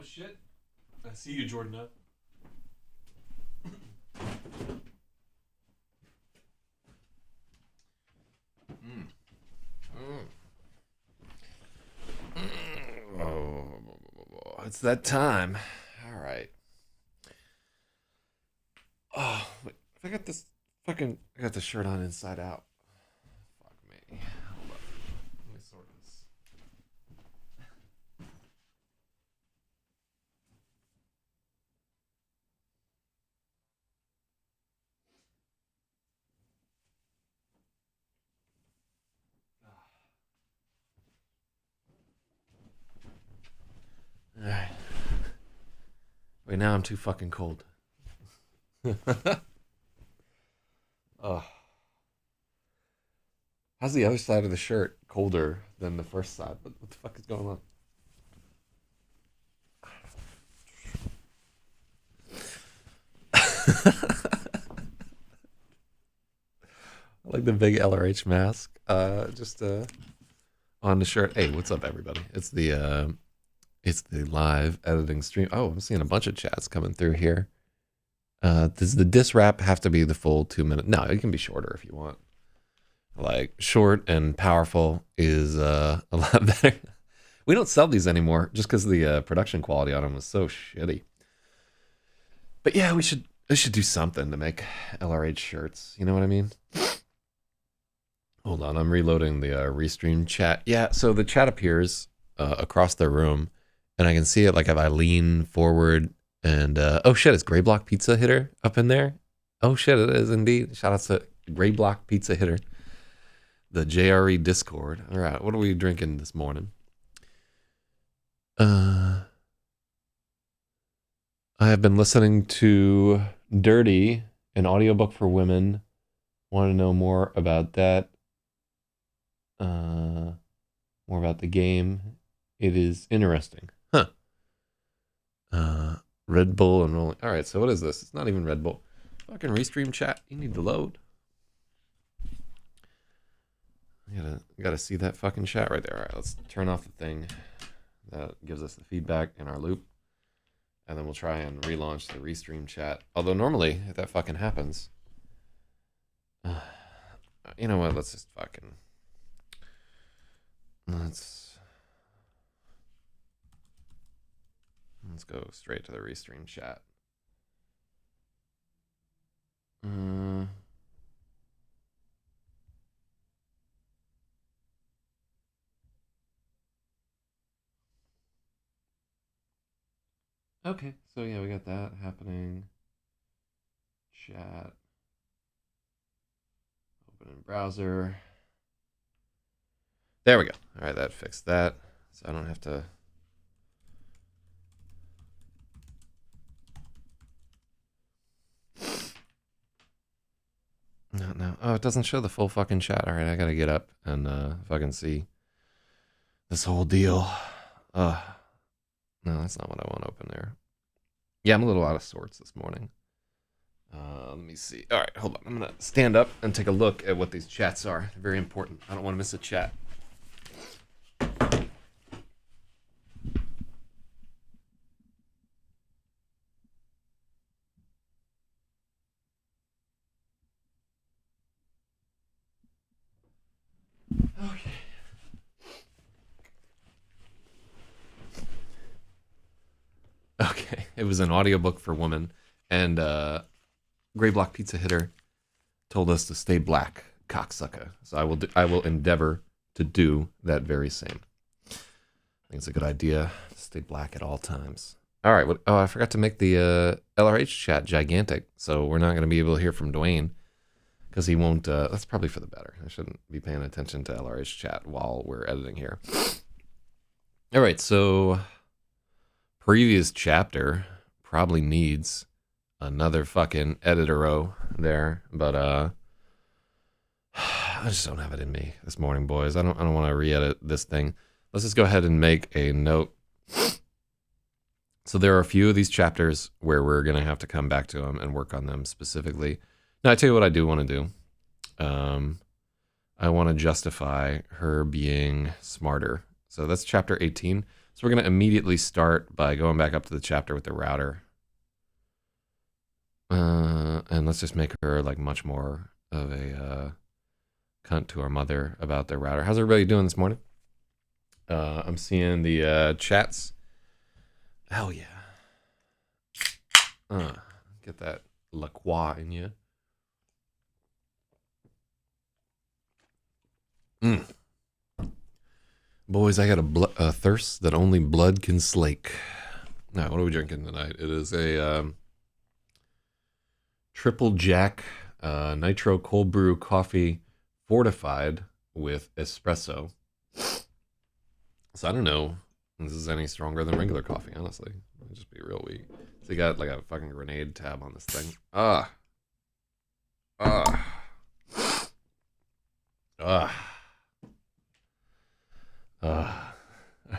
Oh shit! I see you, Jordan. Mm. Mm. Oh, it's that time. All right. Oh, wait, if I got this I got the shirt on inside out. Fuck me. Hold up. Let me sort this. All right. Wait, now I'm too fucking cold. Oh, how's the other side of the shirt colder than the first side? What the fuck is going on? I like the big LRH mask. Just on the shirt. Hey, what's up, everybody? It's the live editing stream. Oh, I'm seeing a bunch of chats coming through here. Does the diss rap have to be the full 2 minute? No, it can be shorter if you want. Like short and powerful is a lot better. We don't sell these anymore just because the production quality on them was so shitty. But yeah, we should do something to make LRH shirts. You know what I mean? Hold on, I'm reloading the restream chat. Yeah, so the chat appears across the room, and I can see it like if I lean forward and oh shit, is Gray Block Pizza Hitter up in there? Oh shit, it is indeed. Shout out to Gray Block Pizza Hitter, the JRE Discord. All right, what are we drinking this morning? I have been listening to Dirty, an audiobook for women. Want to know more about that? More about the game. It is interesting. Huh. Red Bull and rolling. All right, so what is this? It's not even Red Bull. Fucking restream chat. You need to load. I gotta see that fucking chat right there. All right, let's turn off the thing that gives us the feedback in our loop, and then we'll try and relaunch the restream chat. Although normally, if that fucking happens, you know what? Let's just fucking let's go straight to the restream chat. Okay, so yeah, we got that happening. Chat. Open in browser. There we go. All right, that fixed that. So I don't have to. No. Oh, it doesn't show the full fucking chat. All right, I gotta get up and fucking see this whole deal. No, that's not what I want to open there. Yeah, I'm a little out of sorts this morning. Let me see. All right, hold on. I'm gonna stand up and take a look at what these chats are. They're very important. I don't want to miss a chat. Okay. Okay, it was an audiobook for women, and Gray Block Pizza Hitter told us to stay black, cocksucker. So I will endeavor to do that very same. I think it's a good idea to stay black at all times. All right. Oh, I forgot to make the LRH chat gigantic, so we're not going to be able to hear from Dwayne because he won't. That's probably for the better. I shouldn't be paying attention to LRH chat while we're editing here. All right. So previous chapter probably needs another fucking editor there, but I just don't have it in me this morning, boys. I don't want to re-edit this thing. Let's just go ahead and make a note. So there are a few of these chapters where we're going to have to come back to them and work on them specifically. Now, I tell you what I do want to do. I want to justify her being smarter. So that's chapter 18. So we're going to immediately start by going back up to the chapter with the router. And let's just make her like much more of a cunt to our mother about their router. How's everybody doing this morning? I'm seeing the chats. Hell yeah. Get that La Croix in you. Boys, I got a thirst that only blood can slake. Now, what are we drinking tonight? It is a triple jack nitro cold brew coffee fortified with espresso. So I don't know if this is any stronger than regular coffee, honestly. It'll just be real weak. So you got like a fucking grenade tab on this thing. All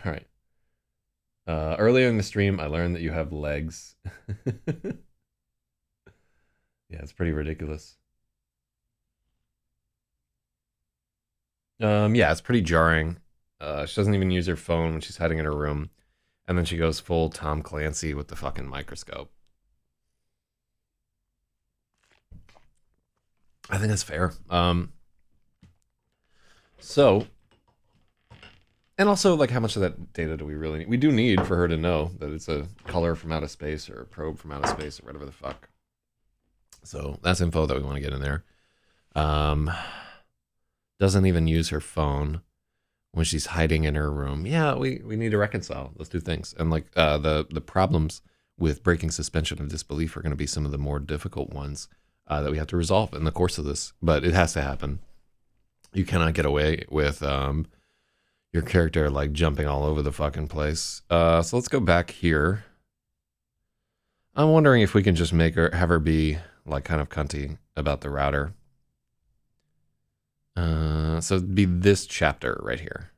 right. Earlier in the stream, I learned that you have legs. Yeah, it's pretty ridiculous. Yeah, it's pretty jarring. She doesn't even use her phone when she's hiding in her room. And then she goes full Tom Clancy with the fucking microscope. I think that's fair. So, and also, like, how much of that data do we really need? We do need for her to know that it's a color from outer space or a probe from outer space or whatever the fuck. So that's info that we want to get in there. Doesn't even use her phone when she's hiding in her room. Yeah, we need to reconcile those two things. And like the problems with breaking suspension of disbelief are going to be some of the more difficult ones that we have to resolve in the course of this. But it has to happen. You cannot get away with your character like jumping all over the fucking place. So let's go back here. I'm wondering if we can just have her be like kind of cunty about the router. So it'd be this chapter right here,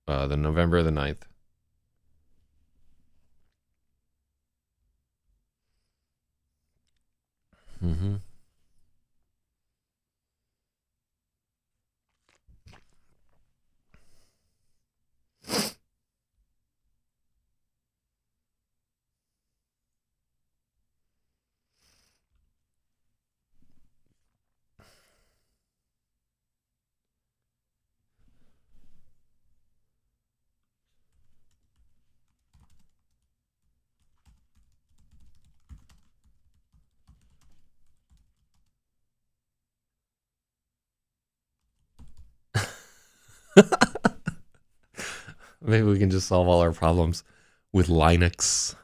the November the 9th. Mm-hmm. Maybe we can just solve all our problems with Linux.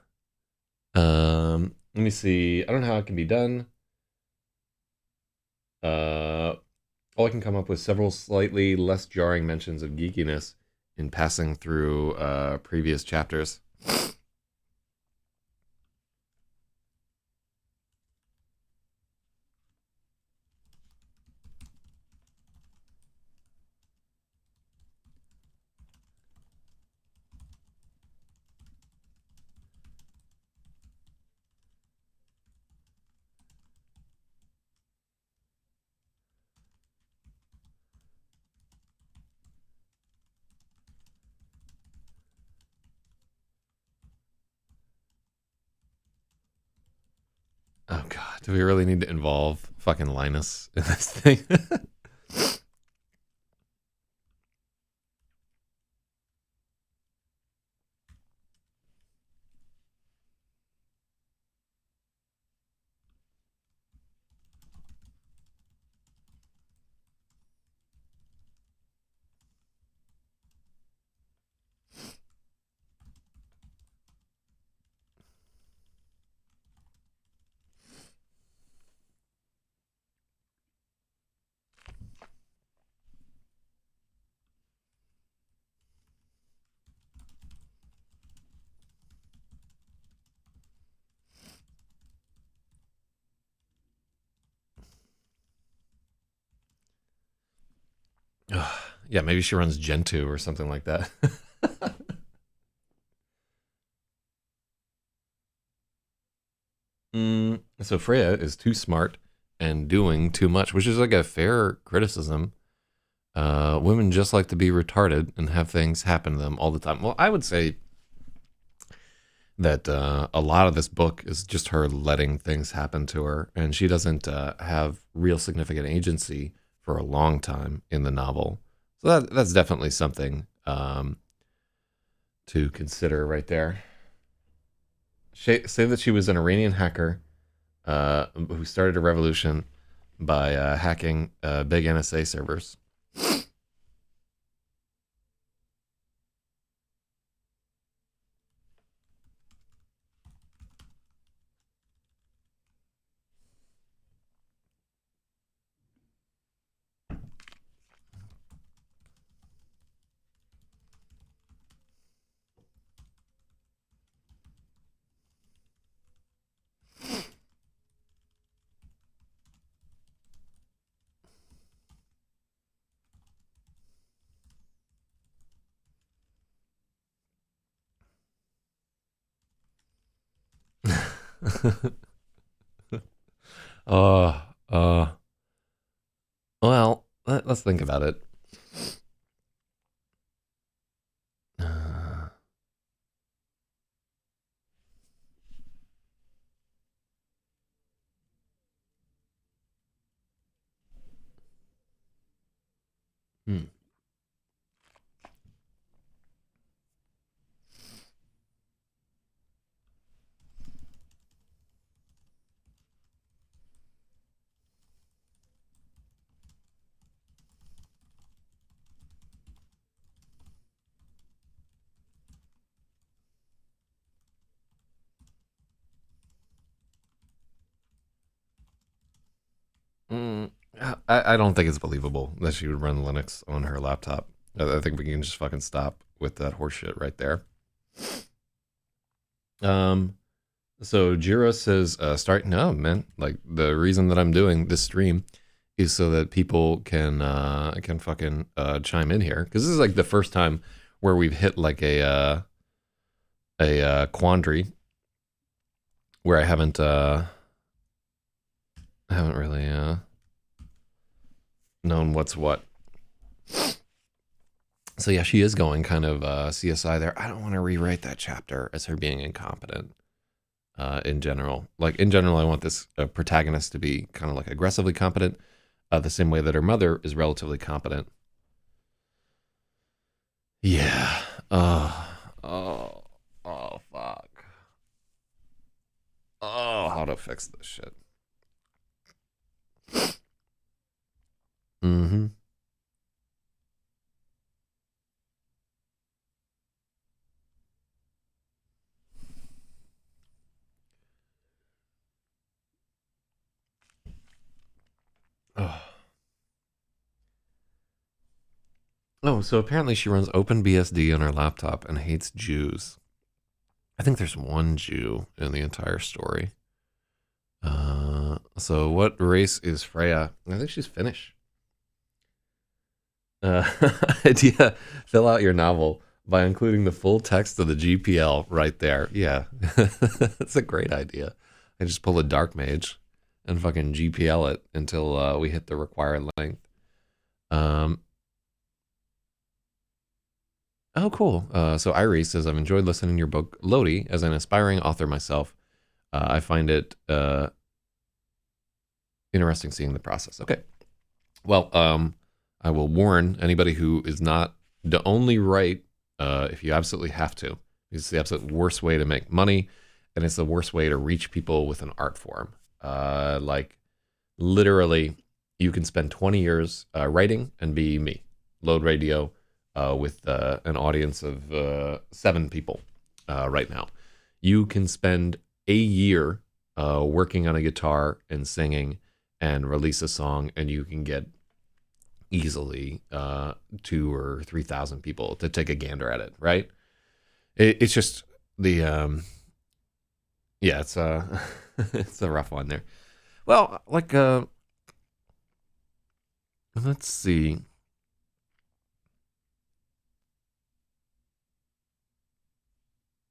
Let me see. I don't know how it can be done. All I can come up with several slightly less jarring mentions of geekiness in passing through previous chapters. Oh god, do we really need to involve fucking Linus in this thing? Yeah, maybe she runs Gentoo or something like that. So Freya is too smart and doing too much, which is like a fair criticism. Women just like to be retarded and have things happen to them all the time. Well, I would say that a lot of this book is just her letting things happen to her, and she doesn't have real significant agency for a long time in the novel. So that's definitely something to consider right there. Say that she was an Iranian hacker who started a revolution by hacking big NSA servers. uh, uh, well, let's think about it. Uh, hmm. Mm, I don't think it's believable that she would run Linux on her laptop. I think we can just fucking stop with that horseshit right there. Um, so Jira says, start no, man. Like the reason that I'm doing this stream is so that people can fucking chime in here, because this is like the first time where we've hit like a quandary where I haven't really known what's what. So yeah, she is going kind of CSI there. I don't want to rewrite that chapter as her being incompetent. In general, like in general, I want this protagonist to be kind of like aggressively competent, the same way that her mother is relatively competent. Yeah. Oh. Oh. Fuck. Oh, how to fix this shit. Mm-hmm. Oh. Oh, so apparently she runs OpenBSD on her laptop and hates Jews. I think there's one Jew in the entire story. So what race is Freya? I think she's Finnish. Uh, idea: fill out your novel by including the full text of the GPL right there. Yeah, that's a great idea. I just pull a dark mage and fucking GPL it until we hit the required length. Um, oh, cool. So Irie says, I've enjoyed listening to your book, Lodi. As an aspiring author myself, I find it interesting seeing the process. Okay. Well, I will warn anybody who is not to only write if you absolutely have to. It's the absolute worst way to make money, and it's the worst way to reach people with an art form. Like literally, you can spend 20 years writing and be me, Load Radio, with an audience of 7 people right now. You can spend a year working on a guitar and singing and release a song, and you can get easily 2 or 3 thousand people to take a gander at it, right? It's just the yeah, it's it's a rough one there. Well, like let's see.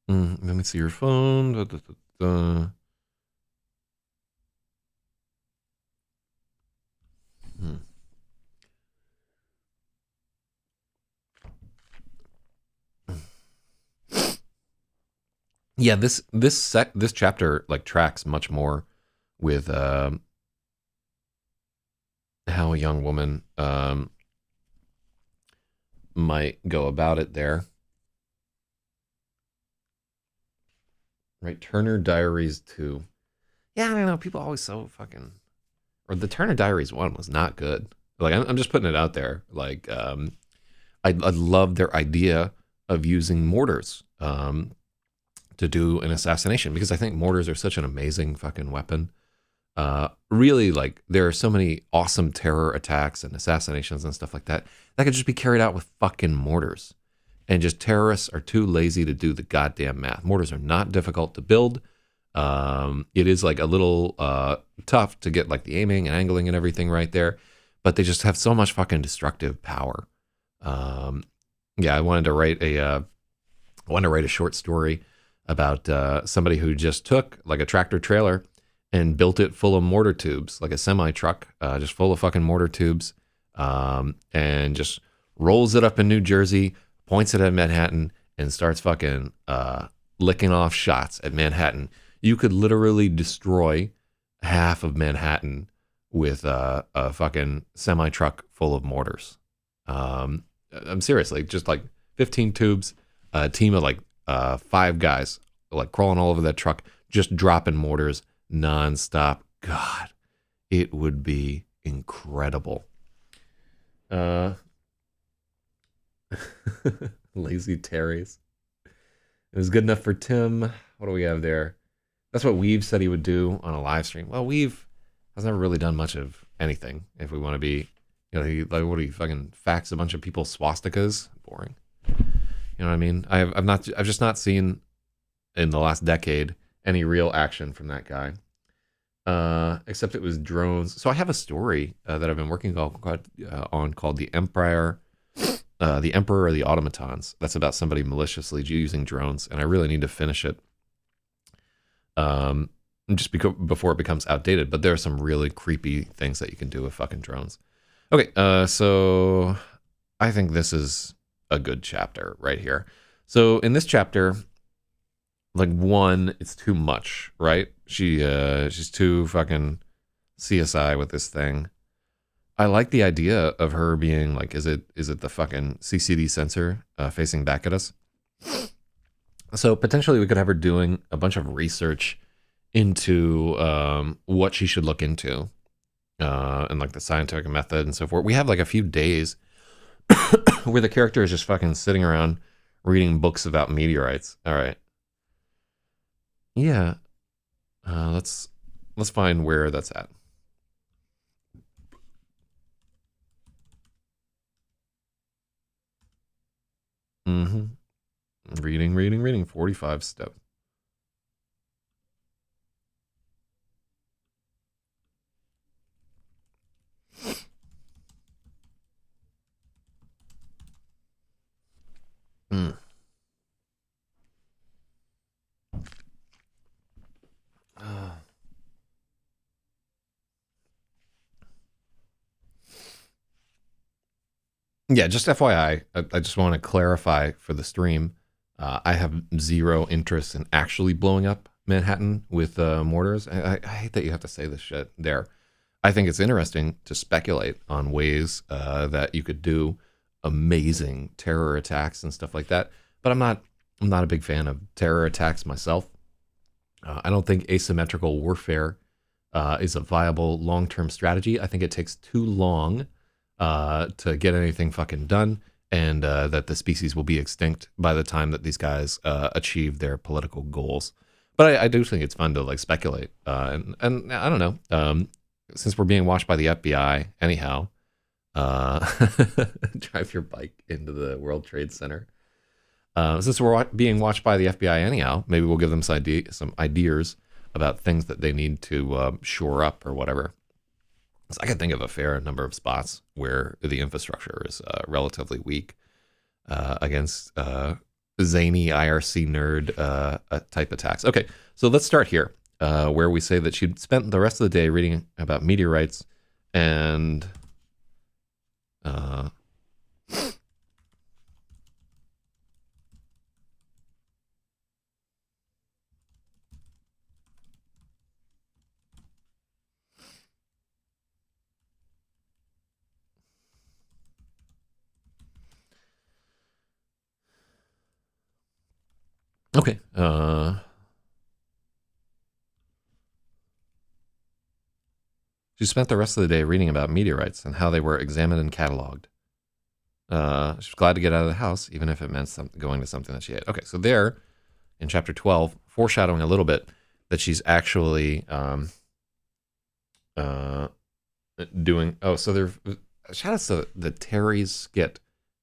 Let me see your phone. Da, da, da, da. Hmm. Yeah, this chapter like tracks much more with how a young woman might go about it there. Right, Turner Diaries 2. Yeah, I don't know. People always so fucking. Or the Turner Diaries 1 was not good. Like, I'm just putting it out there. Like, I love their idea of using mortars to do an assassination because I think mortars are such an amazing fucking weapon. Really, like, there are so many awesome terror attacks and assassinations and stuff like that that could just be carried out with fucking mortars. And just terrorists are too lazy to do the goddamn math. Mortars are not difficult to build. It is like a little tough to get like the aiming and angling and everything right there, but they just have so much fucking destructive power. Um, yeah, I wanted to write a short story about somebody who just took like a tractor trailer and built it full of mortar tubes, like a semi truck, just full of fucking mortar tubes, and just rolls it up in New Jersey, points it at Manhattan, and starts fucking licking off shots at Manhattan. You could literally destroy half of Manhattan with a fucking semi truck full of mortars. I'm seriously just like 15 tubes, a team of like 5 guys, like crawling all over that truck, just dropping mortars nonstop. God, it would be incredible. Uh, Lazy Terry's. It was good enough for Tim. What do we have there? That's what Weave said he would do on a live stream. Well, Weave has never really done much of anything. If we want to be, he like what do you fucking fax a bunch of people swastikas? Boring. You know what I mean? I've just not seen in the last decade any real action from that guy. Except it was drones. So I have a story that I've been working on called the Empire, the Emperor of the Automatons. That's about somebody maliciously using drones, and I really need to finish it. Just because before it becomes outdated. But there are some really creepy things that you can do with fucking drones. Okay, so I think this is a good chapter right here. So in this chapter, like one, it's too much, right? She's too fucking CSI with this thing. I like the idea of her being like, is it the fucking CCD sensor facing back at us? So potentially we could have her doing a bunch of research into what she should look into and like the scientific method and so forth. We have like a few days where the character is just fucking sitting around reading books about meteorites. All right. Yeah. Let's find where that's at. Mm-hmm. Reading. 45 steps. Mm. Yeah, just FYI, I just want to clarify for the stream. I have zero interest in actually blowing up Manhattan with mortars. I hate that you have to say this shit there. I think it's interesting to speculate on ways that you could do amazing terror attacks and stuff like that. But I'm not a big fan of terror attacks myself. I don't think asymmetrical warfare is a viable long-term strategy. I think it takes too long to get anything fucking done, and that the species will be extinct by the time that these guys achieve their political goals. But I do think it's fun to like speculate, and I don't know. Since we're being watched by the FBI, anyhow, uh, drive your bike into the World Trade Center. Since we're being watched by the FBI, anyhow, maybe we'll give them some ideas about things that they need to shore up or whatever. So I can think of a fair number of spots where the infrastructure is relatively weak against zany IRC nerd type attacks. Okay, so let's start here, where we say that she'd spent the rest of the day reading about meteorites and Okay. She spent the rest of the day reading about meteorites and how they were examined and cataloged. She was glad to get out of the house, even if it meant going to something that she ate. Okay, so there in chapter 12, foreshadowing a little bit that she's actually uh, doing. Oh, so there. Shout out to the Terry's skit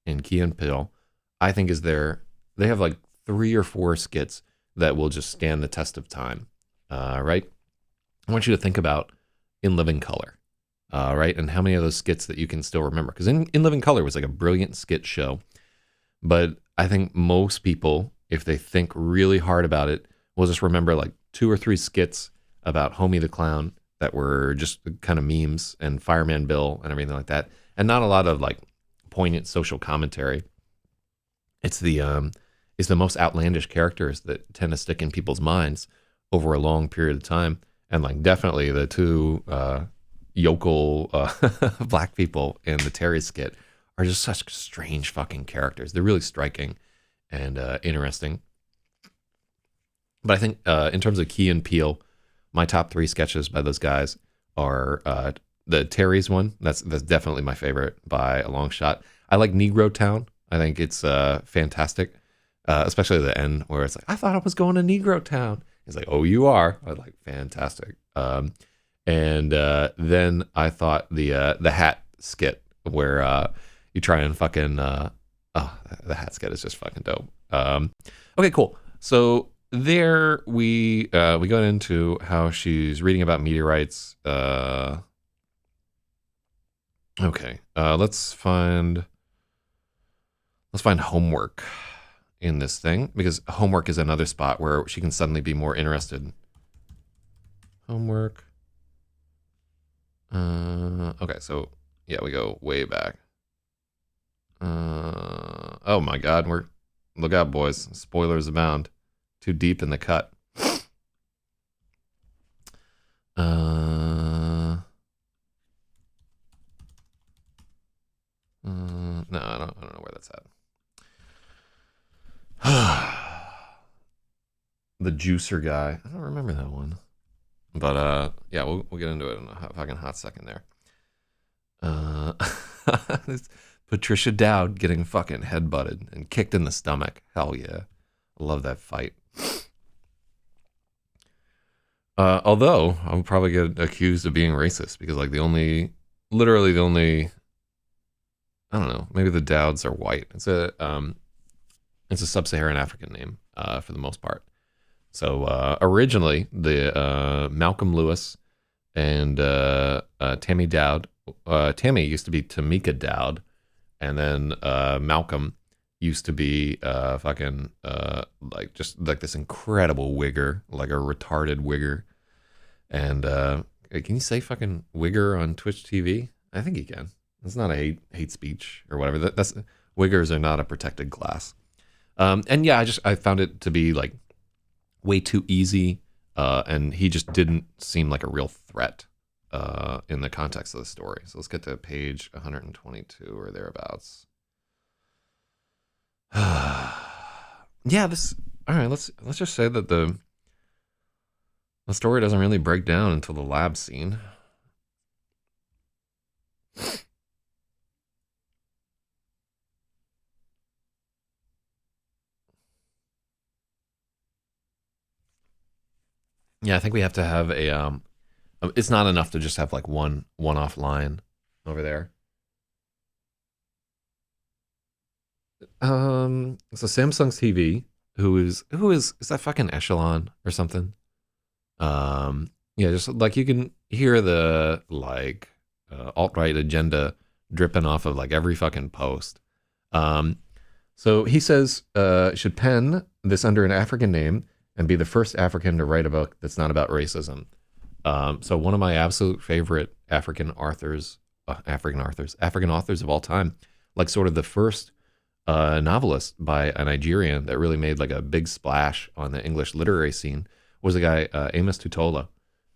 in Key and Peele. I think is there. They have like 3 or 4 skits that will just stand the test of time. Right. I want you to think about In Living Color. Right, and how many of those skits that you can still remember? Because in Living Color was like a brilliant skit show, but I think most people, if they think really hard about it, will just remember like 2 or 3 skits about Homie the Clown that were just kind of memes and Fireman Bill and everything like that, and not a lot of like poignant social commentary. It's the most outlandish characters that tend to stick in people's minds over a long period of time, and like definitely the two yokel black people in the Terry skit are just such strange fucking characters. They're really striking and interesting. But I think in terms of Key and Peele, my top 3 sketches by those guys are the Terry's one. That's definitely my favorite by a long shot. I like Negro Town. I think it's fantastic, especially the end where it's like, I thought I was going to Negro Town. It's like, oh, you are. I like fantastic. And then I thought the hat skit where you try and fucking the hat skit is just fucking dope. Okay, cool. So there we go into how she's reading about meteorites. Okay, let's find homework in this thing, because homework is another spot where she can suddenly be more interested. Homework. Okay, so yeah, we go way back. Oh my God, look out, boys! Spoilers abound. Too deep in the cut. No, I don't know where that's at. The juicer guy. I don't remember that one. But yeah, we'll get into it in a fucking hot second there. Patricia Dowd getting fucking headbutted and kicked in the stomach. Hell yeah. I love that fight. Although I'll probably get accused of being racist because like literally the only, I don't know, maybe the Dowds are white. It's a sub-Saharan African name for the most part. So originally the Malcolm Lewis and Tammy Dowd. Tammy used to be Tamika Dowd, and then Malcolm used to be fucking like just like this incredible wigger, like a retarded wigger. And can you say fucking wigger on Twitch TV? I think you can. It's not a hate speech or whatever. That's wiggers are not a protected class. And yeah, I found it to be like way too easy, and he just didn't seem like a real threat in the context of the story. So let's get to page 122 or thereabouts. Yeah, all right, let's just say that the story doesn't really break down until the lab scene. Yeah, I think we have to have it's not enough to just have like one-off line over there. So Samsung's TV, who is that fucking Echelon or something? Yeah, just like you can hear the like alt-right agenda dripping off of like every fucking post. So he says should pen this under an African name and be the first African to write a book that's not about racism. So one of my absolute favorite African authors of all time, like sort of the first novelist by a Nigerian that really made like a big splash on the English literary scene, was a guy Amos Tutola,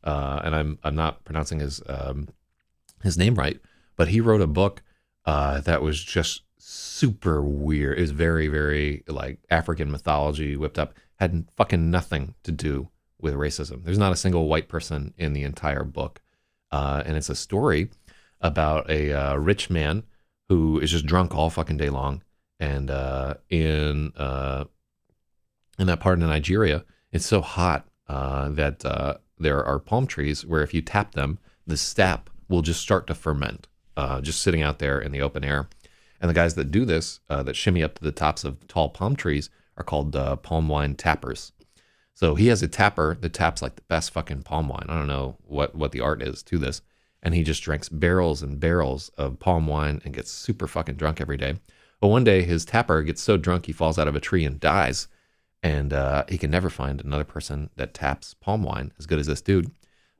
and I'm not pronouncing his name right, but he wrote a book that was just super weird. It was very, very like African mythology whipped up. had fucking nothing to do with racism. There's not a single white person in the entire book. And it's a story about a rich man who is just drunk all fucking day long. And in that part of Nigeria, it's so hot that there are palm trees where if you tap them, the sap will just start to ferment, just sitting out there in the open air. And the guys that do this, that shimmy up to the tops of tall palm trees, are called palm wine tappers. So he has a tapper that taps like the best fucking palm wine. I don't know what the art is to this. And he just drinks barrels and barrels of palm wine and gets super fucking drunk every day. But one day his tapper gets so drunk he falls out of a tree and dies. And he can never find another person that taps palm wine as good as this dude.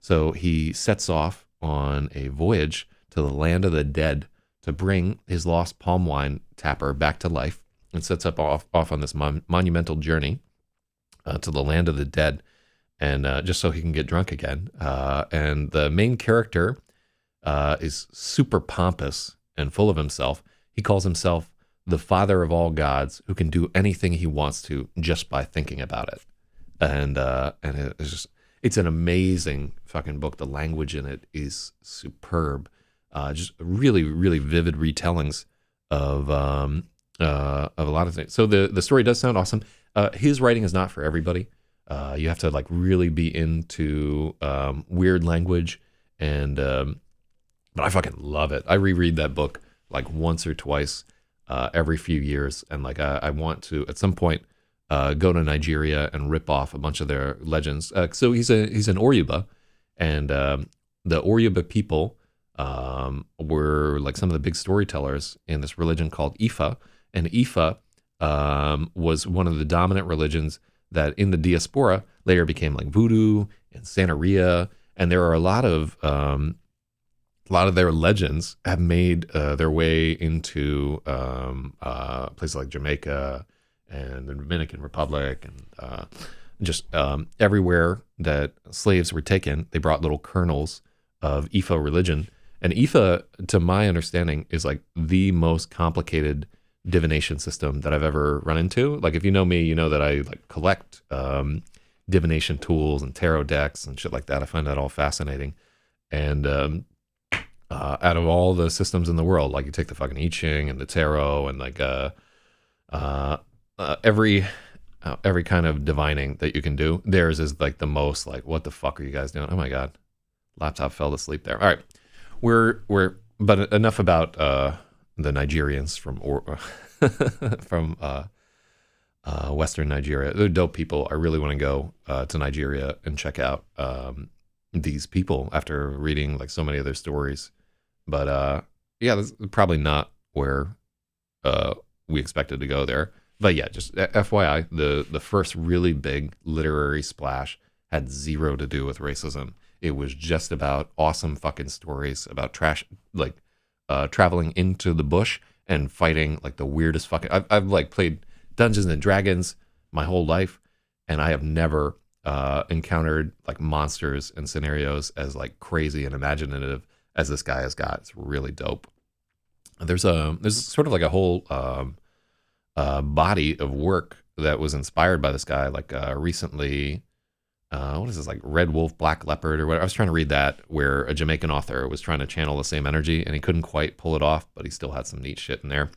So he sets off on a voyage to the land of the dead to bring his lost palm wine tapper back to life, and sets up off on this monumental journey to the land of the dead, and just so he can get drunk again. And the main character is super pompous and full of himself. He calls himself the father of all gods, who can do anything he wants to just by thinking about it. And it's just, it's an amazing fucking book. The language in it is superb. Just really, really vivid retellings of a lot of things. So the story does sound awesome. His writing is not for everybody. You have to like really be into weird language, and but I fucking love it. I reread that book like once or twice every few years, and like I want to at some point go to Nigeria and rip off a bunch of their legends. So he's an Oruba, and the Oruba people were like some of the big storytellers in this religion called Ifa, and Ifa was one of the dominant religions that in the diaspora later became like voodoo and Santeria, and there are a lot of their legends have made their way into places like Jamaica and the Dominican Republic, and just everywhere that slaves were taken, they brought little kernels of Ifa religion. And Ifa, to my understanding, is like the most complicated divination system that I've ever run into. Like, if you know me, you know that I like collect divination tools and tarot decks and shit like that. I find that all fascinating. And out of all the systems in the world, like you take the fucking I Ching and the tarot and like every kind of divining that you can do, theirs is like the most like, what the fuck are you guys doing? Oh my god, laptop fell asleep there. All right, but enough about the Nigerians from Western Nigeria. They're dope people. I really want to go to Nigeria and check out these people after reading like so many of their stories. But yeah, that's probably not where we expected to go there. But yeah, just FYI, the first really big literary splash had zero to do with racism. It was just about awesome fucking stories about traveling into the bush and fighting like the weirdest fucking. I've like played Dungeons and Dragons my whole life, and I have never encountered like monsters and scenarios as like crazy and imaginative as this guy has got. It's really dope. There's sort of like a whole body of work that was inspired by this guy. Like recently, what is this, like Red Wolf, Black Leopard, or whatever? I was trying to read that, where a Jamaican author was trying to channel the same energy, and he couldn't quite pull it off, but he still had some neat shit in there.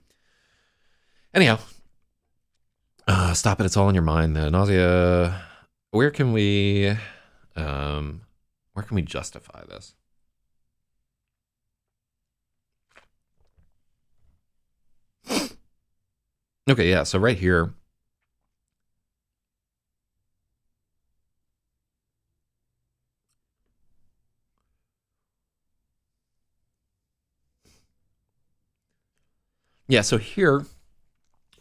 Anyhow, stop it. It's all in your mind. The nausea. Where can we justify this? Okay, yeah. So right here. Yeah, so here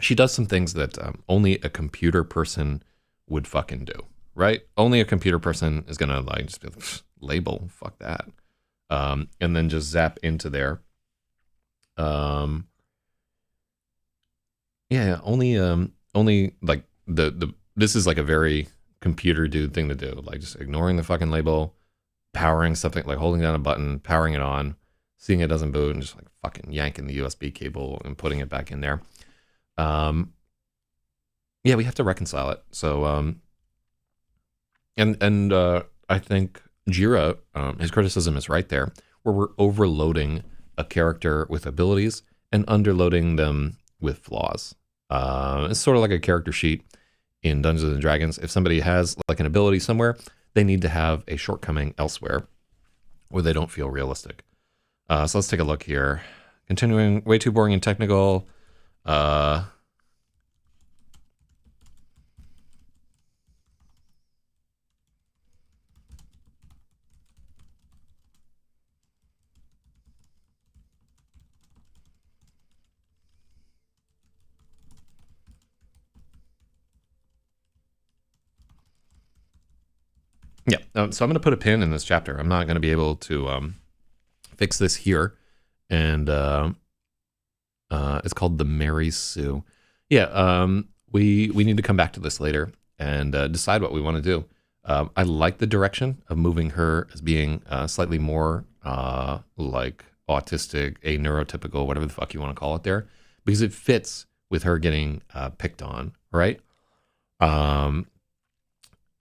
she does some things that only a computer person would fucking do, right? Only a computer person is gonna like just be like, label, fuck that, and then just zap into there. Yeah, only like the this is like a very computer dude thing to do, like just ignoring the fucking label, powering something, like holding down a button, powering it on, seeing it doesn't boot, and just like fucking yanking the USB cable and putting it back in there. yeah, we have to reconcile it. So and I think Jira, his criticism is right there, where we're overloading a character with abilities and underloading them with flaws. It's sort of like a character sheet in Dungeons and Dragons. If somebody has like an ability somewhere, they need to have a shortcoming elsewhere where they don't feel realistic. So let's take a look here. Continuing, way too boring and technical. Uh, yeah, so I'm going to put a pin in this chapter. I'm not going to be able to fix this here. And it's called the Mary Sue. Yeah, we need to come back to this later and decide what we want to do. I like the direction of moving her as being slightly more like autistic, a neurotypical, whatever the fuck you want to call it there, because it fits with her getting picked on, right? Um,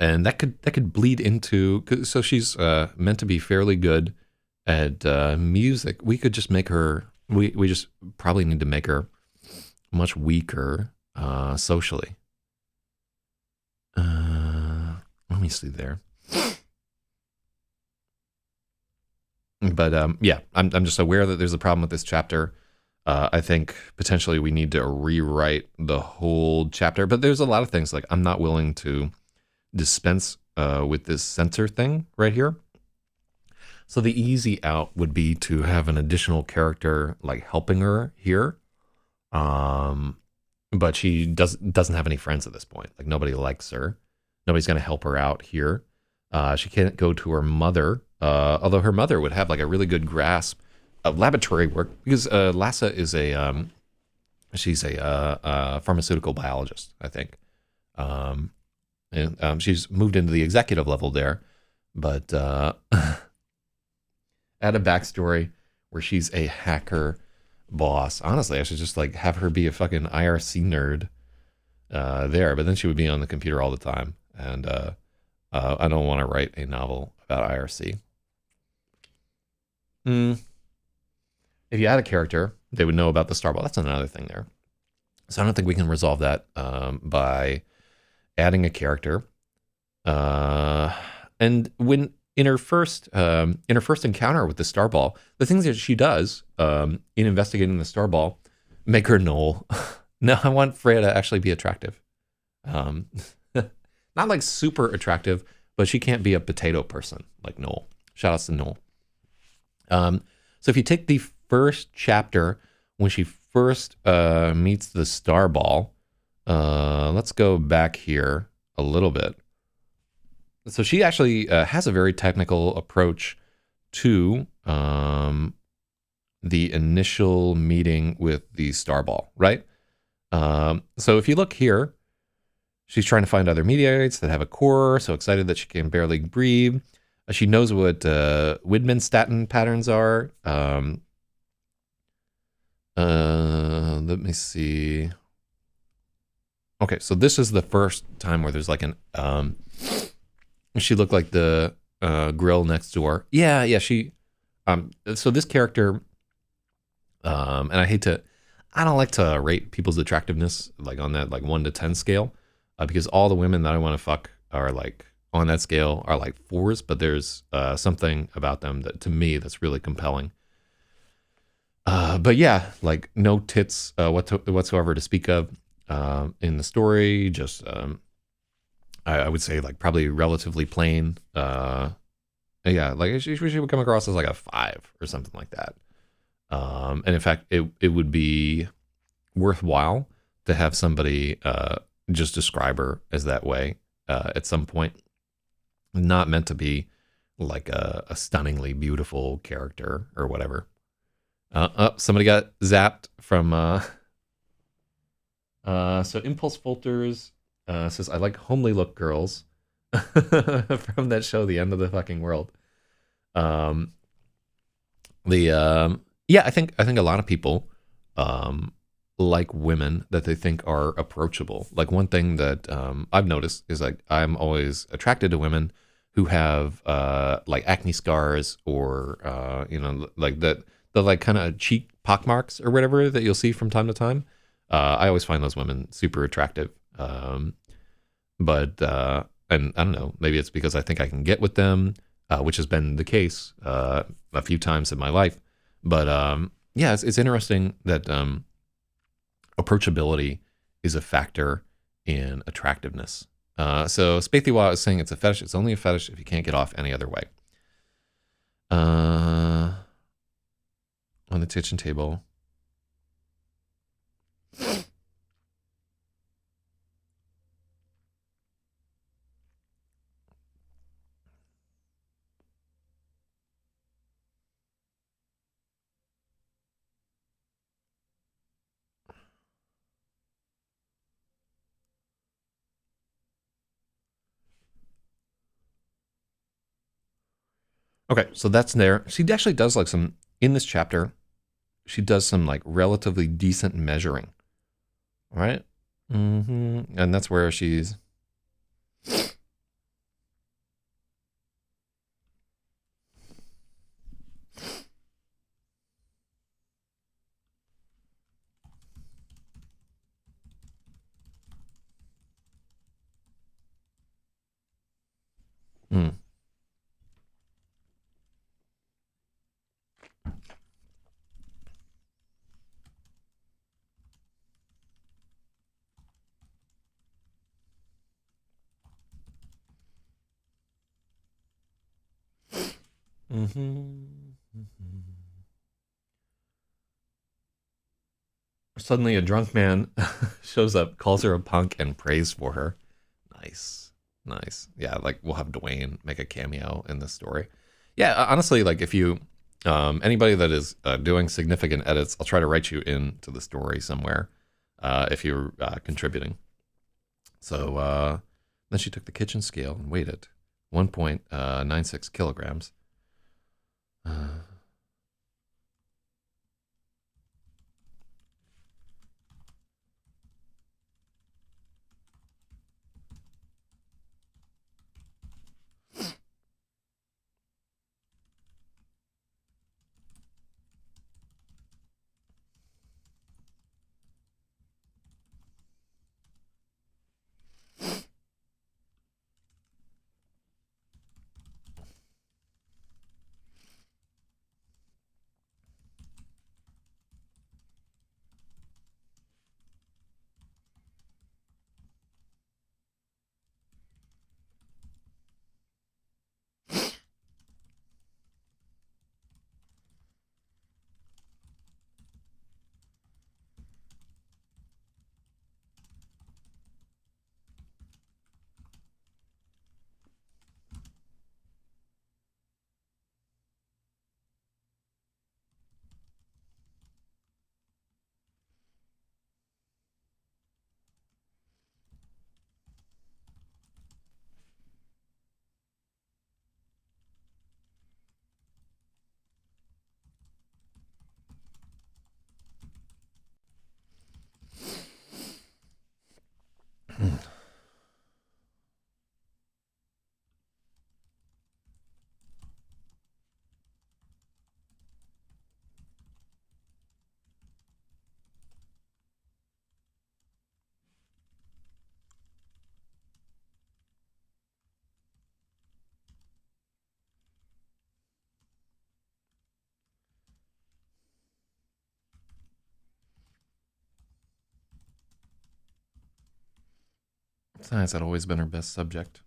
and that could bleed into, so she's meant to be fairly good at music. We could just make her. We just probably need to make her much weaker socially. Let me see there. But yeah, I'm just aware that there's a problem with this chapter. I think potentially we need to rewrite the whole chapter. But there's a lot of things like I'm not willing to dispense with this censor thing right here. So the easy out would be to have an additional character like helping her here. But she doesn't have any friends at this point. Like nobody likes her. Nobody's gonna help her out here. She can't go to her mother, although her mother would have like a really good grasp of laboratory work because Lassa is she's a pharmaceutical biologist, I think. And she's moved into the executive level there, but add a backstory where she's a hacker boss. Honestly, I should just like have her be a fucking IRC nerd there, but then she would be on the computer all the time, and I don't want to write a novel about IRC. Mm. If you add a character, they would know about the Starball. That's another thing there. So I don't think we can resolve that by adding a character. And when in her first encounter with the Starball, the things that she does in investigating the Starball make her null. No, I want Freya to actually be attractive. Not like super attractive, but she can't be a potato person like Noel. Shout outs to Noel. So if you take the first chapter when she first meets the Starball, let's go back here a little bit. So she actually has a very technical approach to the initial meeting with the Starball, right? So if you look here, she's trying to find other meteorites that have a core, so excited that she can barely breathe. She knows what Widmanstatin patterns are. Let me see. Okay, so this is the first time where there's like an... she looked like the grill next door. Yeah, she... so this character... and I don't like to rate people's attractiveness like on that like 1 to 10 scale because all the women that I want to fuck are like on that scale are like 4s, but there's something about them that to me that's really compelling. But yeah, like no tits whatsoever to speak of in the story. Just I would say like probably relatively plain. Yeah, like she would come across as like a 5 or something like that. And in fact, it would be worthwhile to have somebody just describe her as that way at some point. Not meant to be like a stunningly beautiful character or whatever. Somebody got zapped from... so Impulse Filters says, I like homely look girls from that show, The End of the Fucking World. Yeah, I think a lot of people like women that they think are approachable. Like one thing that I've noticed is like I'm always attracted to women who have like acne scars or like the like kind of cheek pockmarks or whatever that you'll see from time to time. I always find those women super attractive. But and I don't know, maybe it's because I think I can get with them, which has been the case a few times in my life. But yeah, it's interesting that approachability is a factor in attractiveness. So basically, while I was saying it's a fetish, it's only a fetish if you can't get off any other way. On the kitchen table. Okay, so that's there. She actually does like some in this chapter. She does some like relatively decent measuring, right? And that's where she's. Mm. Suddenly, a drunk man shows up, calls her a punk, and prays for her. Nice, nice. Yeah, like we'll have Dwayne make a cameo in this story. Yeah, honestly, like if you, anybody that is doing significant edits, I'll try to write you into the story somewhere if you're contributing. So then she took the kitchen scale and weighed it, 1.96 kilograms. Uh, Science had always been her best subject.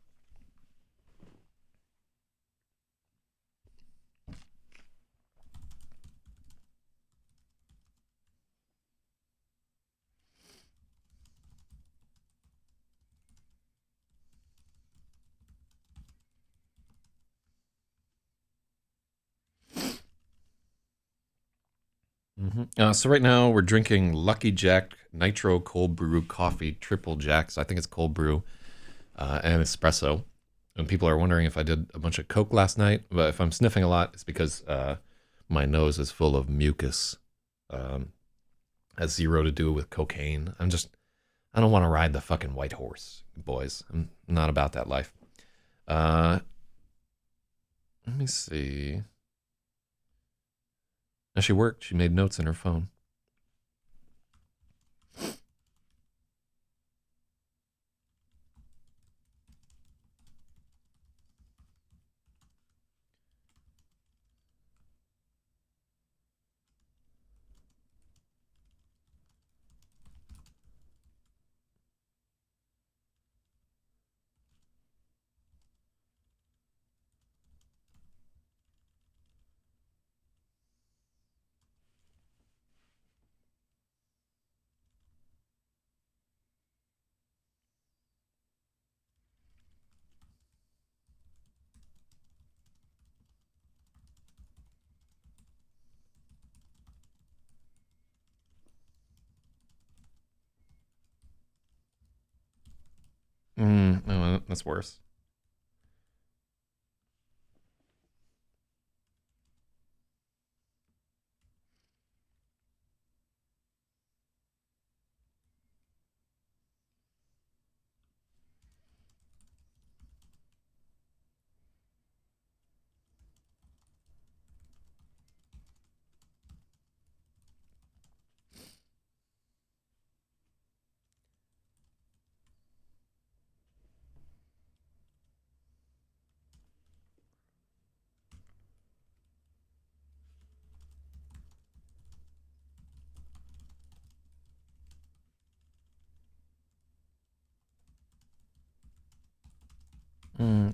So right now we're drinking Lucky Jack Nitro Cold Brew Coffee Triple Jacks. I think it's cold brew and espresso. And people are wondering if I did a bunch of Coke last night. But if I'm sniffing a lot, it's because my nose is full of mucus. has zero to do with cocaine. I don't want to ride the fucking white horse, boys. I'm not about that life. Uh, Let me see. Now she worked. She made notes in her phone. No, that's worse.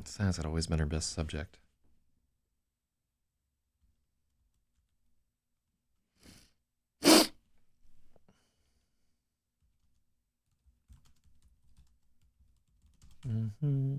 Science had always been her best subject. Mm-hmm.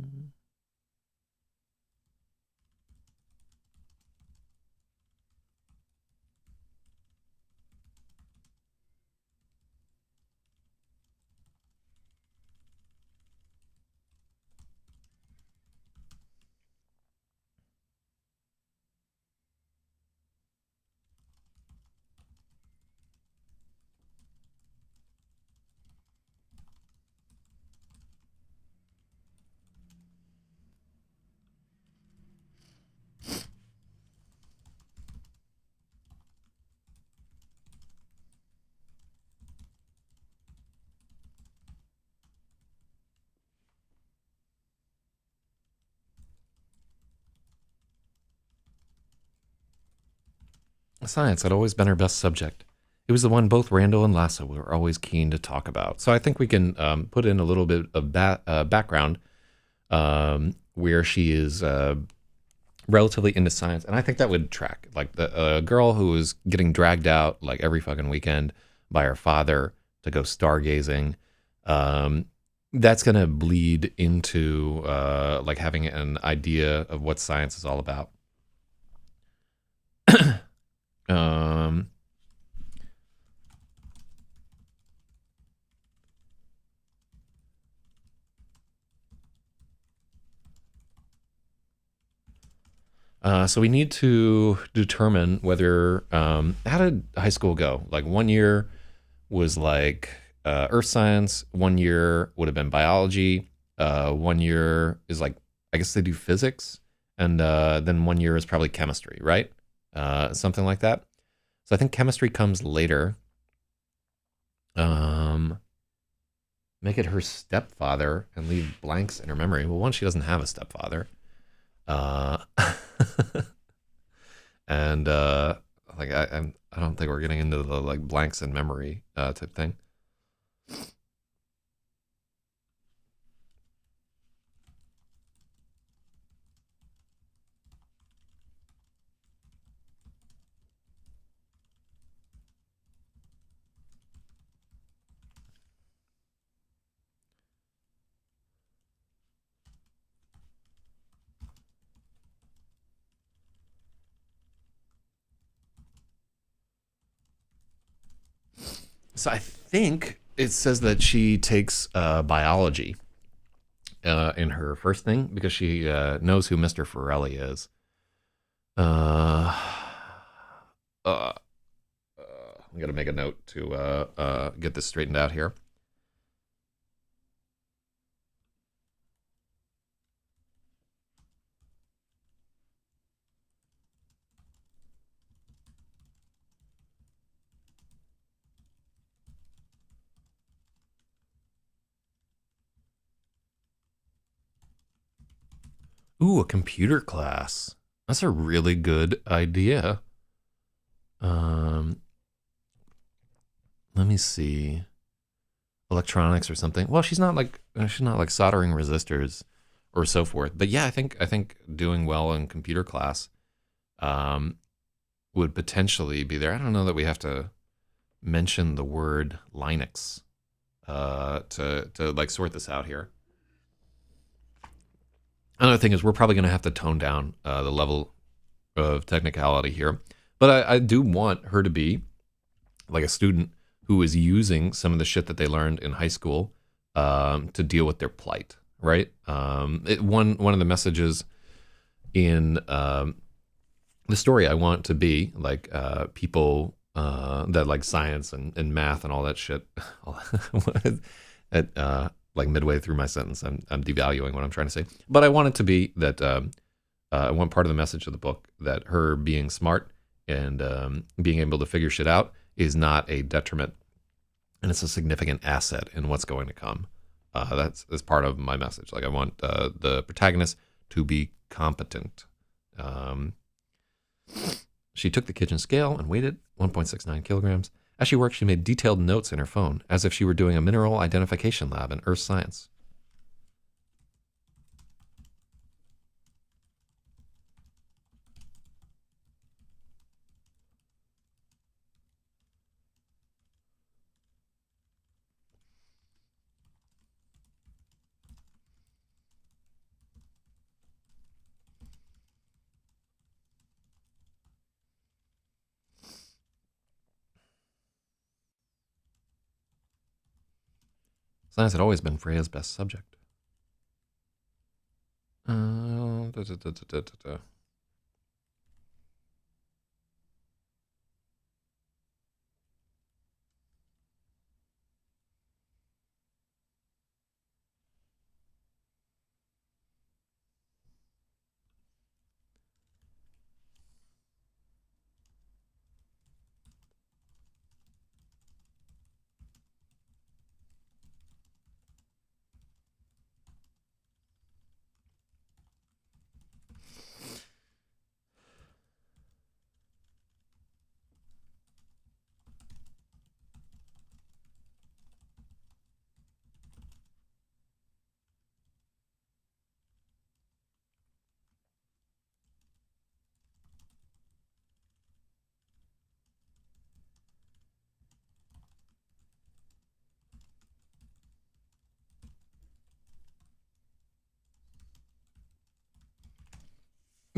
Science had always been her best subject. It was the one both Randall and Lasso were always keen to talk about. So I think we can put in a little bit of background where she is relatively into science, and I think that would track. Like the girl who was getting dragged out like every fucking weekend by her father to go stargazing. Um, that's gonna bleed into like having an idea of what science is all about. um, so we need to determine whether how did high school go? Like 1 year was like earth science, 1 year would have been biology, 1 year is like I guess they do physics, and then 1 year is probably chemistry, right? Something like that. So I think chemistry comes later. Um, Make it her stepfather and leave blanks in her memory. Well, one, she doesn't have a stepfather. Uh, and like I don't think we're getting into the like blanks in memory type thing. So I think it says that she takes biology in her first thing because she knows who Mr. Forelli is. Uh, uh, I'm gonna make a note to get this straightened out here. Ooh, a computer class. That's a really good idea. Um, Let me see. Electronics or something. Well, she's not like soldering resistors or so forth. But yeah, I think doing well in computer class um, would potentially be there. I don't know that we have to mention the word Linux to like sort this out here. Another thing is we're probably going to have to tone down the level of technicality here, but I do want her to be like a student who is using some of the shit that they learned in high school to deal with their plight, right? One of the messages in the story I want to be like people that like science and math and all that shit. At like midway through my sentence, I'm devaluing what I'm trying to say. But I want it to be that I want part of the message of the book that her being smart and being able to figure shit out is not a detriment, and it's a significant asset in what's going to come. That's part of my message. Like I want the protagonist to be competent. Um, she took the kitchen scale and weighed it 1.69 kilograms. As she worked, she made detailed notes in her phone, as if she were doing a mineral identification lab in earth science. Science had always been Freya's best subject. Da, da, da, da, da, da.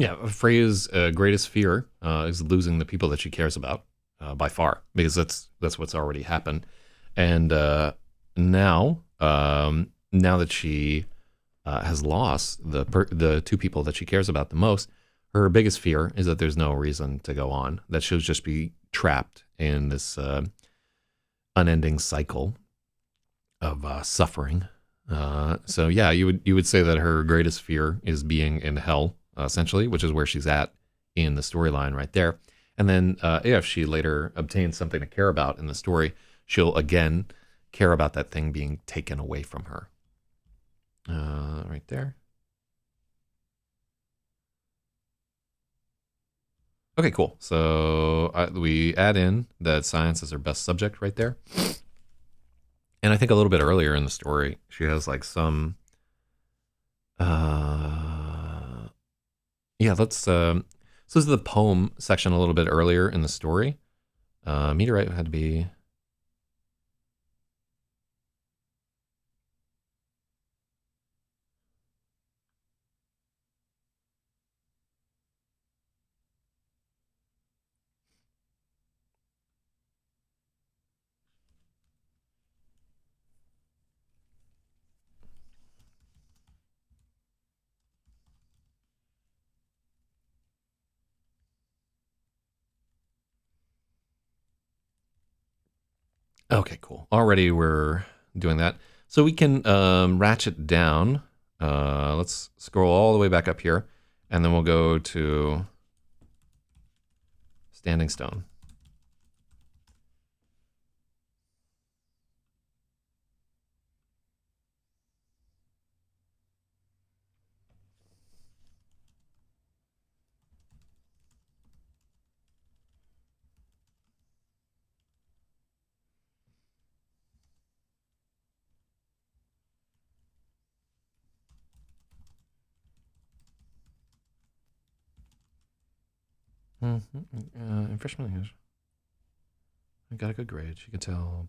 Yeah, Freya's greatest fear is losing the people that she cares about by far, because that's what's already happened. And now that she has lost the two people that she cares about the most, her biggest fear is that there's no reason to go on. That she'll just be trapped in this unending cycle of suffering. So yeah, you would say that her greatest fear is being in hell, essentially, which is where she's at in the storyline right there. And then if she later obtains something to care about in the story, she'll again care about that thing being taken away from her. Right there. Okay, cool. So we add in that science is her best subject right there. And I think a little bit earlier in the story, she has like some. Yeah, let's. So this is the poem section a little bit earlier in the story. Meteorite had to be. Okay, cool. Already we're doing that. So we can ratchet down. Let's scroll all the way back up here, and then we'll go to standing stone. In freshman English, I got a good grade. You can tell.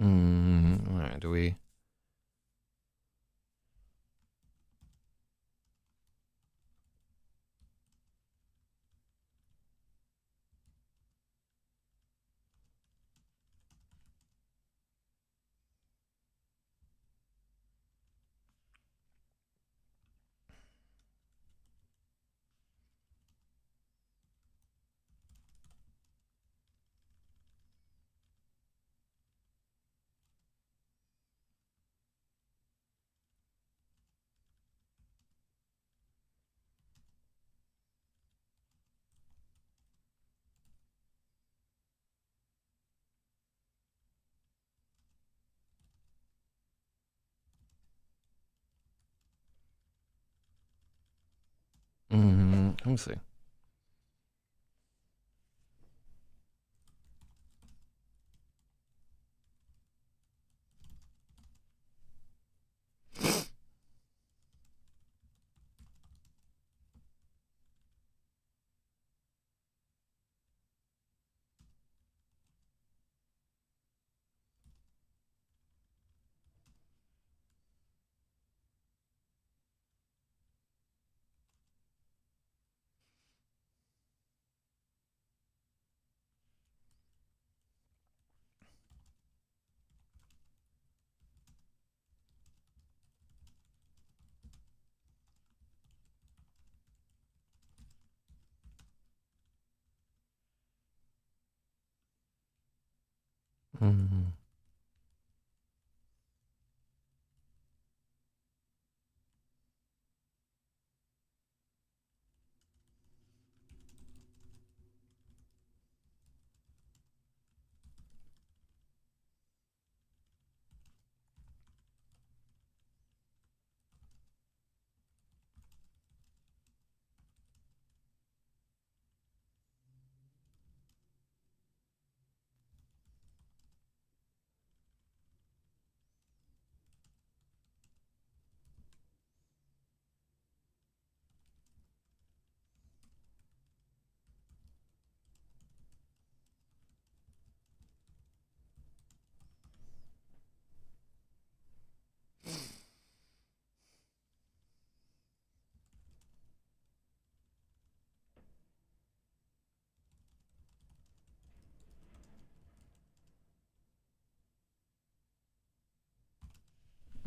Mm-hmm. All right. Do we? Let me see. Mm-hmm.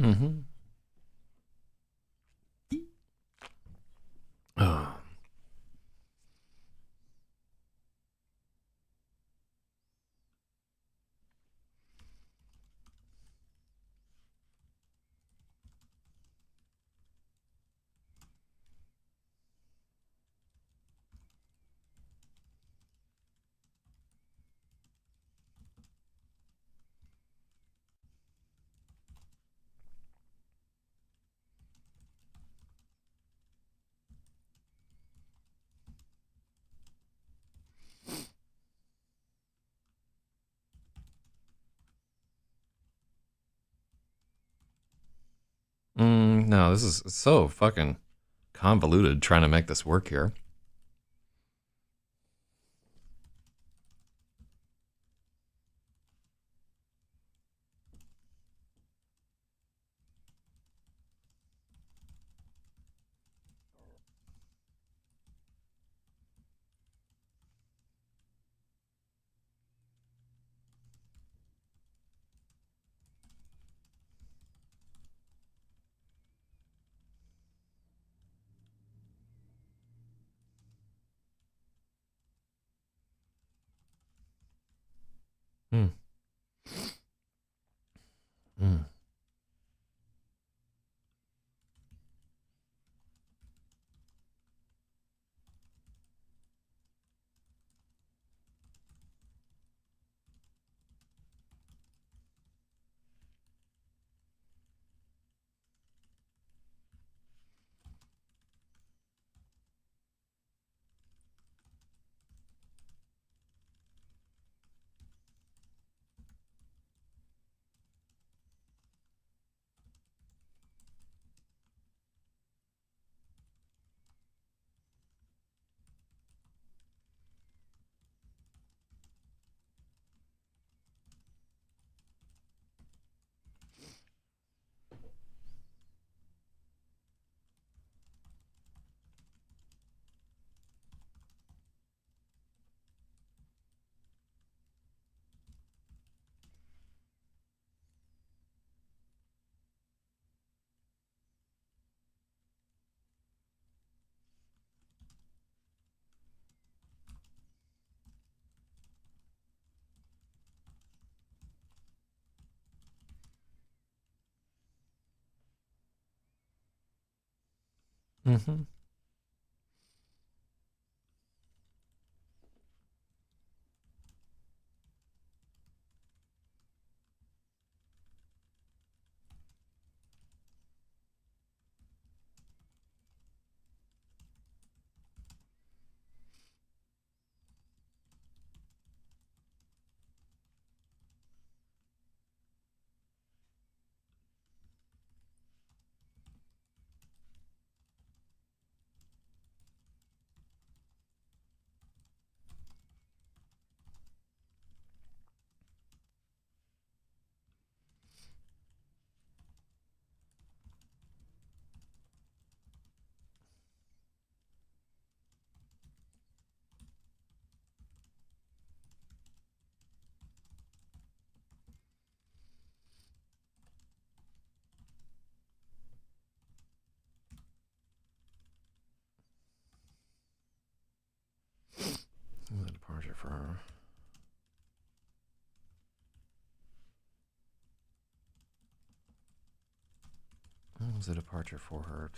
Mm-hmm. Oh. No, this is so fucking convoluted trying to make this work here. Mm. Mm. Mm-hmm. The departure for her. What was the departure for her?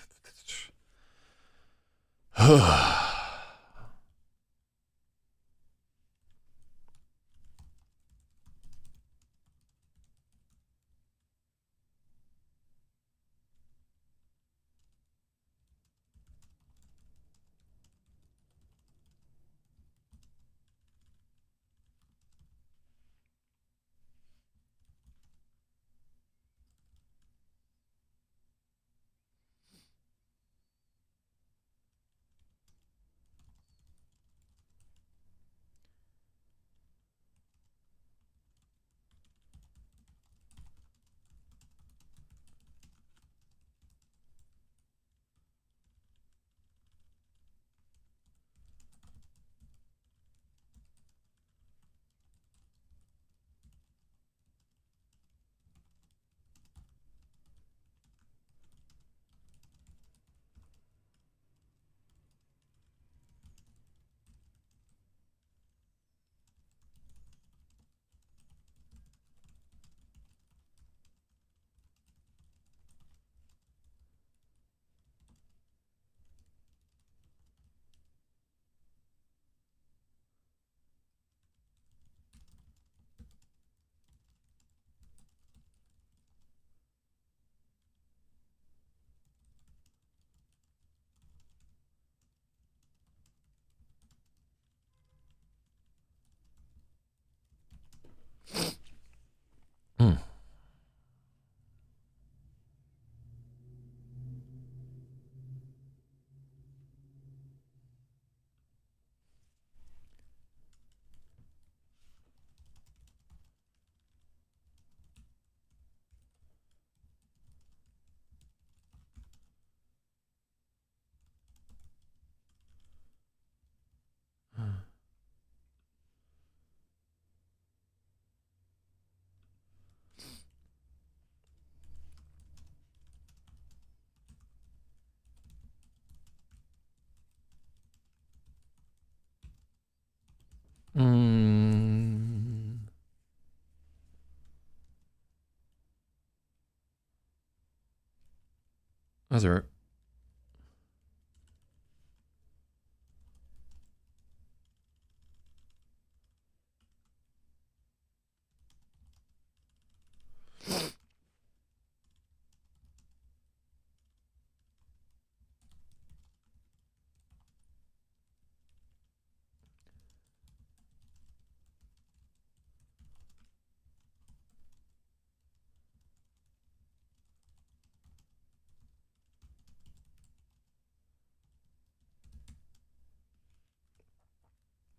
Those are.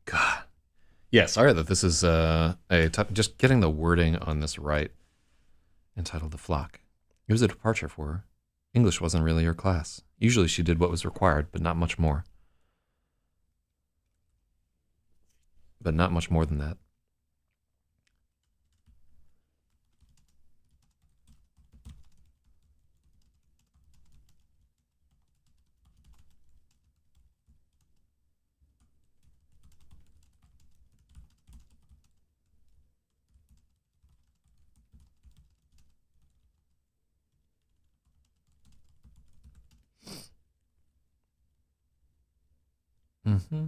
God. Yeah, sorry that this is just getting the wording on this right. Entitled The Flock. It was a departure for her. English wasn't really her class. Usually she did what was required, but not much more. But not much more than that. Mm-hmm.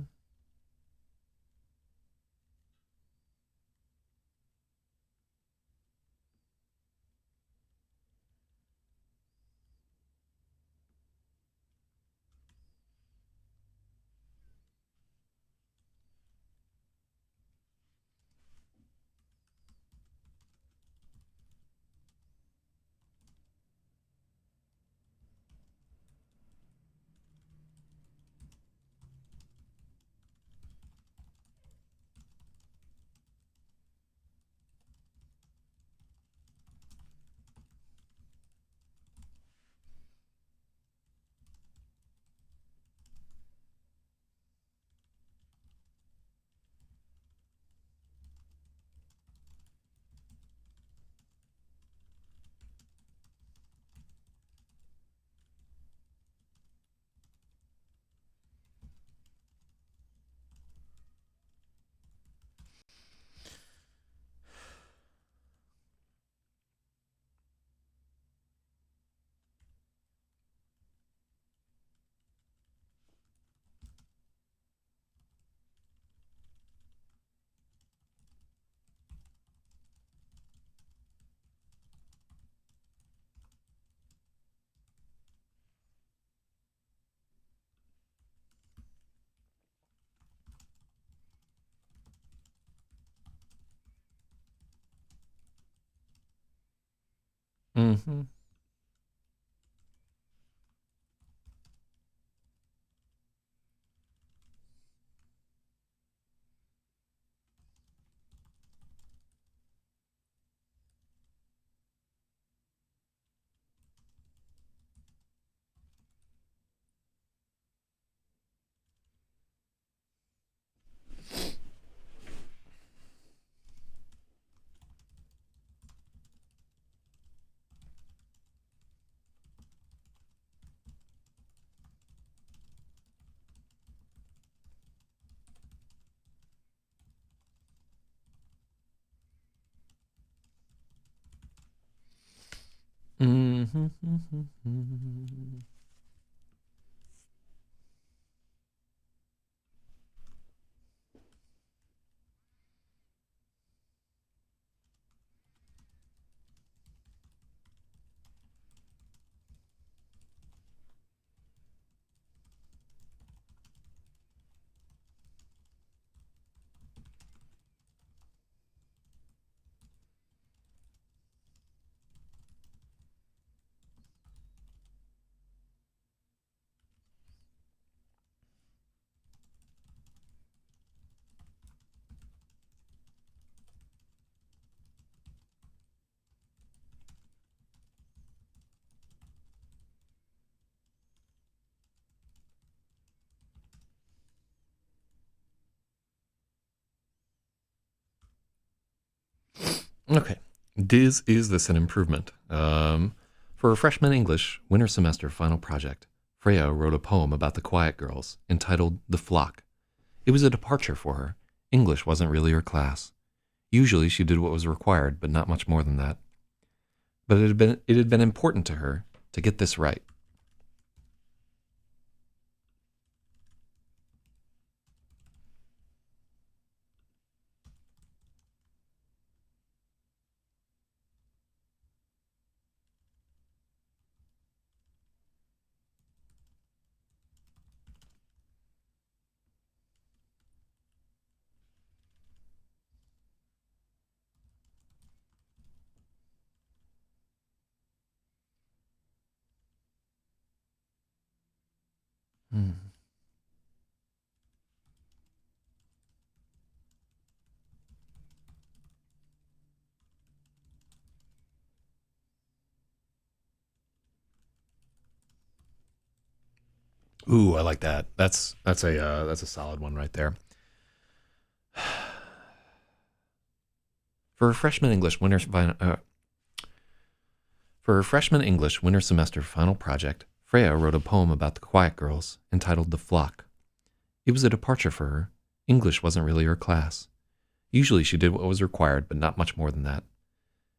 Mm-hmm. Mm-hmm. Mm-hmm. Okay. Is this an improvement? For a freshman English winter semester final project, Freya wrote a poem about the Quiet Girls entitled The Flock. It was a departure for her. English wasn't really her class. Usually she did what was required, but not much more than that. But it had been important to her to get this right. Ooh, I like that. That's a solid one right there. For a freshman English winter for her freshman English winter semester final project, Freya wrote a poem about the quiet girls entitled "The Flock." It was a departure for her. English wasn't really her class. Usually she did what was required, but not much more than that.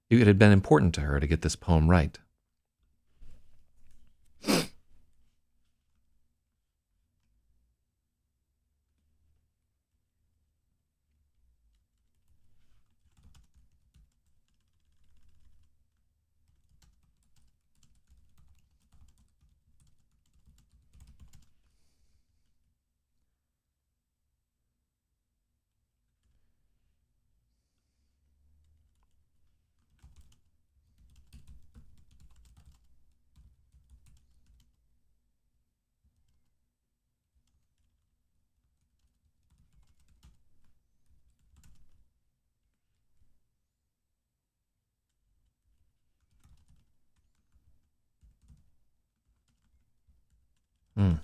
It had been important to her to get this poem right. Hmm.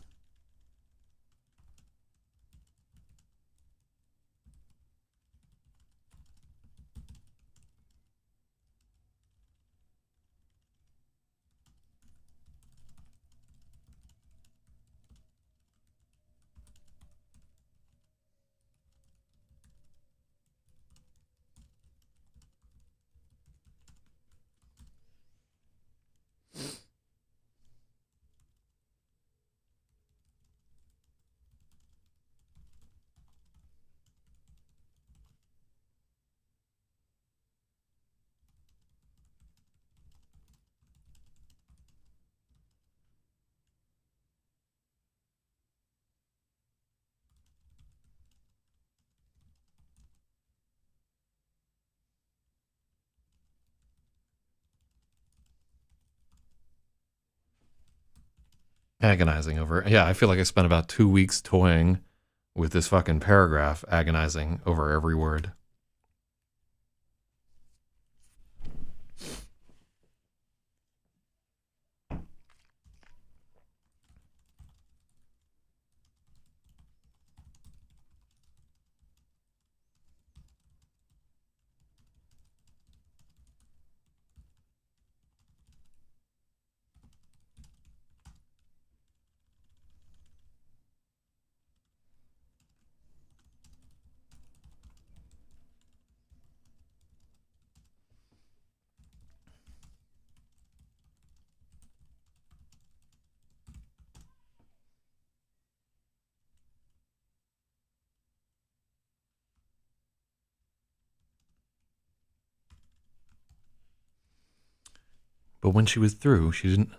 Agonizing over. Yeah, I feel like I spent about 2 weeks toying with this fucking paragraph, agonizing over every word. But when she was through, she didn't.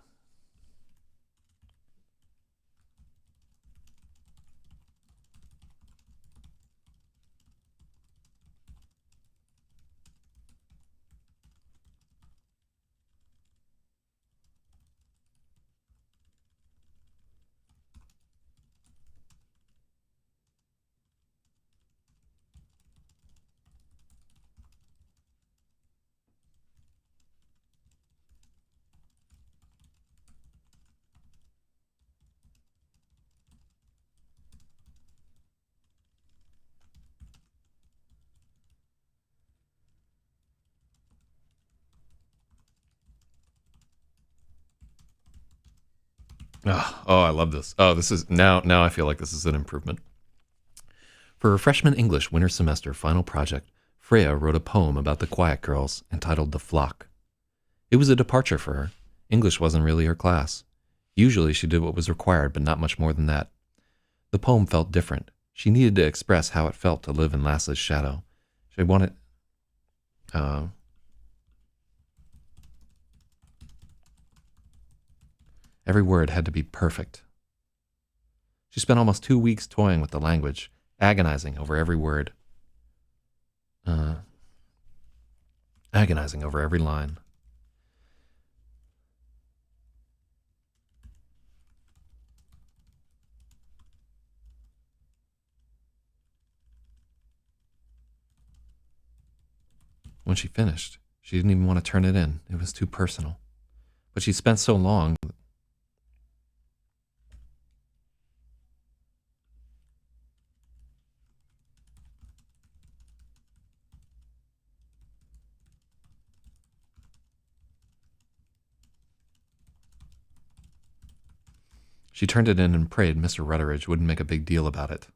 Oh, I love this. Oh, this is now I feel like this is an improvement. For her freshman English winter semester final project, Freya wrote a poem about the quiet girls entitled "The Flock." It was a departure for her. English wasn't really her class. Usually she did what was required, but not much more than that. The poem felt different. She needed to express how it felt to live in Lasse's shadow. She wanted. Uh, every word had to be perfect. She spent almost 2 weeks toying with the language, agonizing over every word, uh, agonizing over every line. When she finished, she didn't even want to turn it in. It was too personal. But she spent so long. She turned it in and prayed Mr. Rutteridge wouldn't make a big deal about it.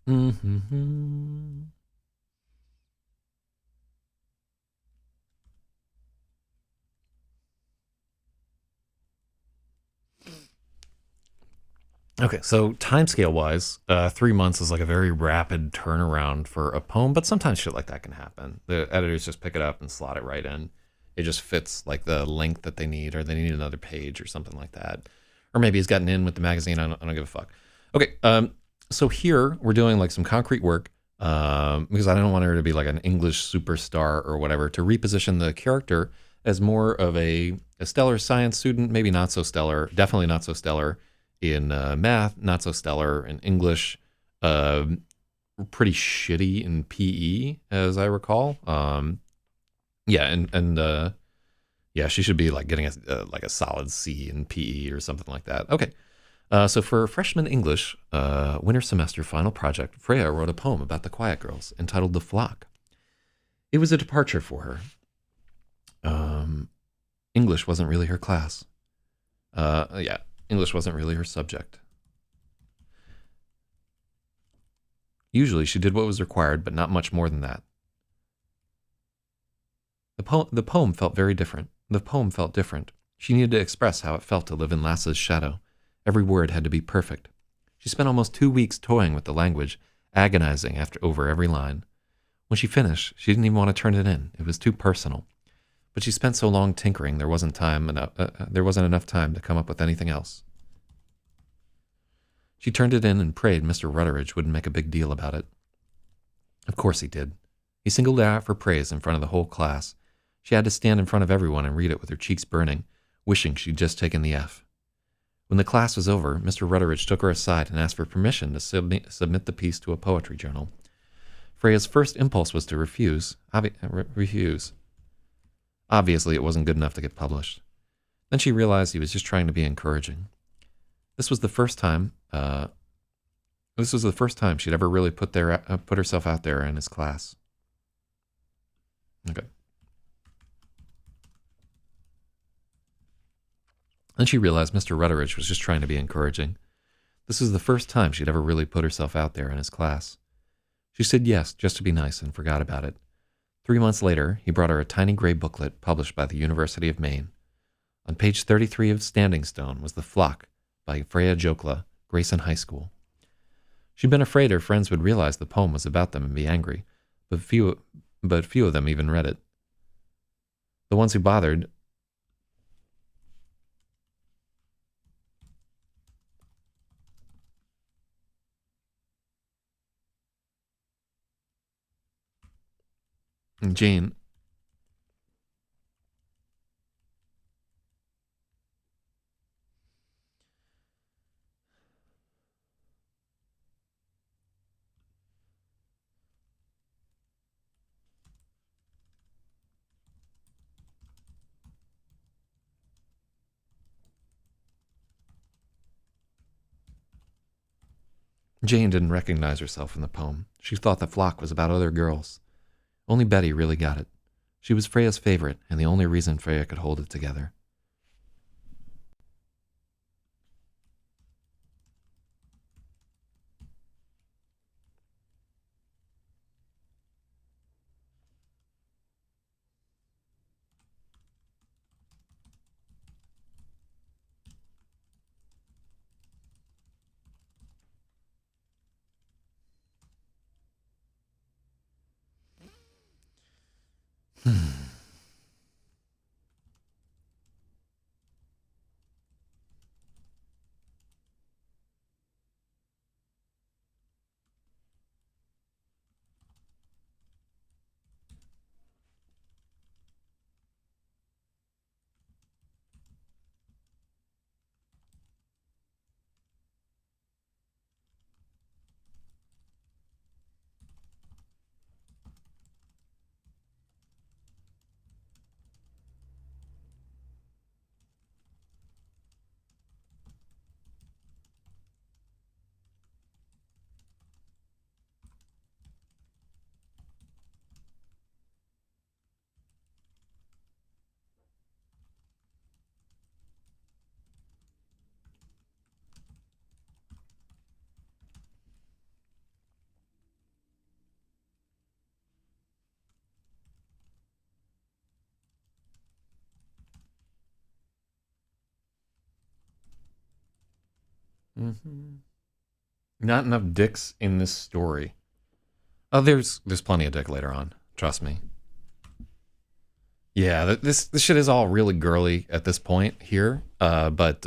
Mm-hmm. Okay, so timescale wise, 3 months is like a very rapid turnaround for a poem, but sometimes shit like that can happen. The editors just pick it up and slot it right in. It just fits like the length that they need, or they need another page or something like that. Or maybe he's gotten in with the magazine. I don't give a fuck. Okay, so here we're doing like some concrete work because I don't want her to be like an English superstar or whatever, to reposition the character as more of a stellar science student, maybe not so stellar, definitely not so stellar in math, not so stellar in English, uh, pretty shitty in PE, as I recall. Yeah, and yeah, she should be like getting a solid C in PE or something like that. Okay, so for freshman English winter semester final project, Freya wrote a poem about the Quiet Girls entitled "The Flock." It was a departure for her. Um, English wasn't really her class. Yeah, English wasn't really her subject. Usually she did what was required, but not much more than that. The poem felt very different. The poem felt different. She needed to express how it felt to live in Lasse's shadow. Every word had to be perfect. She spent almost 2 weeks toying with the language, agonizing over every line. When she finished, she didn't even want to turn it in. It was too personal. But she spent so long tinkering, there wasn't enough time to come up with anything else. She turned it in and prayed Mr. Rutteridge wouldn't make a big deal about it. Of course he did. He singled her out for praise in front of the whole class. She had to stand in front of everyone and read it with her cheeks burning, wishing she'd just taken the F. When the class was over, Mr. Rutteridge took her aside and asked for permission to submit the piece to a poetry journal. Freya's first impulse was to refuse. Obviously, it wasn't good enough to get published. Then she realized he was just trying to be encouraging. This was the first time. This was the first time she'd ever really put herself out there in his class. Okay. Then she realized Mr. Rutteridge was just trying to be encouraging. This was the first time she'd ever really put herself out there in his class. She said yes, just to be nice, and forgot about it. 3 months later, he brought her a tiny gray booklet published by the University of Maine. On page 33 of Standing Stone was The Flock by Freya Jokla, Grayson High School. She'd been afraid her friends would realize the poem was about them and be angry, but few of them even read it. The ones who bothered Jane Jane didn't recognize herself in the poem. She thought the flock was about other girls. Only Betty really got it. She was Freya's favorite, and the only reason Freya could hold it together. Mm-hmm. Not enough dicks in this story. Oh, there's plenty of dick later on. Trust me. Yeah, this shit is all really girly at this point here, but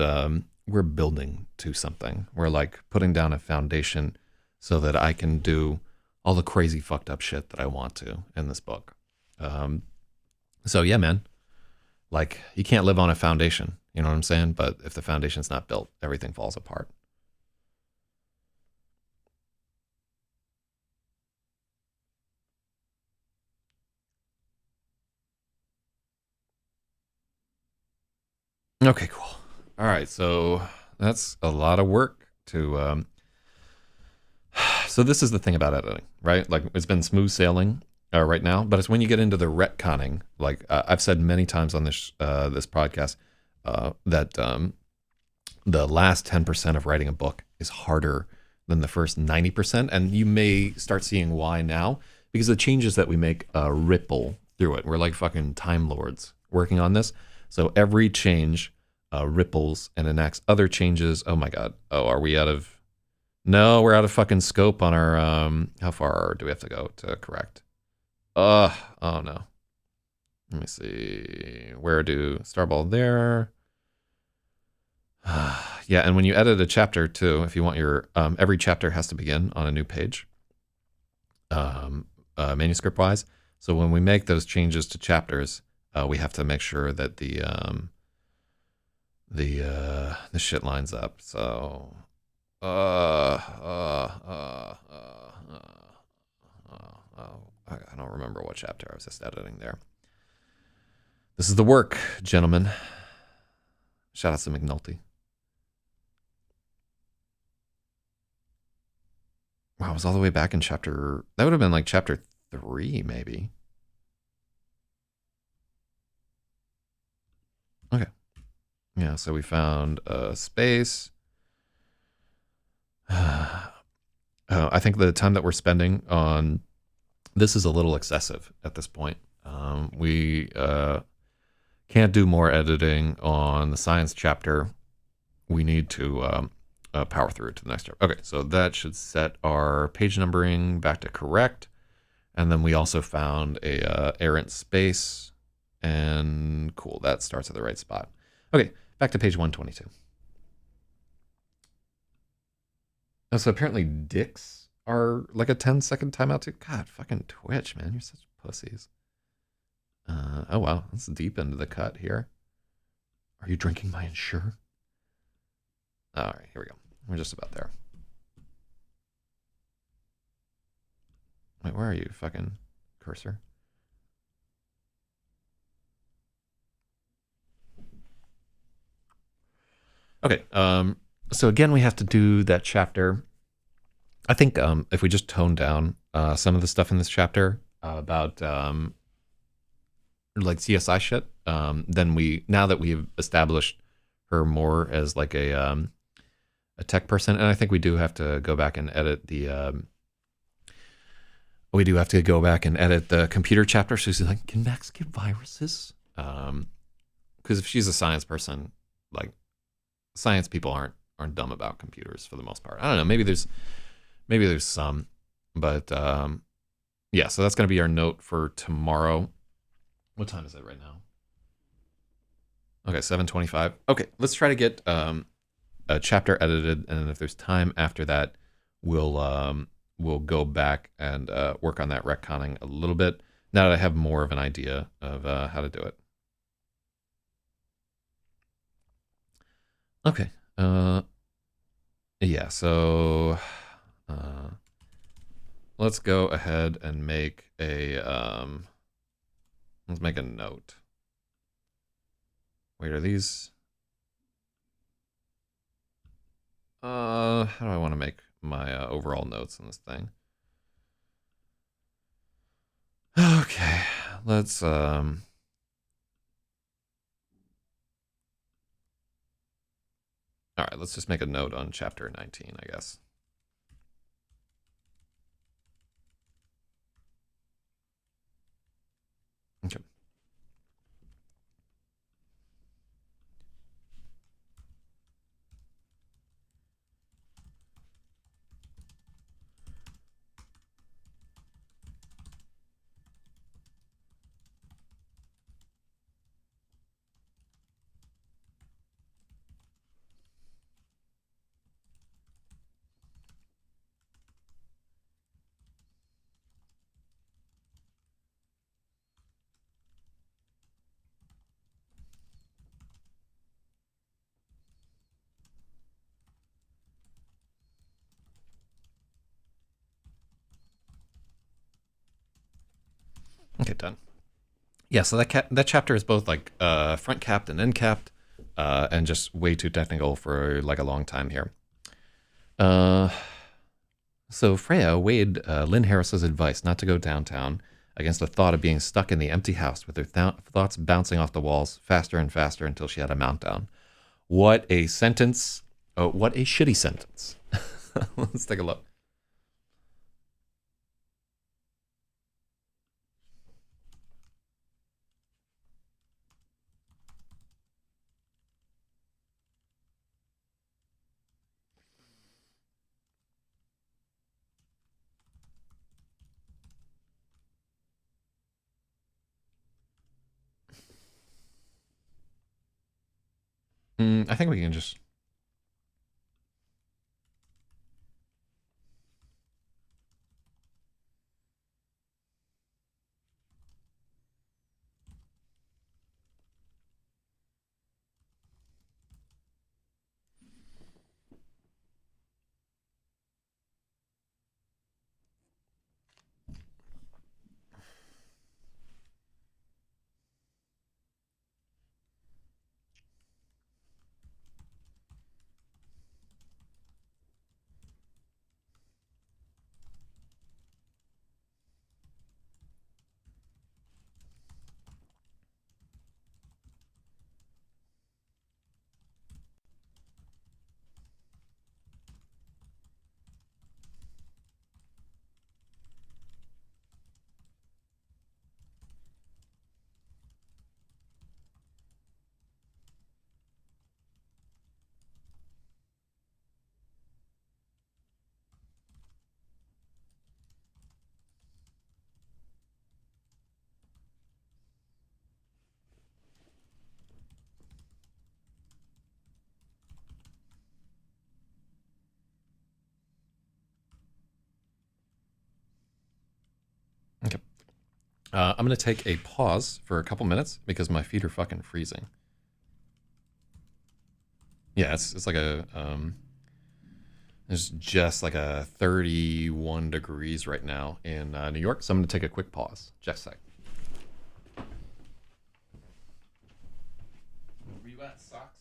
we're building to something. We're like putting down a foundation so that I can do all the crazy fucked up shit that I want to in this book. Um, so yeah, man, like you can't live on a foundation, you know what I'm saying? But if the foundation's not built, everything falls apart. Okay, cool. All right, so that's a lot of work to so this is the thing about editing, right? Like it's been smooth sailing right now, but it's when you get into the retconning. Like I've said many times on this podcast that the last 10% of writing a book is harder than the first 90%, and you may start seeing why now because the changes that we make ripple through it. We're like fucking time lords working on this, so every change ripples and enacts other changes. Oh my god! Oh, are we out of? No, we're out of fucking scope on our how far do we have to go to correct? Oh no. Let me see. Where do Starball there? Yeah, and when you edit a chapter too, if you want your every chapter has to begin on a new page, manuscript wise. So when we make those changes to chapters, we have to make sure that the shit lines up. So uh, uh, uh, uh, I don't remember what chapter I was just editing there. This is the work, gentlemen. Shout out to McNulty. Wow, I was all the way back in chapter. That would have been like chapter 3, maybe. Okay. Yeah, so we found a space. I think the time that we're spending on this is a little excessive at this point. We can't do more editing on the science chapter. We need to power through to the next chapter. Okay, so that should set our page numbering back to correct. And then we also found a errant space. And cool, that starts at the right spot. Okay, back to page 122. Oh, so apparently dicks are like a 10-second timeout too. God, fucking Twitch, man. You're such pussies. Oh, wow. That's deep into the cut here. Are you drinking my Ensure? All right, here we go. We're just about there. Wait, where are you, fucking cursor? Okay. So again, we have to do that chapter. I think if we just tone down some of the stuff in this chapter about like CSI shit, then now that we've established her more as like a tech person, and I think we do have to go back and edit the computer chapter. So she's like, can Max get viruses? Because if she's a science person, like science people aren't dumb about computers for the most part. I don't know. Maybe there's some, but yeah. So that's gonna be our note for tomorrow. What time is it right now? Okay, 7:25. Okay, let's try to get a chapter edited, and if there's time after that, we'll go back and work on that retconning a little bit. Now that I have more of an idea of how to do it. Okay. Yeah. So let's go ahead and make a let's make a note. Wait, are these? How do I want to make my overall notes in this thing? Okay, let's all right, let's just make a note on chapter 19, I guess. Okay. Okay, done. Yeah, so that chapter is both like front capped and end capped, and just way too technical for like a long time here. Uh, so Freya weighed Lynn Harris's advice not to go downtown against the thought of being stuck in the empty house with her thoughts bouncing off the walls faster and faster until she had a meltdown. What a sentence! Oh, what a shitty sentence. Let's take a look. I think we can just. Okay. I'm gonna take a pause for a couple minutes because my feet are fucking freezing. Yeah, it's like a there's just like a 31 degrees right now in New York, so I'm gonna take a quick pause. Just a sec. Were you at socks?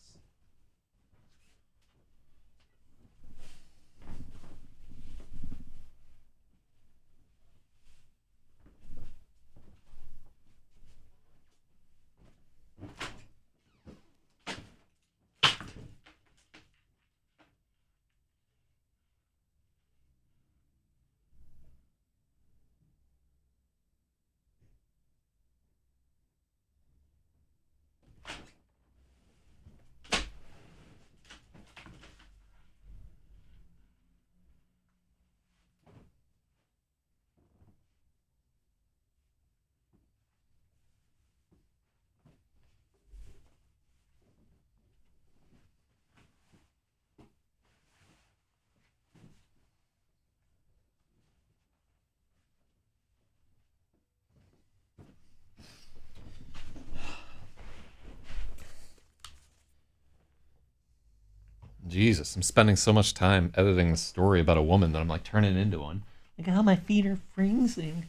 Jesus, I'm spending so much time editing a story about a woman that I'm like turning into one. Look at how my feet are freezing.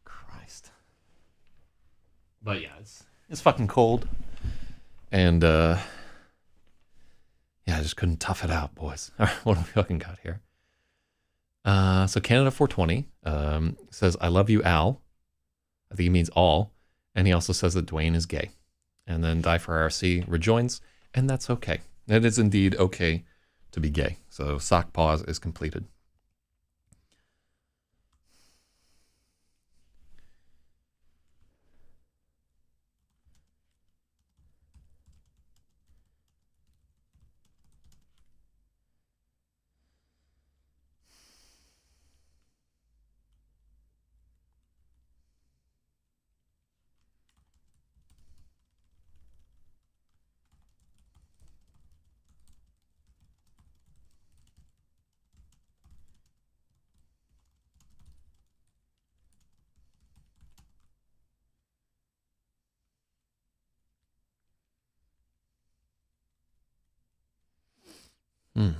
Christ. But yeah, it's fucking cold, and yeah, I just couldn't tough it out, boys. All right, what do we fucking got here? So Canada 420 says, "I love you, Al." I think he means all, and he also says that Dwayne is gay. And then Die for RC rejoins, and that's okay. It is indeed okay to be gay. So sock pause is completed. Hmm.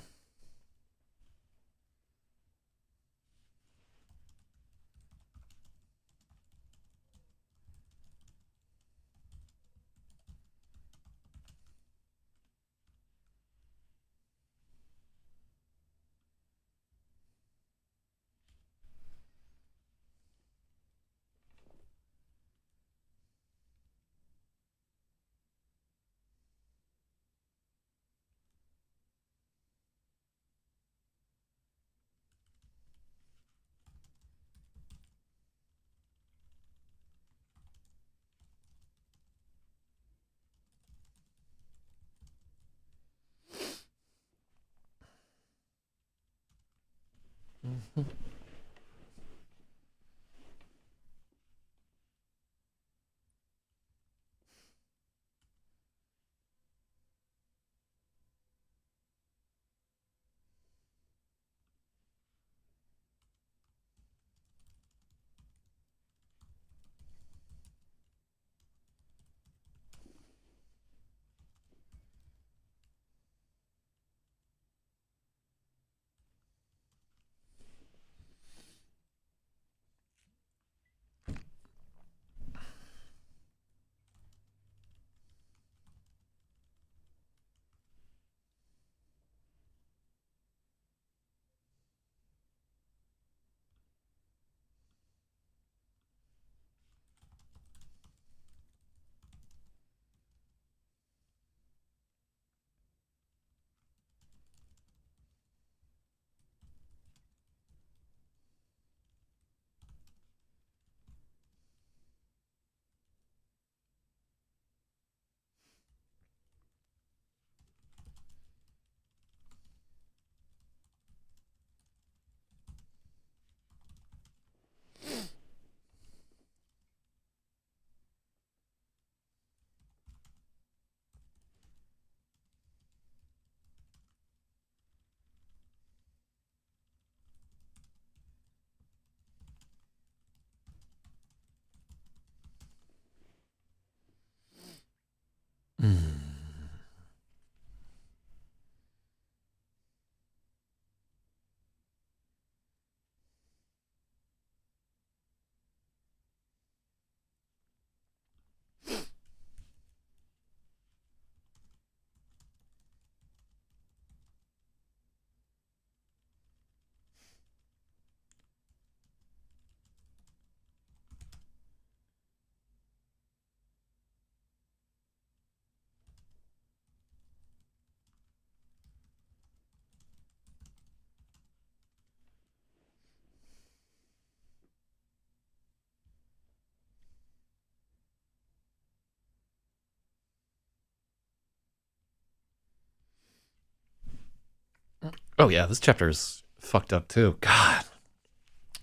Oh yeah, this chapter is fucked up too. God,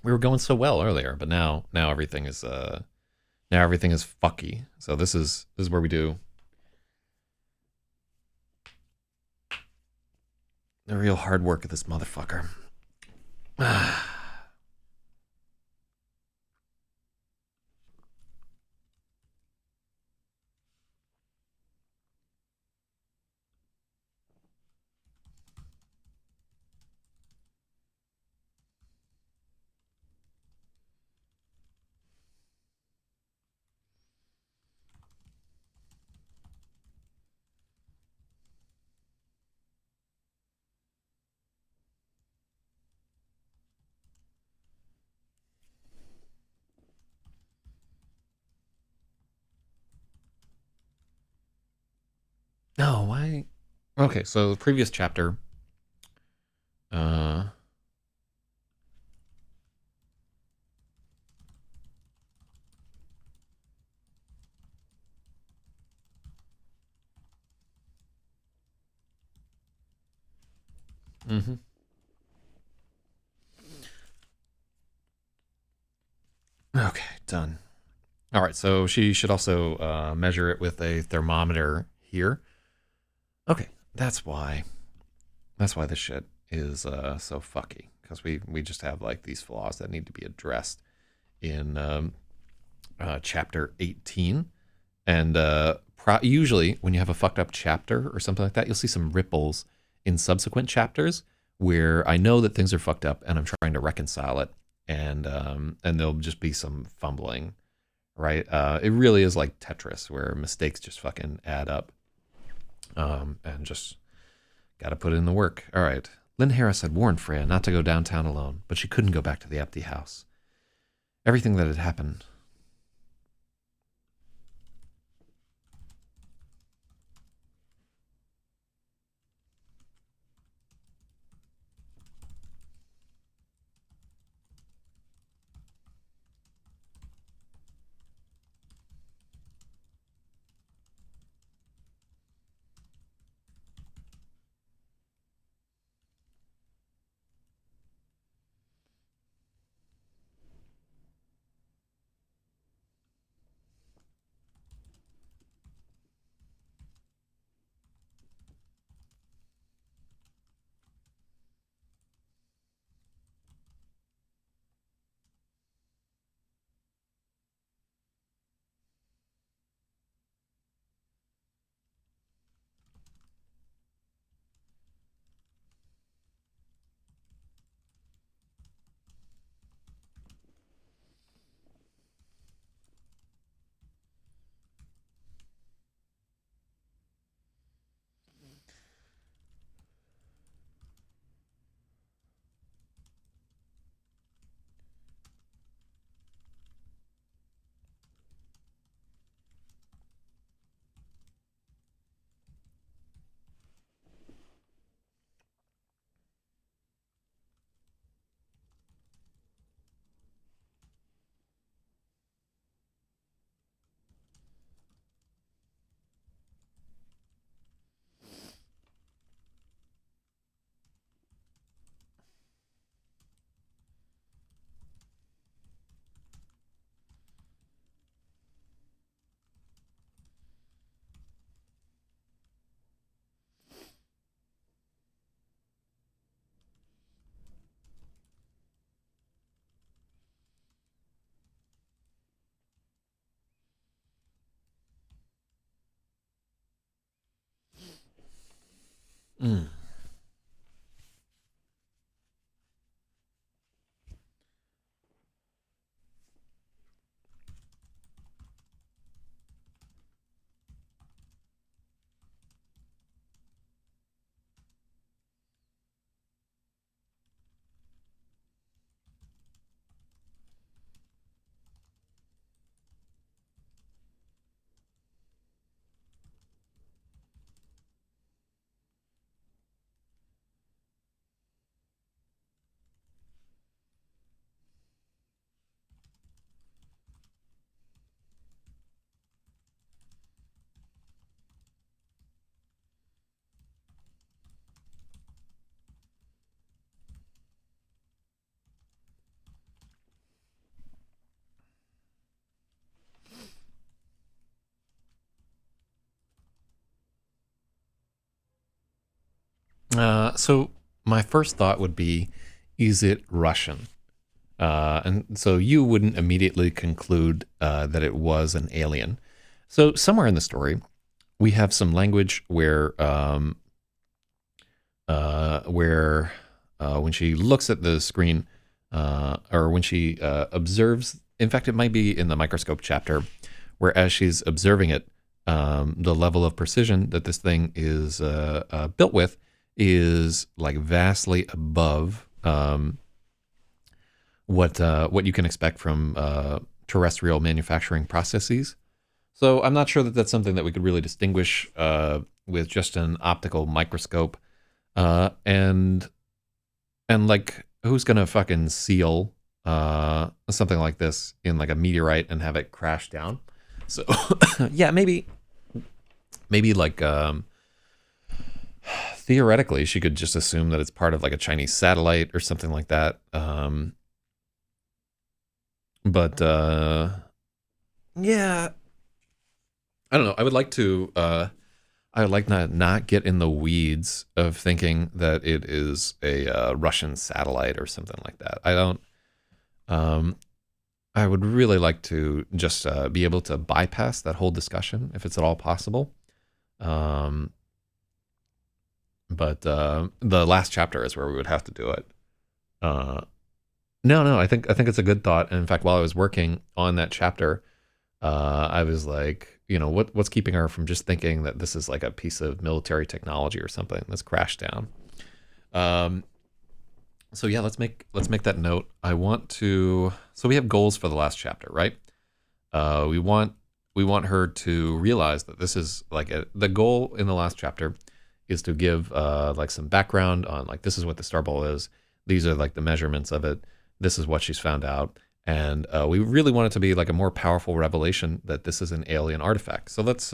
we were going so well earlier, but now everything is fucky. So this is where we do the real hard work of this motherfucker. No, why? Okay, so the previous chapter. Uh, mm-hmm. Okay, done. All right, so she should also measure it with a thermometer here. Okay, that's why. That's why this shit is so fucky because we just have like these flaws that need to be addressed in chapter 18. And usually, when you have a fucked up chapter or something like that, you'll see some ripples in subsequent chapters where I know that things are fucked up and I'm trying to reconcile it, and there'll just be some fumbling, right? It really is like Tetris, where mistakes just fucking add up, and just gotta put in the work. All right. Lynn Harris had warned Freya not to go downtown alone, but she couldn't go back to the empty house. Everything that had happened. Mm. So my first thought would be, is it Russian? And so you wouldn't immediately conclude that it was an alien. So somewhere in the story, we have some language where when she looks at the screen, or when she observes, in fact, it might be in the microscope chapter, where as she's observing it, the level of precision that this thing is built with is like vastly above what you can expect from terrestrial manufacturing processes. So I'm not sure that that's something that we could really distinguish with just an optical microscope. And like, who's gonna fucking seal something like this in like a meteorite and have it crash down? So yeah, maybe like theoretically she could just assume that it's part of like a Chinese satellite or something like that. But yeah, I don't know. I would like not get in the weeds of thinking that it is a Russian satellite or something like that. I don't. Um, I would really like to just be able to bypass that whole discussion if it's at all possible. Um, but the last chapter is where we would have to do it. Uh, no, I think it's a good thought. And in fact, while I was working on that chapter, I was like, what's keeping her from just thinking that this is like a piece of military technology or something that's crashed down. Um, so yeah, let's make that note. I want to. So we have goals for the last chapter, right? We want her to realize that this is like the goal in the last chapter is to give like some background on like this is what the Star Bowl is. These are like the measurements of it. This is what she's found out, and we really want it to be like a more powerful revelation that this is an alien artifact. So let's.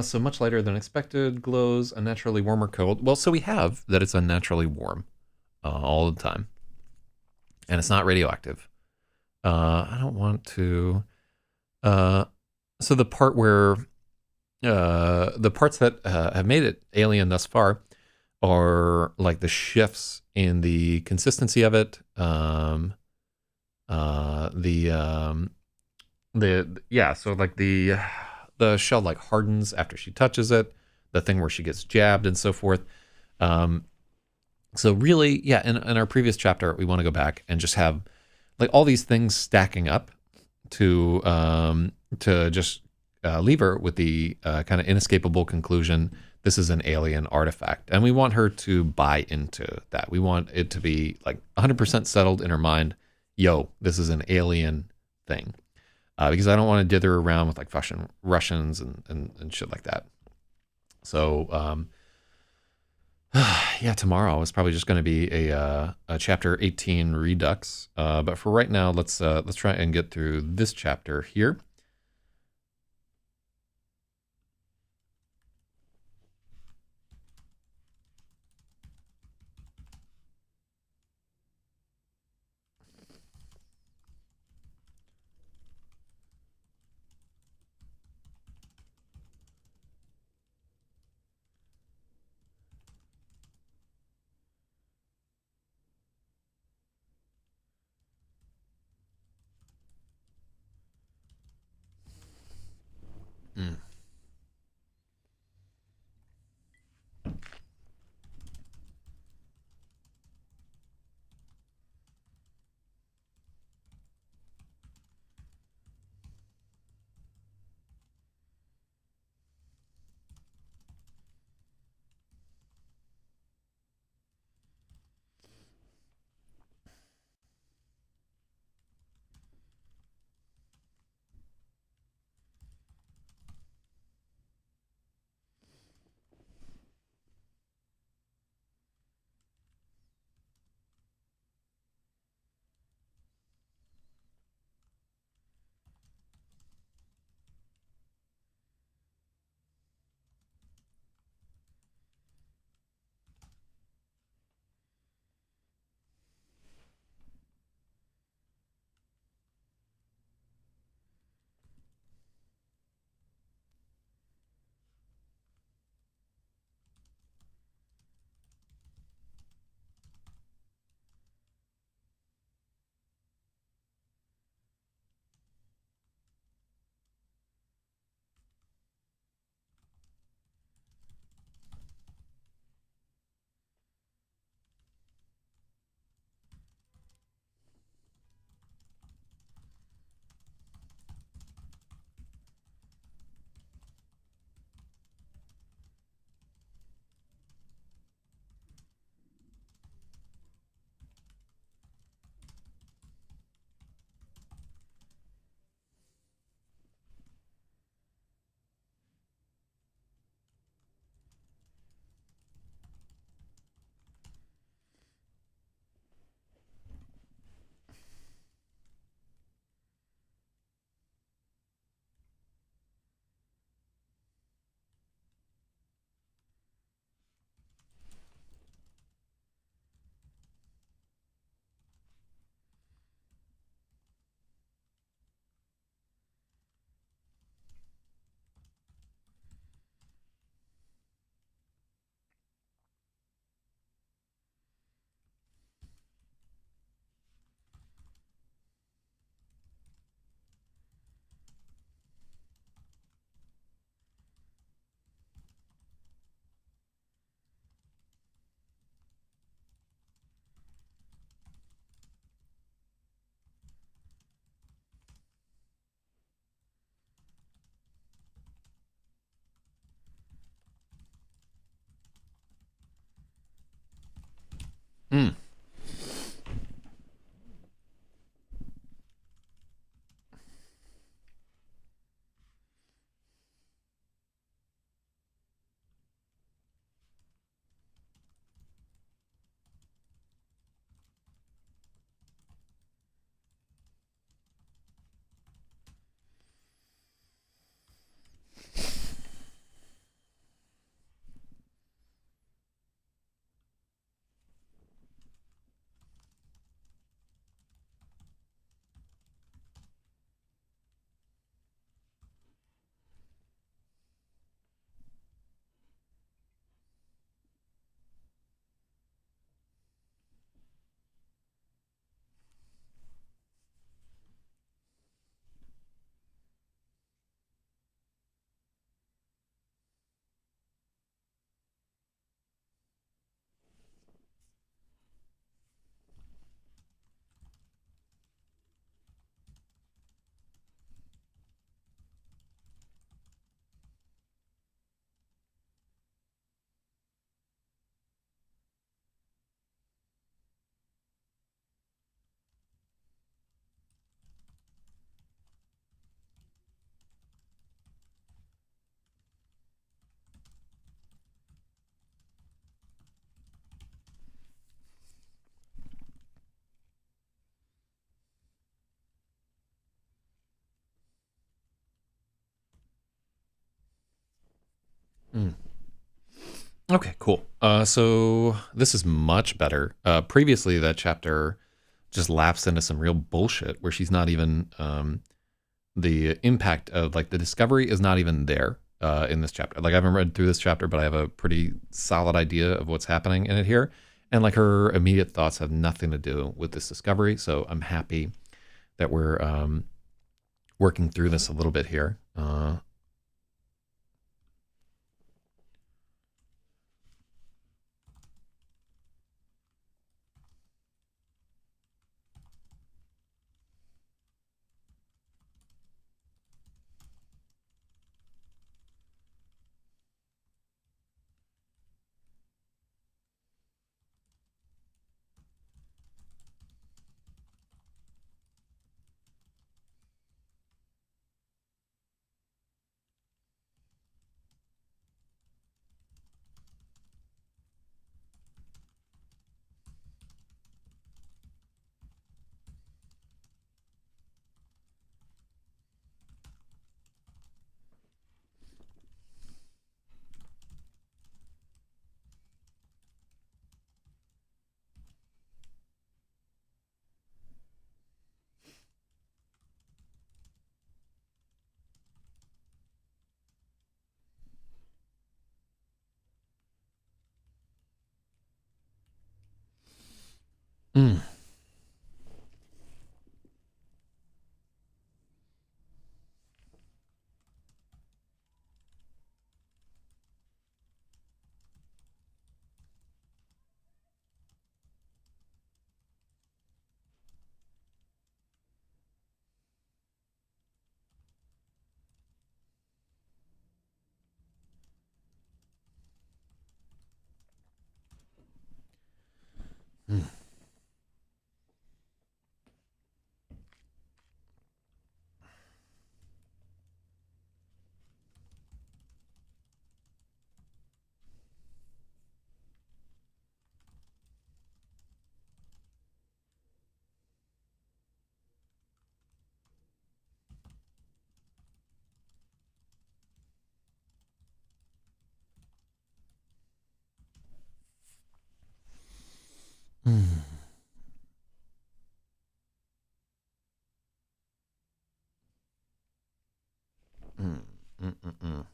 So much lighter than expected, glows unnaturally warm or cold. Well, so we have that it's unnaturally warm all the time, and it's not radioactive. I don't want to. Uh, so the parts that have made it alien thus far are like the shifts in the consistency of it, the yeah, so like the shell like hardens after she touches it, the thing where she gets jabbed and so forth. Um, so really, yeah, in our previous chapter, we want to go back and just have like all these things stacking up to just leave her with the kind of inescapable conclusion this is an alien artifact, and we want her to buy into that. We want it to be like 100% settled in her mind. Yo, this is an alien thing, because I don't want to dither around with like Russians and shit like that. So yeah, tomorrow is probably just going to be a chapter 18 redux. But for right now, let's try and get through this chapter here. Mm. Okay, cool. So this is much better. Previously, that chapter just lapsed into some real bullshit where she's not even the impact of like the discovery is not even there in this chapter. Like I haven't read through this chapter, but I have a pretty solid idea of what's happening in it here. And like her immediate thoughts have nothing to do with this discovery. So I'm happy that we're working through this a little bit here. Mm, mm, mm, mm, mm, mm, mm.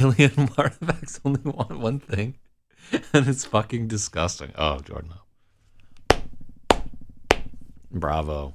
Alien artifacts only want one thing, and it's fucking disgusting. Oh, Jordan, bravo.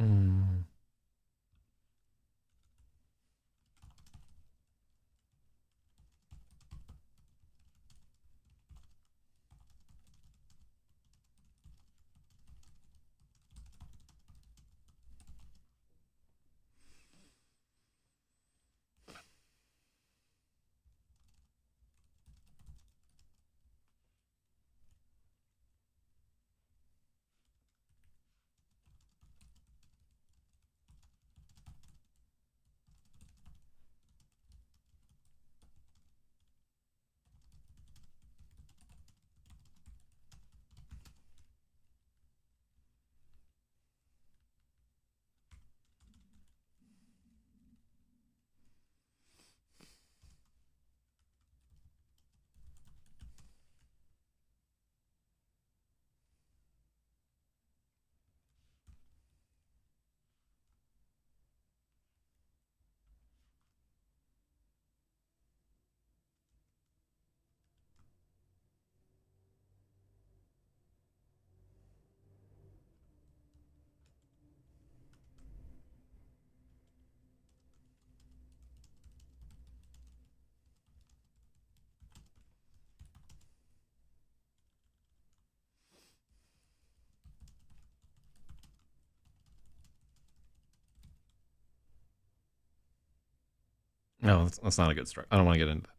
Mm. No, that's not a good start. I don't want to get into that.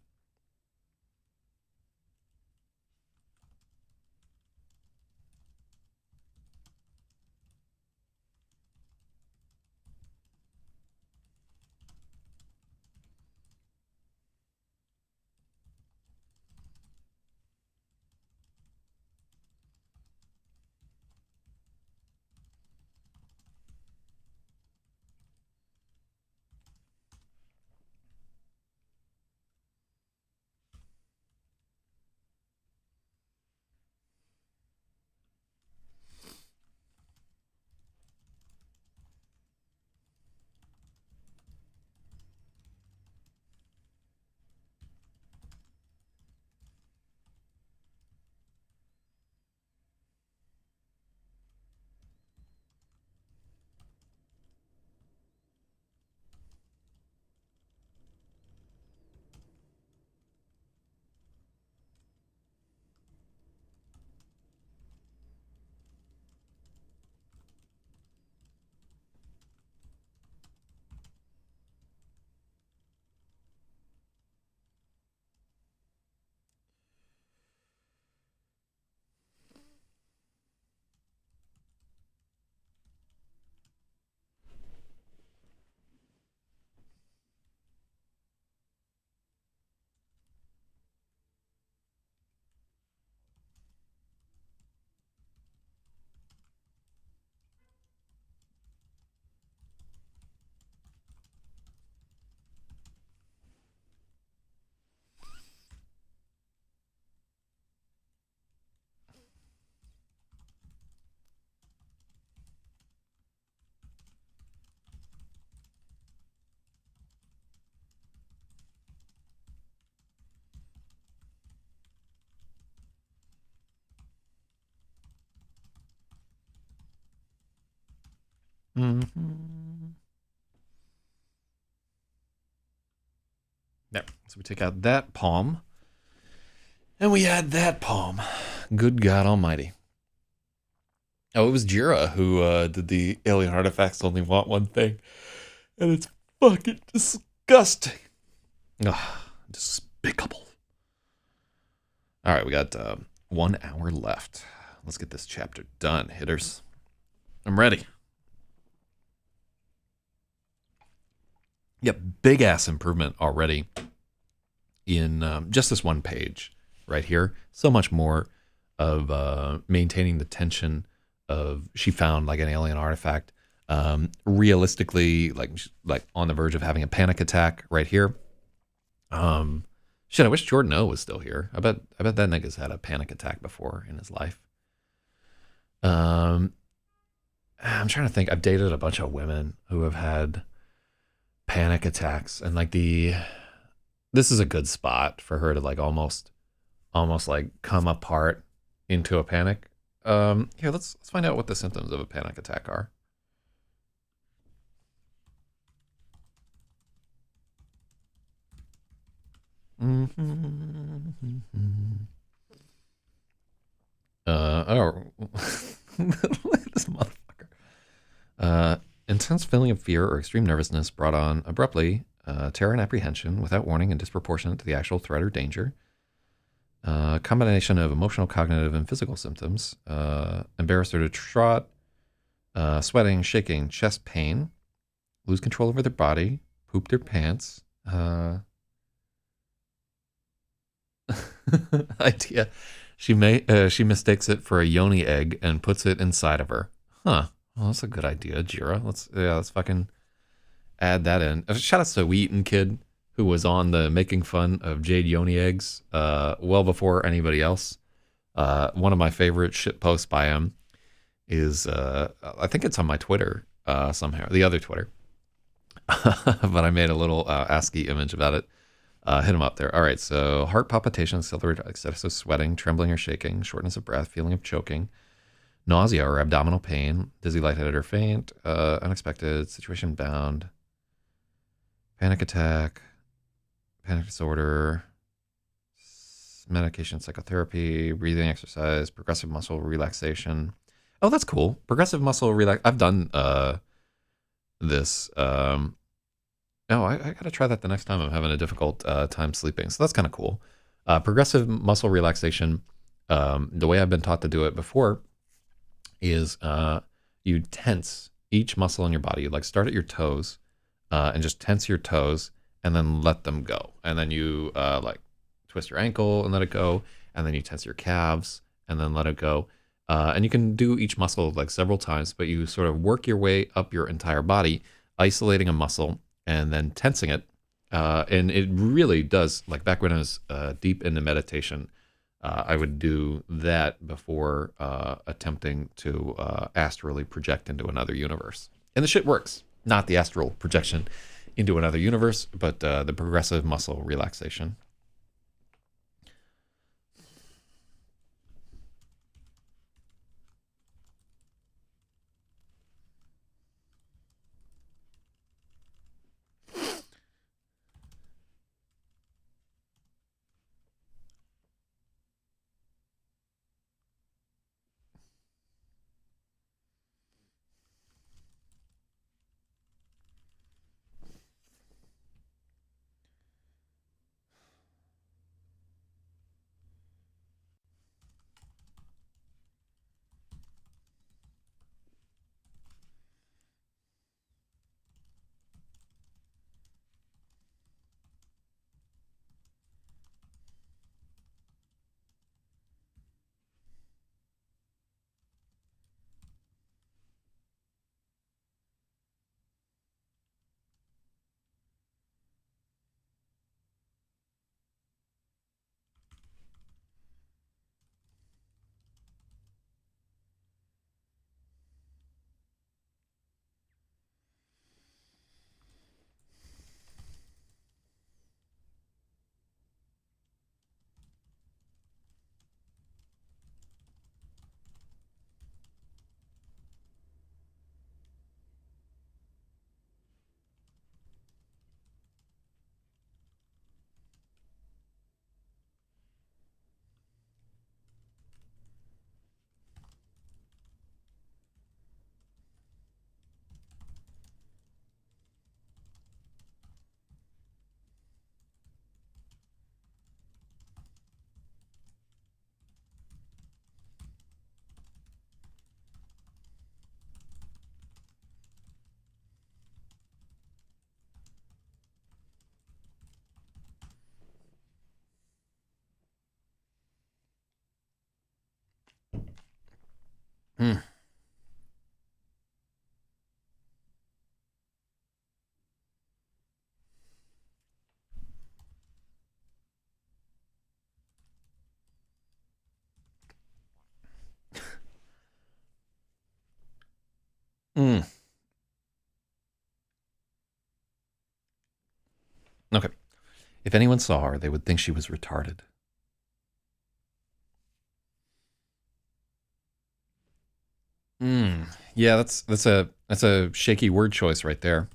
Mm-hmm. There. So we take out that palm, and we add that palm. Good God Almighty. Oh, it was Jira who did the alien artifacts only want one thing, and it's fucking disgusting. Ugh, despicable. All right, we got 1 hour left. Let's get this chapter done, hitters. I'm ready. Yep, big ass improvement already in just this one page right here. So much more of maintaining the tension of she found like an alien artifact. Realistically, like on the verge of having a panic attack right here. Shit, I wish Jordan O was still here. I bet that nigga's had a panic attack before in his life. I'm trying to think. I've dated a bunch of women who have had panic attacks, and like this is a good spot for her to like almost like come apart into a panic. Here, let's find out what the symptoms of a panic attack are. Oh, this motherfucker. Uh, Intense feeling of fear or extreme nervousness brought on abruptly, terror and apprehension without warning and disproportionate to the actual threat or danger. Combination of emotional, cognitive, and physical symptoms. Embarrassed or distraught, sweating, shaking, chest pain, lose control over their body, poop their pants. Idea. She mistakes it for a yoni egg and puts it inside of her. Huh. Well, that's a good idea, Jira. Let's fucking add that in. Shout out to Wheaton Kid, who was on the making fun of Jade Yoni eggs well before anybody else. One of my favorite shit posts by him is I think it's on my Twitter somehow, the other Twitter. But I made a little ASCII image about it. Hit him up there. All right, so heart palpitations, excessive sweating, trembling or shaking, shortness of breath, feeling of choking, nausea or abdominal pain, dizzy, lightheaded or faint, unexpected, situation bound, panic attack, panic disorder, medication, psychotherapy, breathing exercise, progressive muscle relaxation. Oh, that's cool. Progressive muscle relax. I've done this. I gotta try that the next time I'm having a difficult time sleeping. So that's kind of cool. Progressive muscle relaxation. The way I've been taught to do it before is you tense each muscle in your body. You like start at your toes and just tense your toes and then let them go. And then you like twist your ankle and let it go. And then you tense your calves and then let it go. And you can do each muscle like several times, but you sort of work your way up your entire body, isolating a muscle and then tensing it. And it really does, like back when I was deep into meditation, I would do that before attempting to astrally project into another universe. And the shit works. Not the astral projection into another universe, but the progressive muscle relaxation. Mm. Mm. Okay. If anyone saw her, they would think she was retarded. Mm. Yeah, that's a shaky word choice right there.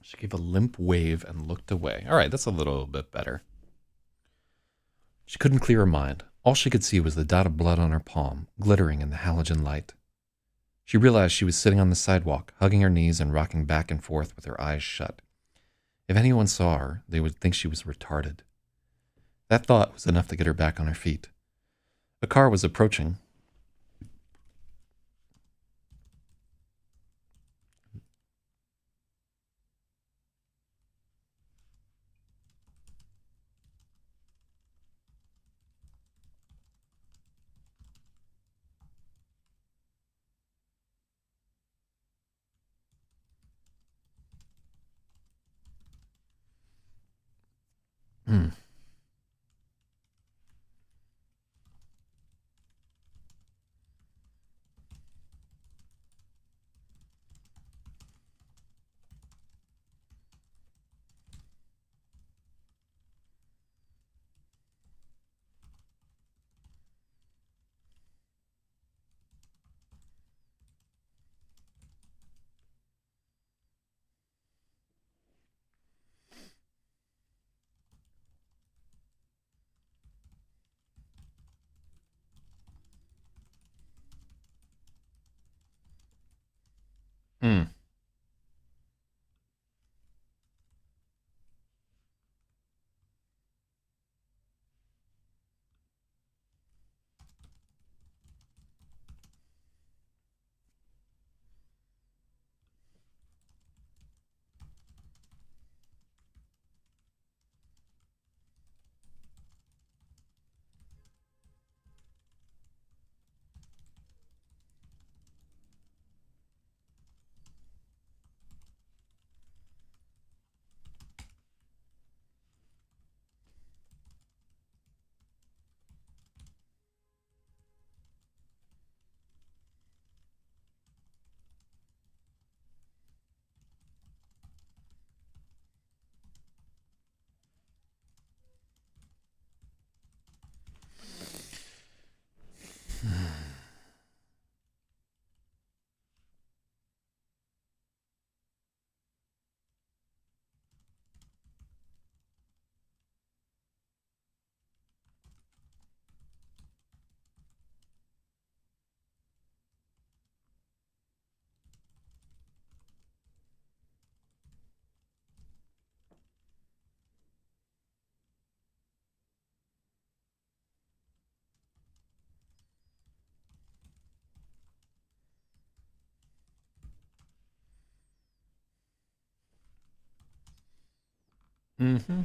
She gave a limp wave and looked away. All right, that's a little bit better. She couldn't clear her mind. All she could see was the dot of blood on her palm, glittering in the halogen light. She realized she was sitting on the sidewalk, hugging her knees and rocking back and forth with her eyes shut. If anyone saw her, they would think she was retarded. That thought was enough to get her back on her feet. A car was approaching. Hmm. Hmm. Mm-hmm.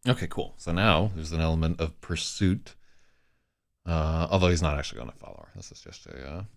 Okay, cool. So now there's an element of pursuit. Although he's not actually going to follow her. This is just a.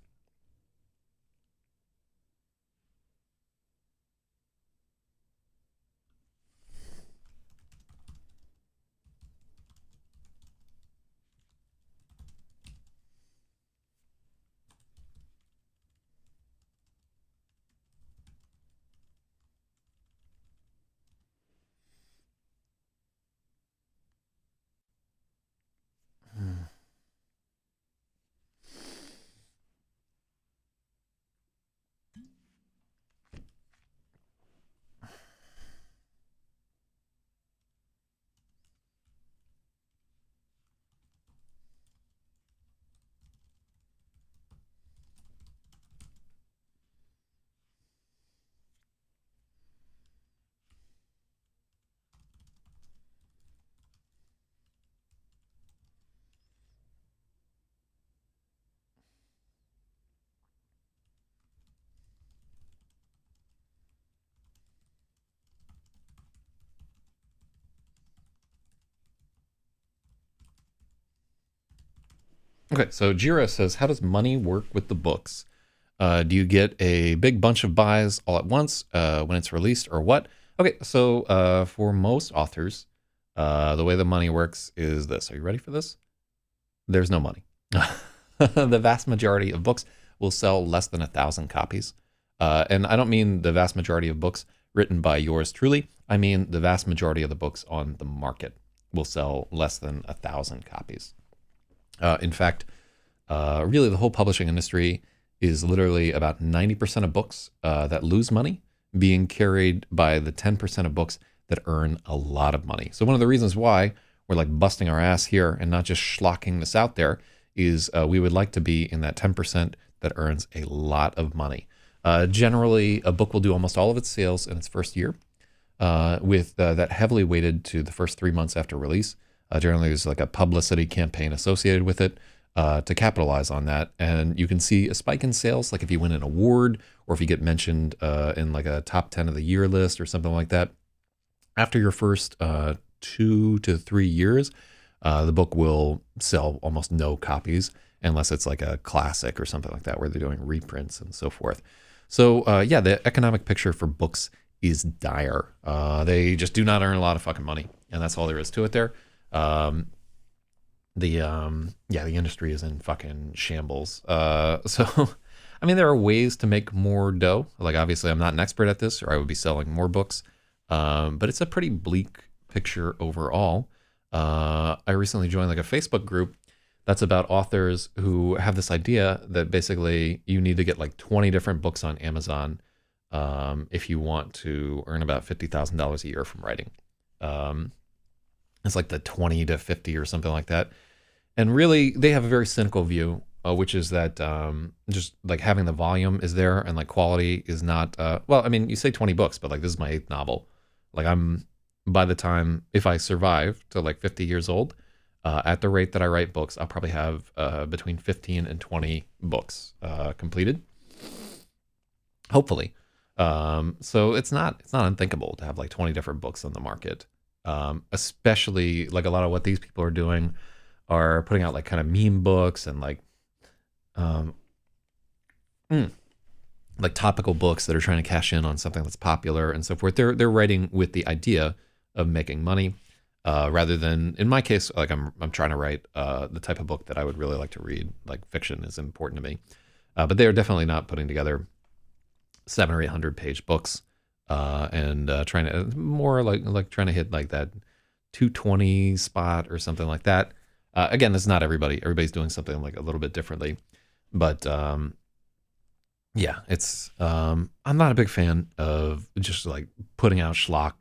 Okay, so Jira says, how does money work with the books? Do you get a big bunch of buys all at once when it's released, or what? Okay, so for most authors, the way the money works is this. Are you ready for this? There's no money. The vast majority of books will sell less than 1,000 copies. And I don't mean the vast majority of books written by yours truly. I mean the vast majority of the books on the market will sell less than 1,000 copies. In fact, really the whole publishing industry is literally about 90% of books that lose money being carried by the 10% of books that earn a lot of money. So one of the reasons why we're like busting our ass here and not just schlocking this out there is we would like to be in that 10% that earns a lot of money. Generally, a book will do almost all of its sales in its first year, with that heavily weighted to the first 3 months after release. Generally, there's like a publicity campaign associated with it to capitalize on that. And you can see a spike in sales, like if you win an award or if you get mentioned in like a top 10 of the year list or something like that. After your first 2 to 3 years, the book will sell almost no copies unless it's like a classic or something like that where they're doing reprints and so forth. So yeah, the economic picture for books is dire. They just do not earn a lot of fucking money, and that's all there is to it there. The industry is in fucking shambles. So I mean, there are ways to make more dough. Like obviously I'm not an expert at this, or I would be selling more books. But it's a pretty bleak picture overall. I recently joined like a Facebook group that's about authors who have this idea that basically you need to get like 20 different books on Amazon if you want to earn about $50,000 a year from writing. It's like the 20 to 50 or something like that. And really, they have a very cynical view, which is that just like having the volume is there and like quality is not, well, I mean, you say 20 books, but like this is my 8th novel. Like by the time, if I survive to like 50 years old, at the rate that I write books, I'll probably have between 15 and 20 books completed, hopefully. So it's not unthinkable to have like 20 different books on the market, especially like a lot of what these people are doing are putting out like kind of meme books and like topical books that are trying to cash in on something that's popular and so forth. They're writing with the idea of making money, rather than, in my case, like I'm trying to write the type of book that I would really like to read. Like fiction is important to me, but they are definitely not putting together 700 or 800 page books and trying to more like trying to hit like that 220 spot or something like that. Again, that's not everybody. Everybody's doing something like a little bit differently, but yeah, it's I'm not a big fan of just like putting out schlock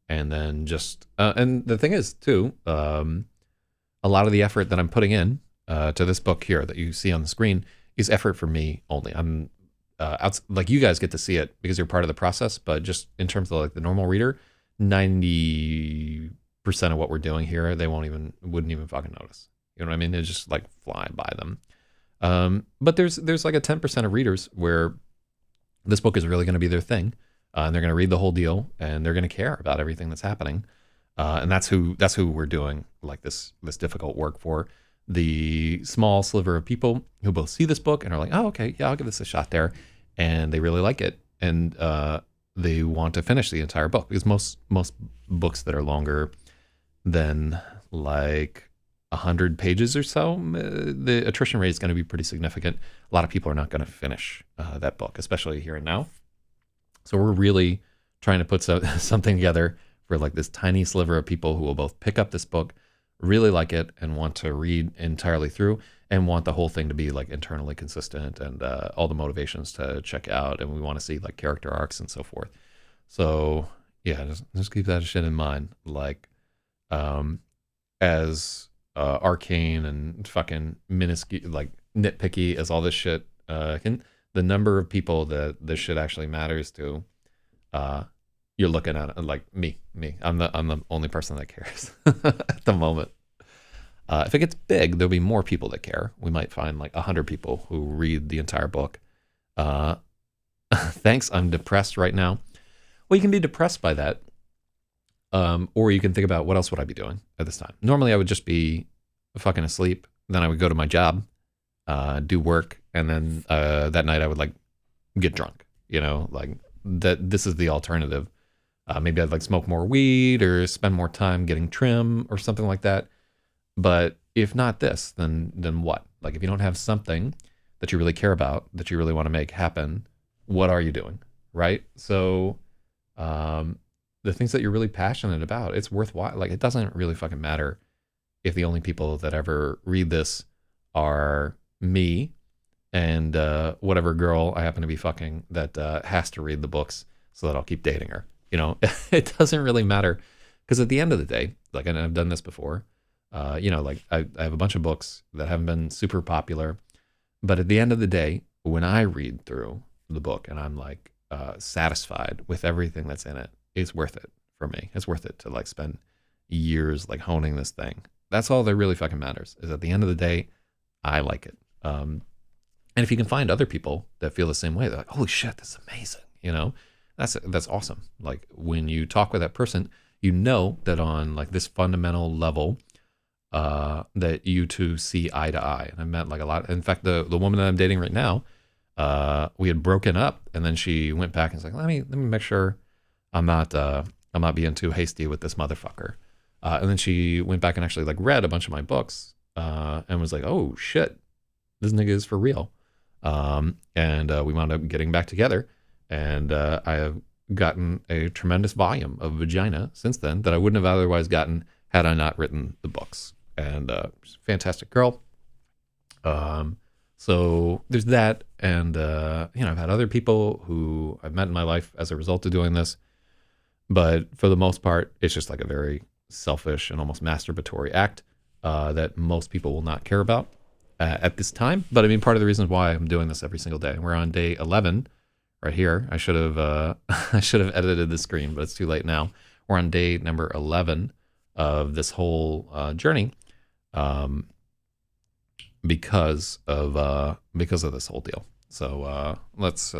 and then just and the thing is too, a lot of the effort that I'm putting in to this book here that you see on the screen is effort for me only. I'm like you guys get to see it because you're part of the process, but just in terms of like the normal reader, 90% of what we're doing here, they wouldn't even fucking notice. You know what I mean? It's just like fly by them. But there's like a 10% of readers where this book is really going to be their thing, and they're going to read the whole deal, and they're going to care about everything that's happening, and that's who we're doing like this difficult work for. The small sliver of people who both see this book and are like, oh, okay, yeah, I'll give this a shot there, and they really like it, and they want to finish the entire book, because most books that are longer than like 100 pages or so, the attrition rate is going to be pretty significant. A lot of people are not going to finish that book, especially here and now. So we're really trying to put something together for like this tiny sliver of people who will both pick up this book, really like it, and want to read entirely through, and want the whole thing to be like internally consistent and all the motivations to check out. And we want to see like character arcs and so forth. So yeah, just keep that shit in mind. Like as arcane and fucking minuscule, like nitpicky as all this shit the number of people that this shit actually matters to, you're looking at it like me. I'm the only person that cares at the moment. If it gets big, there'll be more people that care. We might find like 100 people who read the entire book. Thanks, I'm depressed right now. Well, you can be depressed by that. Or you can think about, what else would I be doing at this time? Normally I would just be fucking asleep then I would go to my job, do work, and then that night I would like get drunk. You know, like that. This is the alternative. Maybe I'd like smoke more weed or spend more time getting trim or something like that. But if not this, then what? Like if you don't have something that you really care about, that you really want to make happen, what are you doing? Right? So the things that you're really passionate about, it's worthwhile. Like it doesn't really fucking matter if the only people that ever read this are me and whatever girl I happen to be fucking that has to read the books so that I'll keep dating her. You know, it doesn't really matter because at the end of the day, like, and I've done this before, you know, like I have a bunch of books that haven't been super popular, but at the end of the day, when I read through the book and I'm like satisfied with everything that's in it, it's worth it for me. It's worth it to like spend years like honing this thing. That's all that really fucking matters. Is at the end of the day, I like it. And if you can find other people that feel the same way, they're like, "Holy shit, this is amazing!" You know, that's awesome. Like when you talk with that person, you know that on like this fundamental level, that you two see eye to eye. And I met like a lot. In fact, the woman that I'm dating right now, we had broken up, and then she went back and was like, "Let me make sure I'm not being too hasty with this motherfucker." And then she went back and actually like read a bunch of my books, and was like, "Oh shit, this nigga is for real." And we wound up getting back together, and I have gotten a tremendous volume of vagina since then that I wouldn't have otherwise gotten had I not written the books. And she's a fantastic girl. So there's that, and you know, I've had other people who I've met in my life as a result of doing this, but for the most part, it's just like a very selfish and almost masturbatory act that most people will not care about at this time. But I mean, part of the reason why I'm doing this every single day. We're on day 11 right here. I should have I should have edited the screen, but it's too late now. We're on day number 11 of this whole journey, um, because of this whole deal. So let's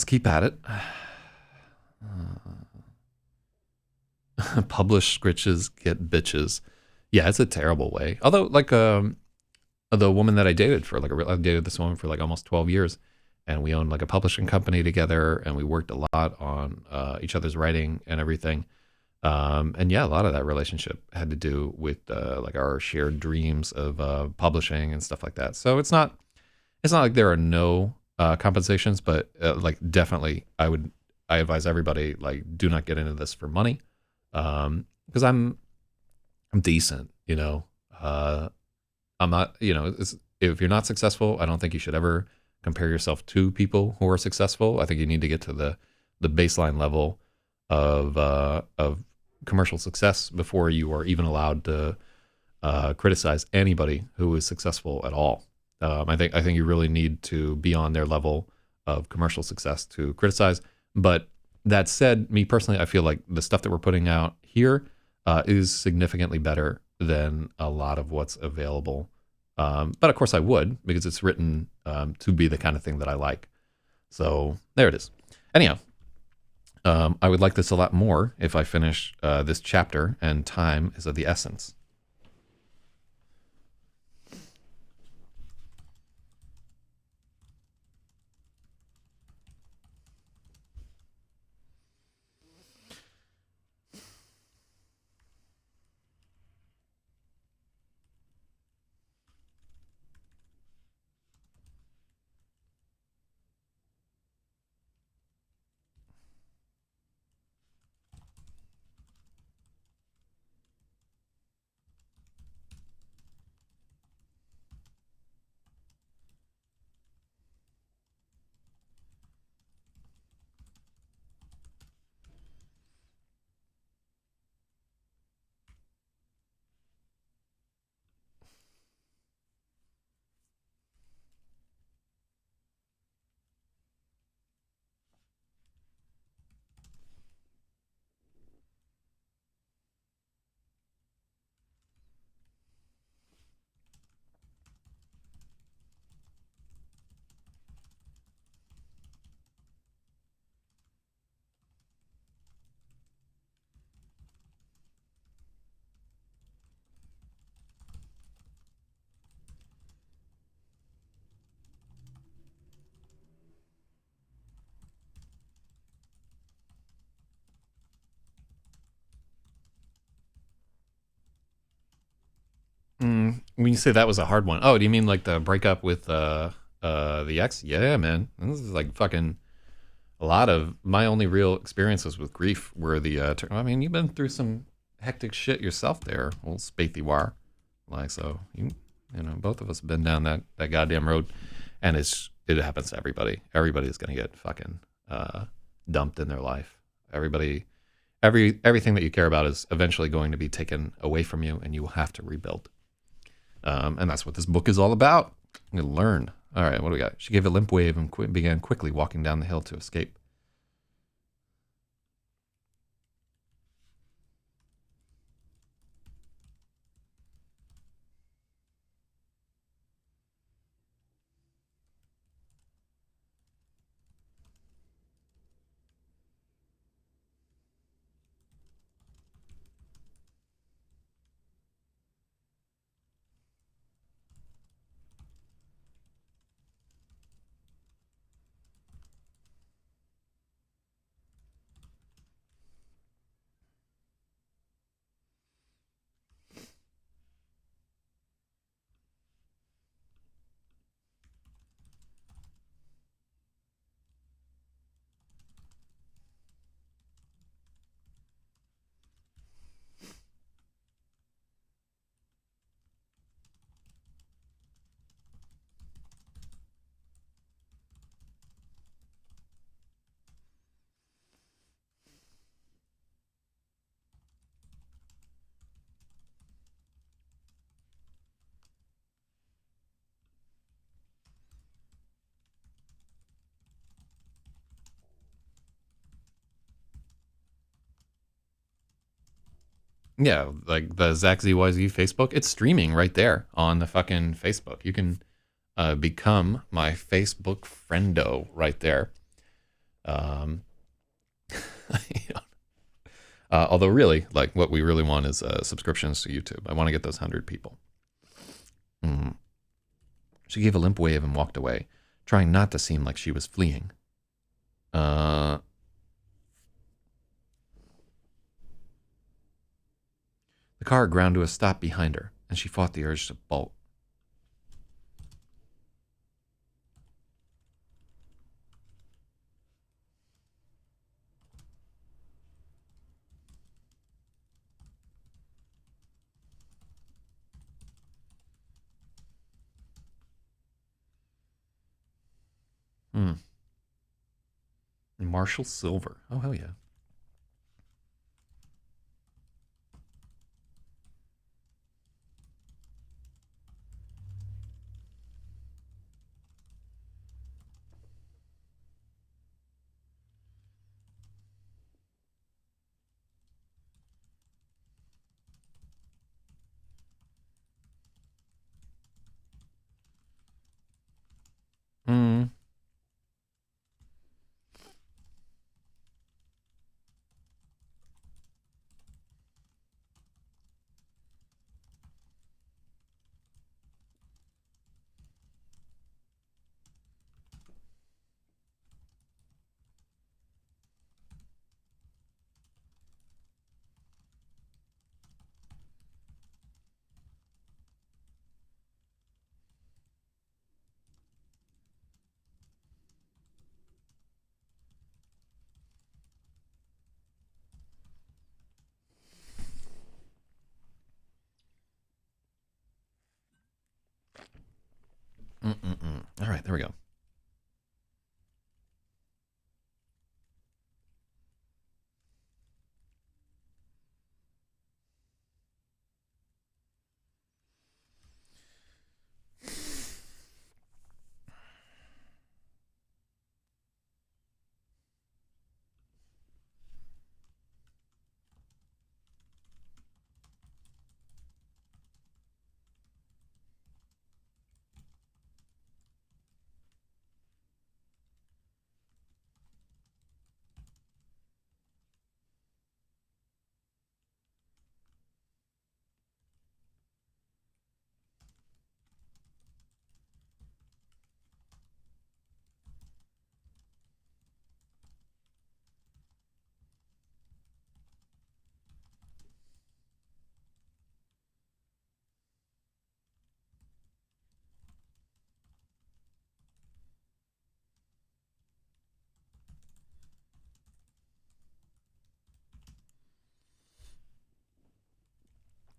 keep at it. Publish scritches, get bitches. Yeah, it's a terrible way. Although, like, the woman that I dated for like I dated this woman for like almost 12 years, and we owned like a publishing company together, and we worked a lot on each other's writing and everything. And yeah, a lot of that relationship had to do with like our shared dreams of publishing and stuff like that. So it's not like there are no compensations, but like definitely I advise everybody like do not get into this for money, because I'm decent, you know. I'm not, you know, if you're not successful, I don't think you should ever compare yourself to people who are successful. I think you need to get to the baseline level of commercial success before you are even allowed to criticize anybody who is successful at all. I think you really need to be on their level of commercial success to criticize. But that said, me personally, I feel like the stuff that we're putting out here is significantly better than a lot of what's available. But of course, I would, because it's written to be the kind of thing that I like. So there it is. Anyhow, I would like this a lot more if I finish this chapter, and time is of the essence. When you say that was a hard one, oh, do you mean like the breakup with the ex? Yeah, man. This is like fucking a lot of my only real experiences with grief were the. I mean, you've been through some hectic shit yourself, there, old Spathy War. Like so, you know, both of us have been down that goddamn road, and it happens to everybody. Everybody's gonna get fucking dumped in their life. Everybody, everything that you care about is eventually going to be taken away from you, and you will have to rebuild. And that's what this book is all about. You learn. All right, what do we got? She gave a limp wave and began quickly walking down the hill to escape. Yeah, like the Zach ZYZ Facebook, it's streaming right there on the fucking Facebook. You can become my Facebook friendo right there. Um, although really, like what we really want is subscriptions to YouTube. I want to get those 100 people. Mm. She gave a limp wave and walked away, trying not to seem like she was fleeing. Uh, the car ground to a stop behind her, and she fought the urge to bolt. Hmm. Marshall Silver. Oh, hell yeah. Hmm. Mm-mm-mm. All right, there we go.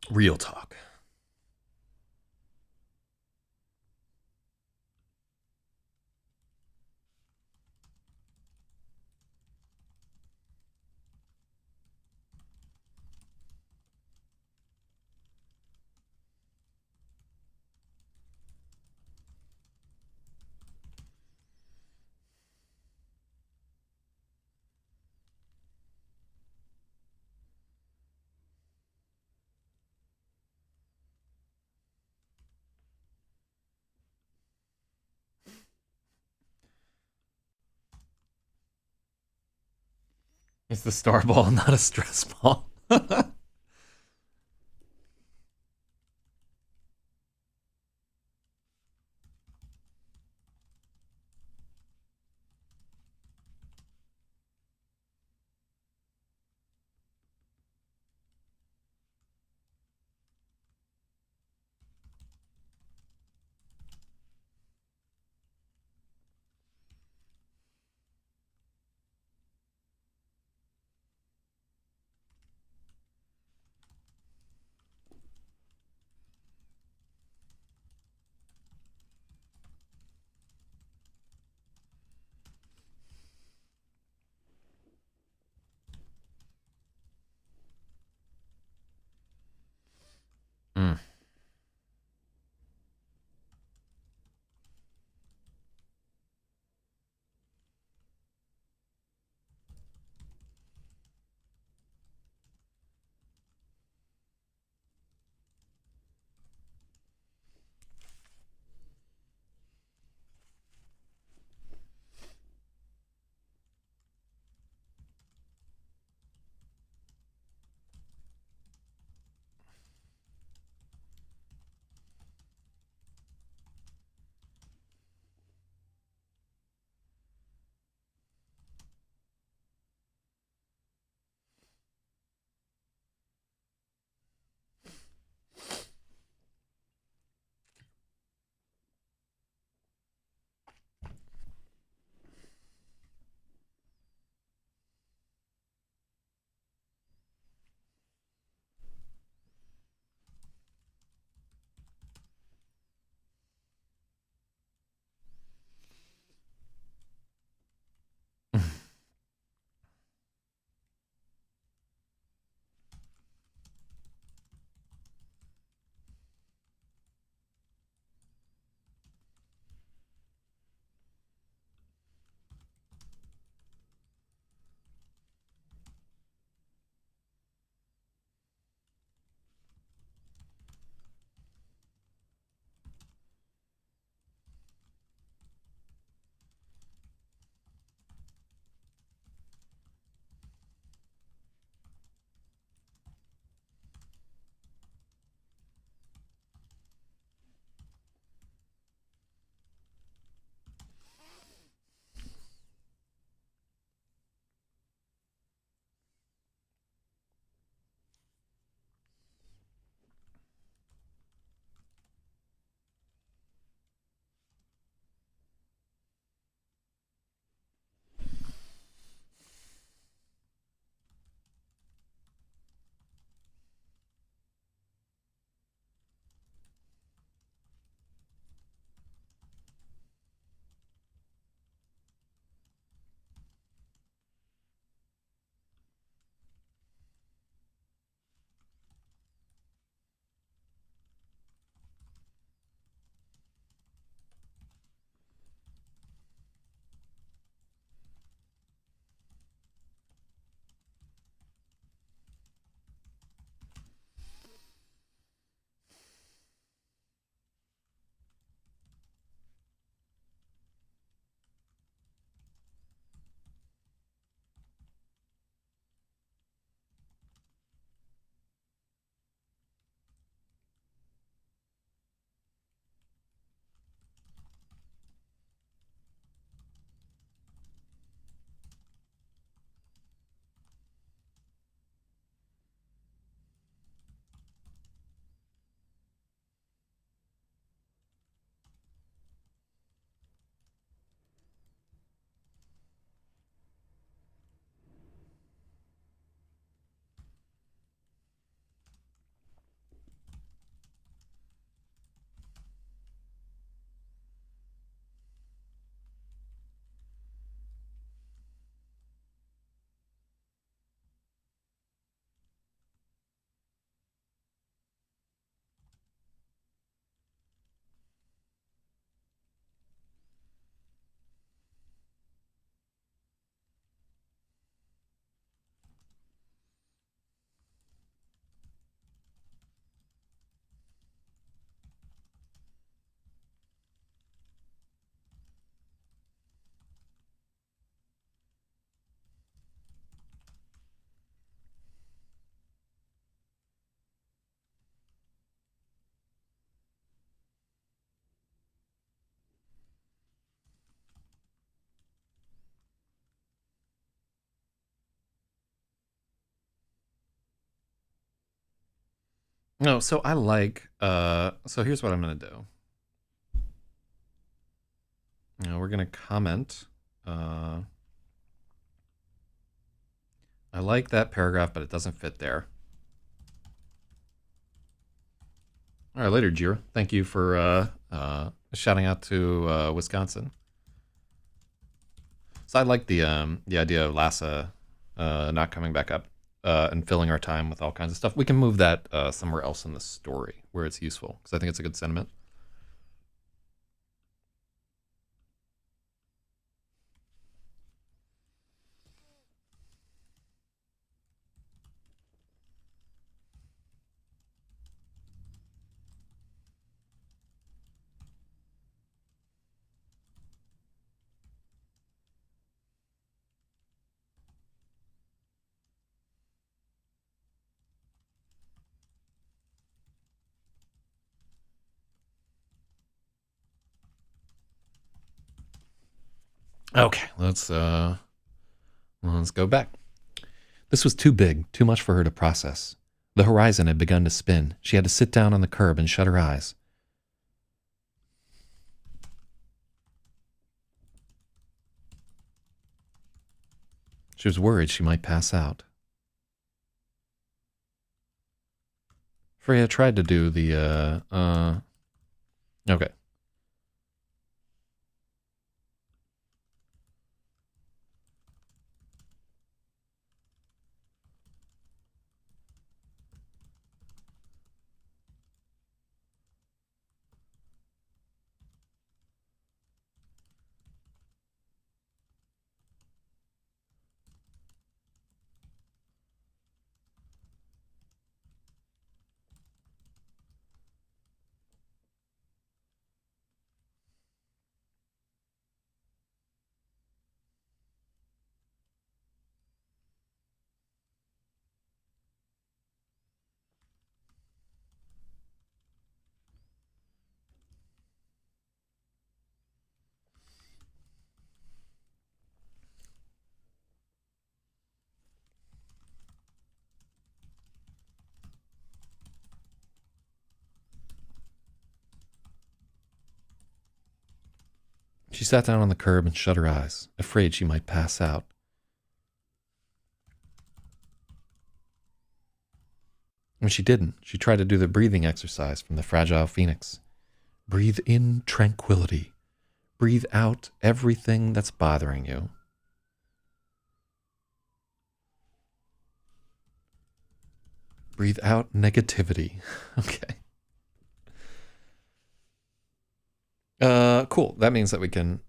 Real talk. It's the star ball, not a stress ball. No, so I like, so here's what I'm going to do. We're going to comment. I like that paragraph, but it doesn't fit there. All right, later, Jira. Thank you for shouting out to Wisconsin. So I like the idea of Lhasa not coming back up and filling our time with all kinds of stuff. We can move that somewhere else in the story where it's useful, because I think it's a good sentiment. Okay, let's go back. This was too big, too much for her to process. The horizon had begun to spin. She had to sit down on the curb and shut her eyes. She was worried she might pass out. Freya tried to do the, okay. She sat down on the curb and shut her eyes, afraid she might pass out. When she didn't, she tried to do the breathing exercise from the Fragile Phoenix. Breathe in tranquility. Breathe out everything that's bothering you. Breathe out negativity. Okay. Cool. That means that we can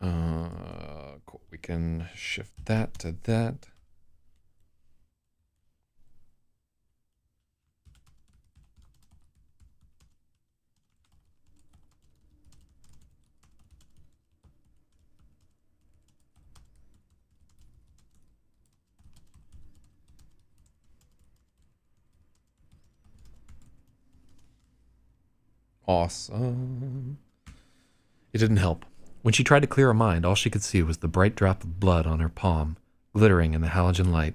cool. We can shift that to that. Awesome. It didn't help. When she tried to clear her mind, all she could see was the bright drop of blood on her palm, glittering in the halogen light.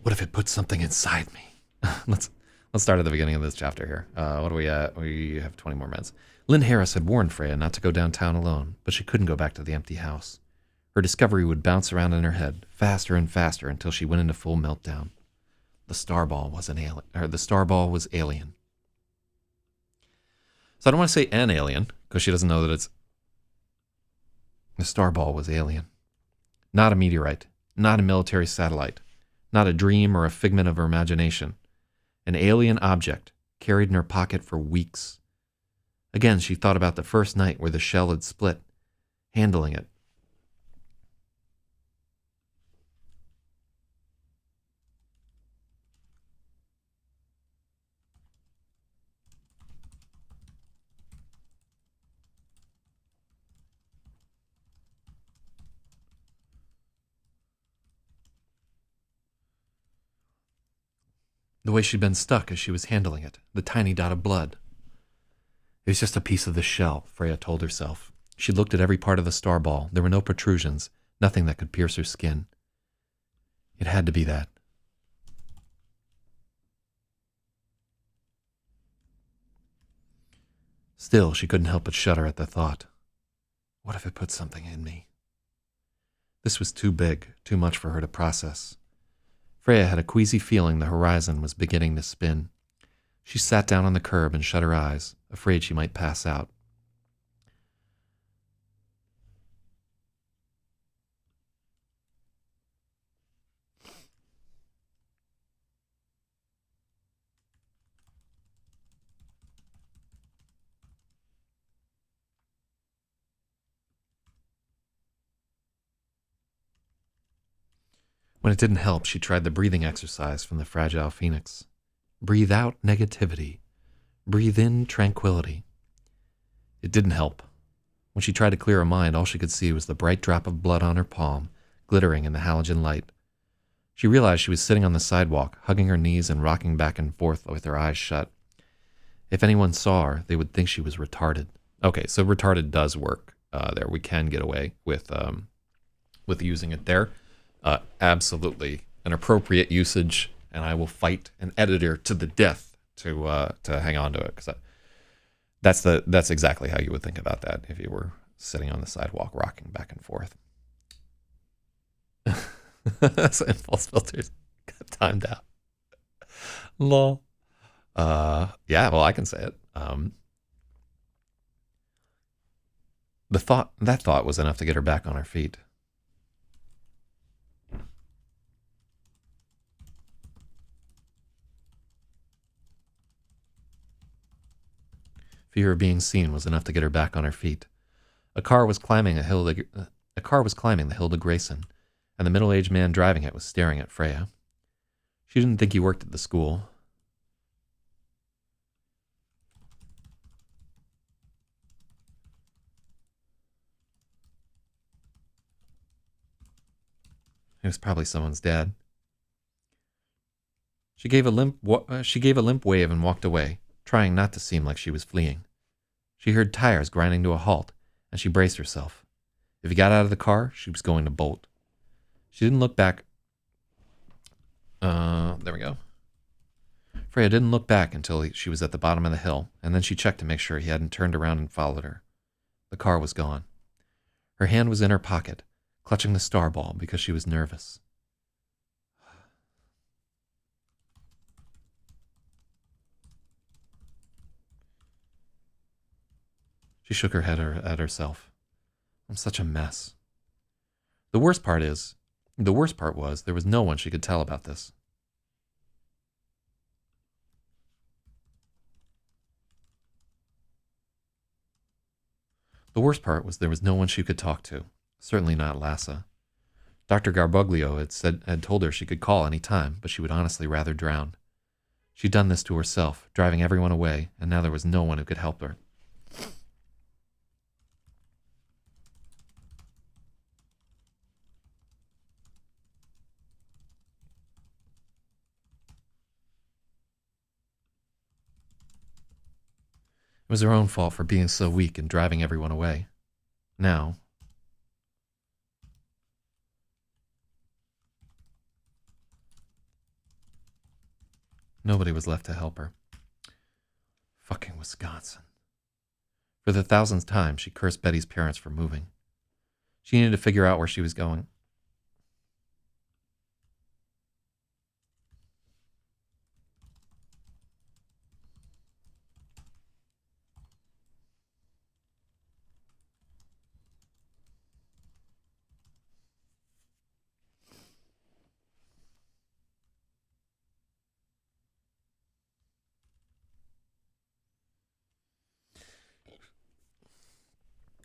What if it put something inside me? let's start at the beginning of this chapter here. What are we at? We have 20 more minutes. Lynn Harris had warned Freya not to go downtown alone, but she couldn't go back to the empty house. Her discovery would bounce around in her head, faster and faster, until she went into full meltdown. The Starball was an alien, or the Starball was alien. So I don't want to say an alien, because she doesn't know that it's... The Starball was alien. Not a meteorite, not a military satellite, not a dream or a figment of her imagination. An alien object, carried in her pocket for weeks. Again, she thought about the first night where the shell had split, handling it. The way she'd been stuck as she was handling it, the tiny dot of blood. It was just a piece of the shell, Freya told herself. She looked at every part of the Starball. There were no protrusions, nothing that could pierce her skin. It had to be that. Still, she couldn't help but shudder at the thought. What if it put something in me? This was too big, too much for her to process. Freya had a queasy feeling the horizon was beginning to spin. She sat down on the curb and shut her eyes, afraid she might pass out. When it didn't help, she tried the breathing exercise from the fragile phoenix. Breathe out negativity. Breathe in tranquility. It didn't help. When she tried to clear her mind, all she could see was the bright drop of blood on her palm, glittering in the halogen light. She realized she was sitting on the sidewalk, hugging her knees and rocking back and forth with her eyes shut. If anyone saw her, they would think she was retarded. Okay, so retarded does work there. We can get away with using it there. Absolutely an appropriate usage, and I will fight an editor to the death to hang on to it, because that's exactly how you would think about that if you were sitting on the sidewalk rocking back and forth. So impulse filters got timed out. Lol. Yeah, well, I can say it. That thought was enough to get her back on her feet. Fear of being seen was enough to get her back on her feet. A car was climbing the hill to Grayson, and the middle-aged man driving it was staring at Freya. She didn't think he worked at the school. He was probably someone's dad. She gave a limp wave and walked away, trying not to seem like she was fleeing. She heard tires grinding to a halt, and she braced herself. If he got out of the car, she was going to bolt. She didn't look back. There we go. Freya didn't look back until she was at the bottom of the hill, and then she checked to make sure he hadn't turned around and followed her. The car was gone. Her hand was in her pocket, clutching the star ball because she was nervous. She shook her head at herself. I'm such a mess. The worst part was there was no one she could tell about this. The worst part was there was no one she could talk to. Certainly not Lassa. Dr. Garbuglio had told her she could call any time, but she would honestly rather drown. She'd done this to herself, driving everyone away, and now there was no one who could help her. It was her own fault for being so weak and driving everyone away. Now, nobody was left to help her. Fucking Wisconsin. For the thousandth time, she cursed Betty's parents for moving. She needed to figure out where she was going.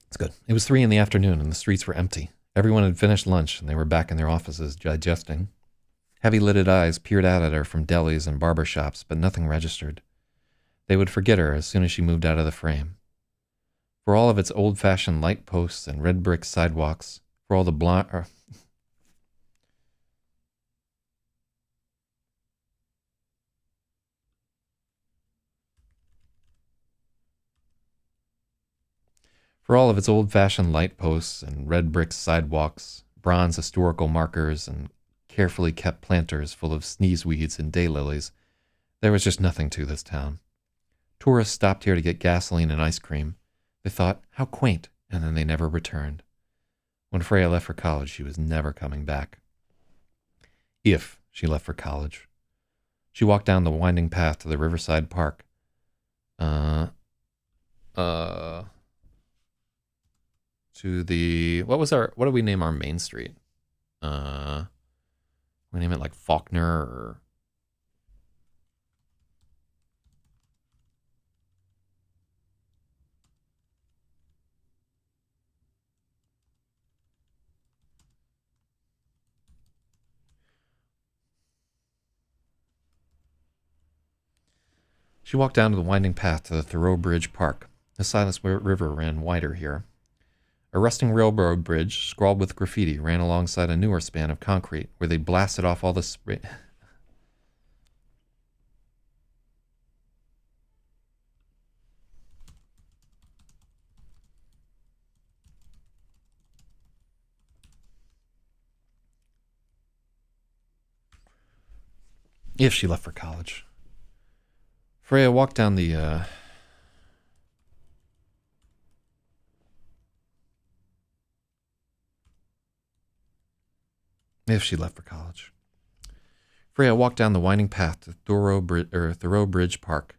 It's good. It was 3 p.m. and the streets were empty. Everyone had finished lunch and they were back in their offices digesting. Heavy-lidded eyes peered out at her from delis and barber shops, but nothing registered. They would forget her as soon as she moved out of the frame. For all of its old-fashioned light posts and red brick sidewalks, for all the For all of its old-fashioned light posts and red brick sidewalks, bronze historical markers, and carefully kept planters full of sneeze weeds and daylilies, there was just nothing to this town. Tourists stopped here to get gasoline and ice cream. They thought, how quaint, and then they never returned. When Freya left for college, she was never coming back. If she left for college. She walked down the winding path to the Riverside Park. To the, what do we name our main street? We name it like Faulkner or... She walked down to the winding path to the Thoroughbridge Park. The Silas River ran wider here. A rusting railroad bridge, scrawled with graffiti, ran alongside a newer span of concrete where they blasted off all the spray. If she left for college. Freya walked down the, If she left for college. Freya walked down the winding path to Thoroughbridge Park.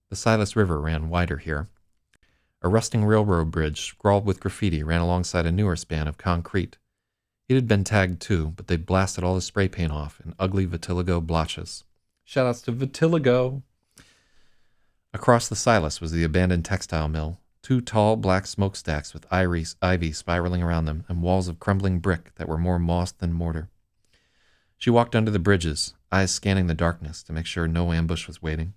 The Silas River ran wider here. A rusting railroad bridge, scrawled with graffiti, ran alongside a newer span of concrete. It had been tagged too, but they'd blasted all the spray paint off in ugly vitiligo blotches. Shoutouts to vitiligo! Across the Silas was the abandoned textile mill. 2 tall black smokestacks with ivy spiraling around them and walls of crumbling brick that were more moss than mortar. She walked under the bridges, eyes scanning the darkness to make sure no ambush was waiting.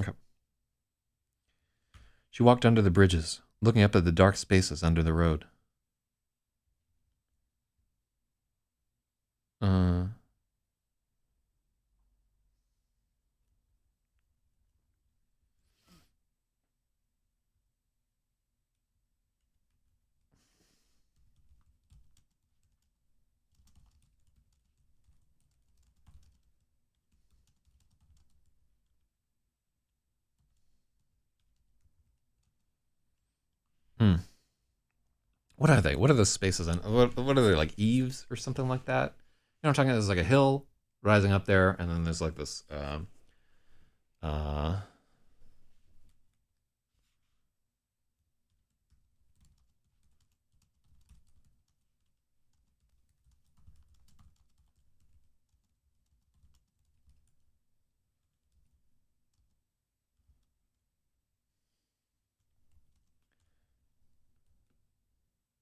Okay. She walked under the bridges, looking up at the dark spaces under the road. What are they? What are those spaces? What are they, like eaves or something like that? You know what I'm talking about? There's like a hill rising up there, and then there's like this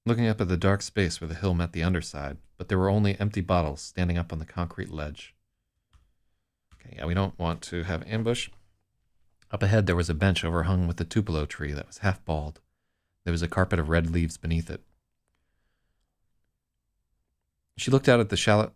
looking up at the dark space where the hill met the underside, but there were only empty bottles standing up on the concrete ledge. Okay, yeah, we don't want to have ambush. Up ahead there was a bench overhung with a tupelo tree that was half bald. There was a carpet of red leaves beneath it. She looked out at the shallow...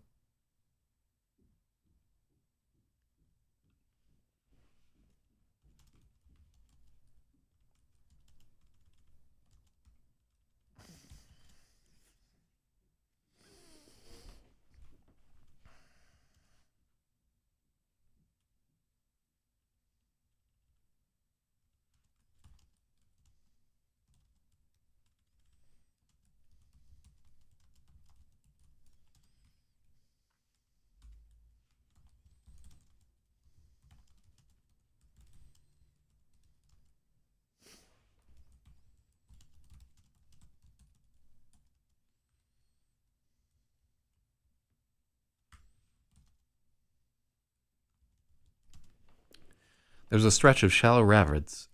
There was a stretch of shallow rapids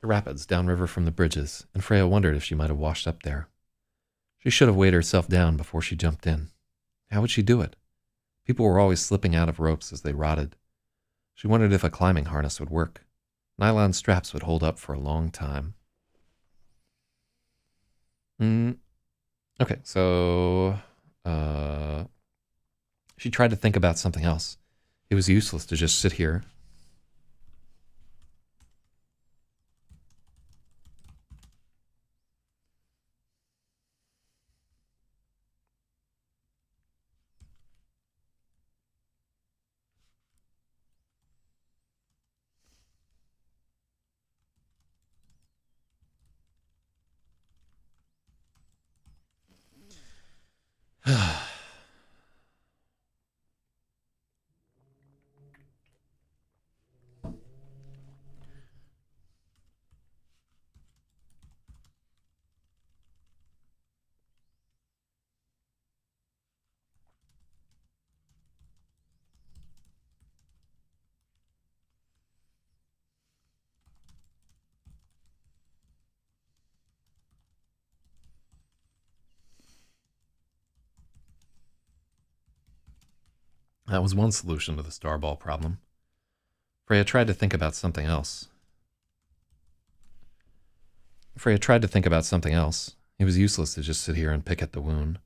downriver from the bridges, and Freya wondered if she might have washed up there. She should have weighed herself down before she jumped in. How would she do it? People were always slipping out of ropes as they rotted. She wondered if a climbing harness would work. Nylon straps would hold up for a long time. Okay, so she tried to think about something else. It was useless to just sit here. That was one solution to the starball problem. Freya tried to think about something else. It was useless to just sit here and pick at the wound.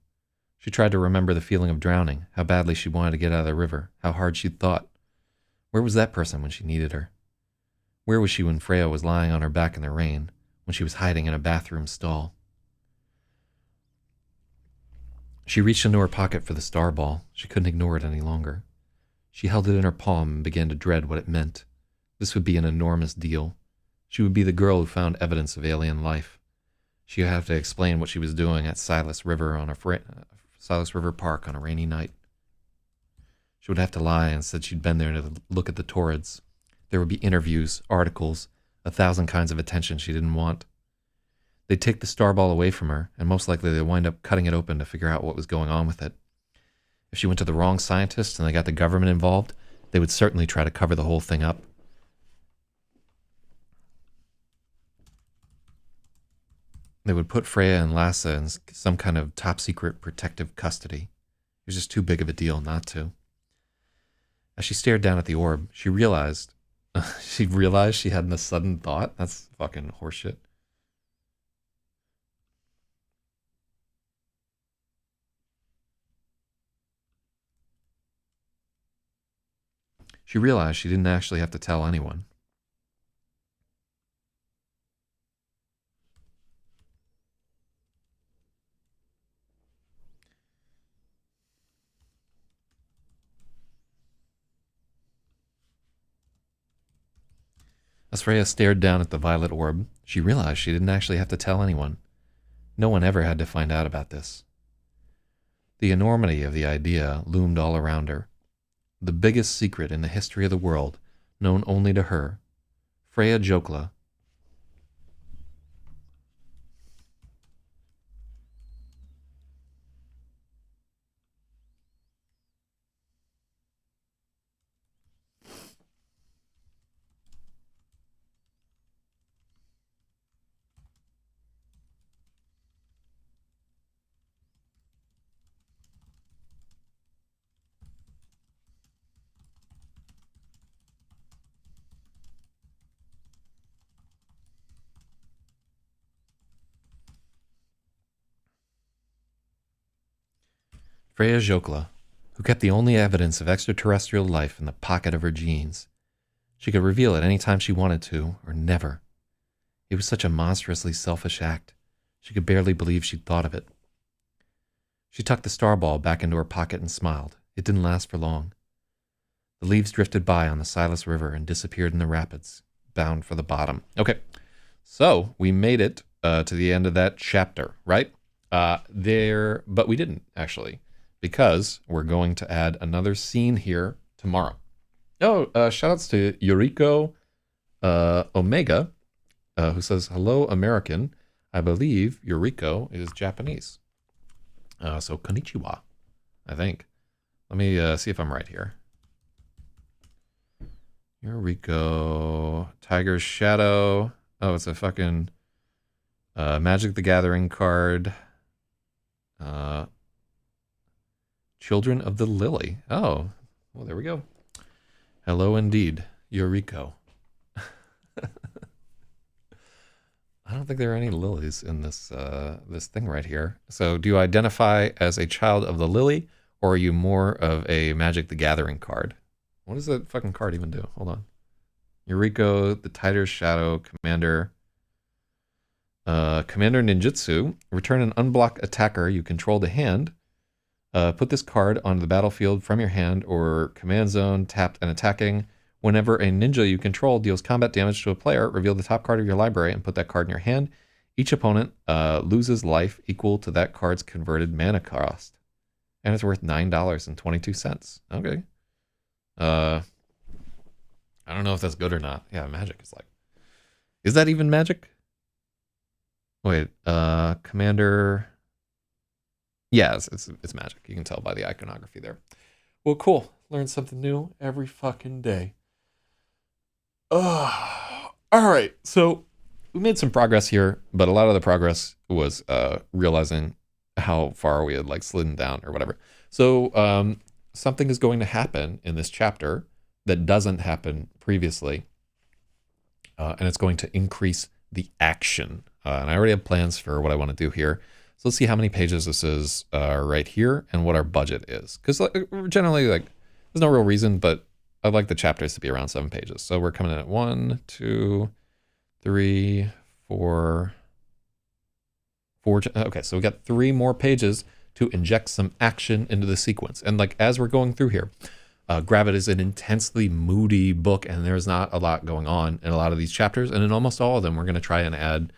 She tried to remember the feeling of drowning, how badly she wanted to get out of the river, how hard she'd thought. Where was that person when she needed her? Where was she when Freya was lying on her back in the rain, when she was hiding in a bathroom stall? She reached into her pocket for the starball. She couldn't ignore it any longer. She held it in her palm and began to dread what it meant. This would be an enormous deal. She would be the girl who found evidence of alien life. She would have to explain what she was doing at Silas River Park on a rainy night. She would have to lie and said she'd been there to look at the Torrids. There would be interviews, articles, 1,000 kinds of attention she didn't want. They'd take the starball away from her, and most likely they'd wind up cutting it open to figure out what was going on with it. If she went to the wrong scientists and they got the government involved, they would certainly try to cover the whole thing up. They would put Freya and Lasse in some kind of top-secret protective custody. It was just too big of a deal not to. As she stared down at the orb, she realized she had a sudden thought. That's fucking horseshit. She realized she didn't actually have to tell anyone. As Freya stared down at the violet orb, she realized she didn't actually have to tell anyone. No one ever had to find out about this. The enormity of the idea loomed all around her. The biggest secret in the history of the world, known only to her. Freya Jokla. Freya Jokla, who kept the only evidence of extraterrestrial life in the pocket of her jeans. She could reveal it any time she wanted to, or never. It was such a monstrously selfish act. She could barely believe she'd thought of it. She tucked the starball back into her pocket and smiled. It didn't last for long. The leaves drifted by on the Silas River and disappeared in the rapids, bound for the bottom. Okay, so we made it to the end of that chapter, right? But we didn't, actually, because we're going to add another scene here tomorrow. Oh, shoutouts to Yuriko Omega, who says, hello, American. I believe Yuriko is Japanese. So konnichiwa, I think. Let me see if I'm right here. Yuriko, Tiger's Shadow. Oh, it's a fucking Magic the Gathering card. Children of the Lily. Oh, well, there we go. Hello indeed, Yuriko. I don't think there are any lilies in this this thing right here. So do you identify as a child of the lily, or are you more of a Magic the Gathering card? What does that fucking card even do? Hold on. Yuriko, the Tiger's Shadow, Commander. Commander Ninjutsu. Return an unblocked attacker you control to hand. Put this card onto the battlefield from your hand or command zone, tapped and attacking. Whenever a ninja you control deals combat damage to a player, reveal the top card of your library and put that card in your hand. Each opponent loses life equal to that card's converted mana cost. And it's worth $9.22. Okay. I don't know if that's good or not. Yeah, magic is like... Is that even magic? Wait, Commander... Yeah, it's magic. You can tell by the iconography there. Well, cool. Learn something new every fucking day. All right, so we made some progress here, but a lot of the progress was realizing how far we had like slidden down or whatever. So something is going to happen in this chapter that doesn't happen previously, and it's going to increase the action. And I already have plans for what I want to do here. So let's see how many pages this is right here and what our budget is. Because generally, like, there's no real reason, but I'd like the chapters to be around 7 pages. So we're coming in at 1, 2, 3, 4. Okay, so we got 3 more pages to inject some action into the sequence. And like as we're going through here, GRAVID is an intensely moody book, and there's not a lot going on in a lot of these chapters. And in almost all of them, we're going to try and add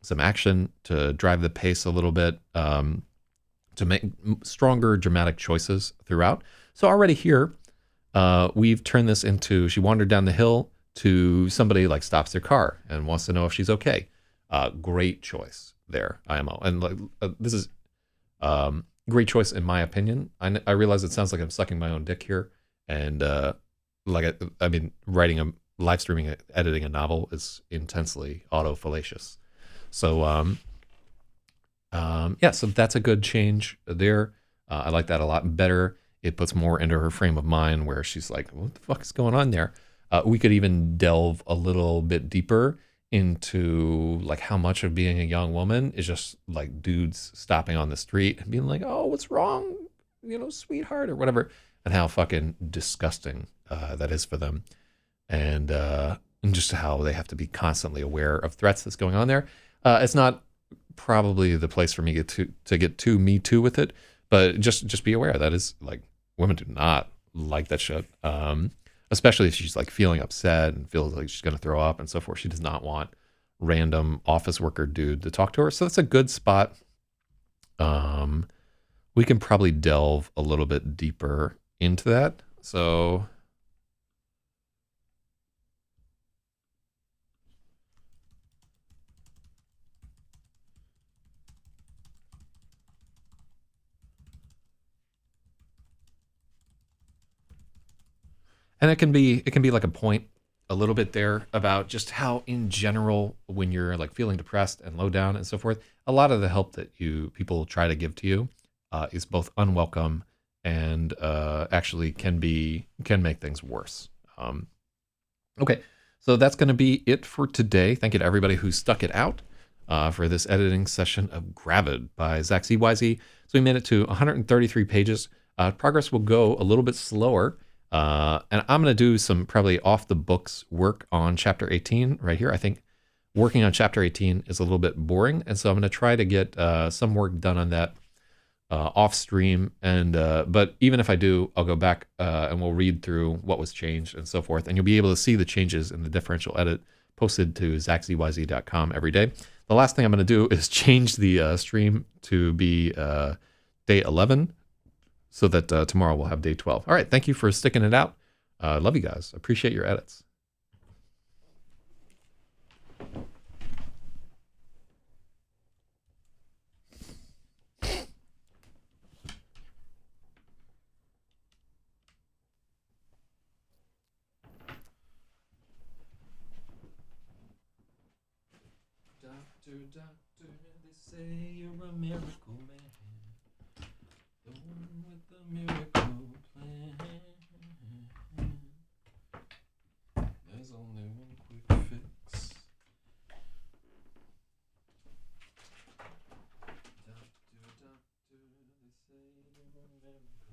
some action to drive the pace a little bit, to make stronger dramatic choices throughout. So already here, we've turned this into, she wandered down the hill to somebody like stops their car and wants to know if she's okay. Great choice there, IMO. And like this is great choice in my opinion. I realize it sounds like I'm sucking my own dick here. And like, I mean, live streaming, editing a novel is intensely autofallacious. So, yeah, so that's a good change there. I like that a lot better. It puts more into her frame of mind where she's like, what the fuck is going on there? We could even delve a little bit deeper into like how much of being a young woman is just like dudes stopping on the street and being like, oh, what's wrong? You know, sweetheart or whatever. And how fucking disgusting that is for them. And just how they have to be constantly aware of threats that's going on there. It's not probably the place for me to get too me too with it, but just be aware that is like women do not like that shit. Especially if she's like feeling upset and feels like she's gonna throw up and so forth. She does not want random office worker dude to talk to her. So that's a good spot. We can probably delve a little bit deeper into that. So and it can be like a point a little bit there about just how in general when you're like feeling depressed and low down and so forth, a lot of the help that people try to give to you is both unwelcome and actually can make things worse. Okay, so that's going to be it for today. Thank you to everybody who stuck it out for this editing session of GRAVID by Zach ZYZ. So we made it to 133 pages. Progress will go a little bit slower. And I'm going to do some probably off the books work on chapter 18 right here. I think working on chapter 18 is a little bit boring. And so I'm going to try to get some work done on that off stream. And but even if I do, I'll go back and we'll read through what was changed and so forth. And you'll be able to see the changes in the differential edit posted to zachzyz.com every day. The last thing I'm going to do is change the stream to be day 11. So that tomorrow we'll have day 12. All right, thank you for sticking it out. Love you guys. Appreciate your edits. Doctor, they say you're a miracle man. The one with the miracle plan. There's only one quick fix. Doctor, they say you're a miracle.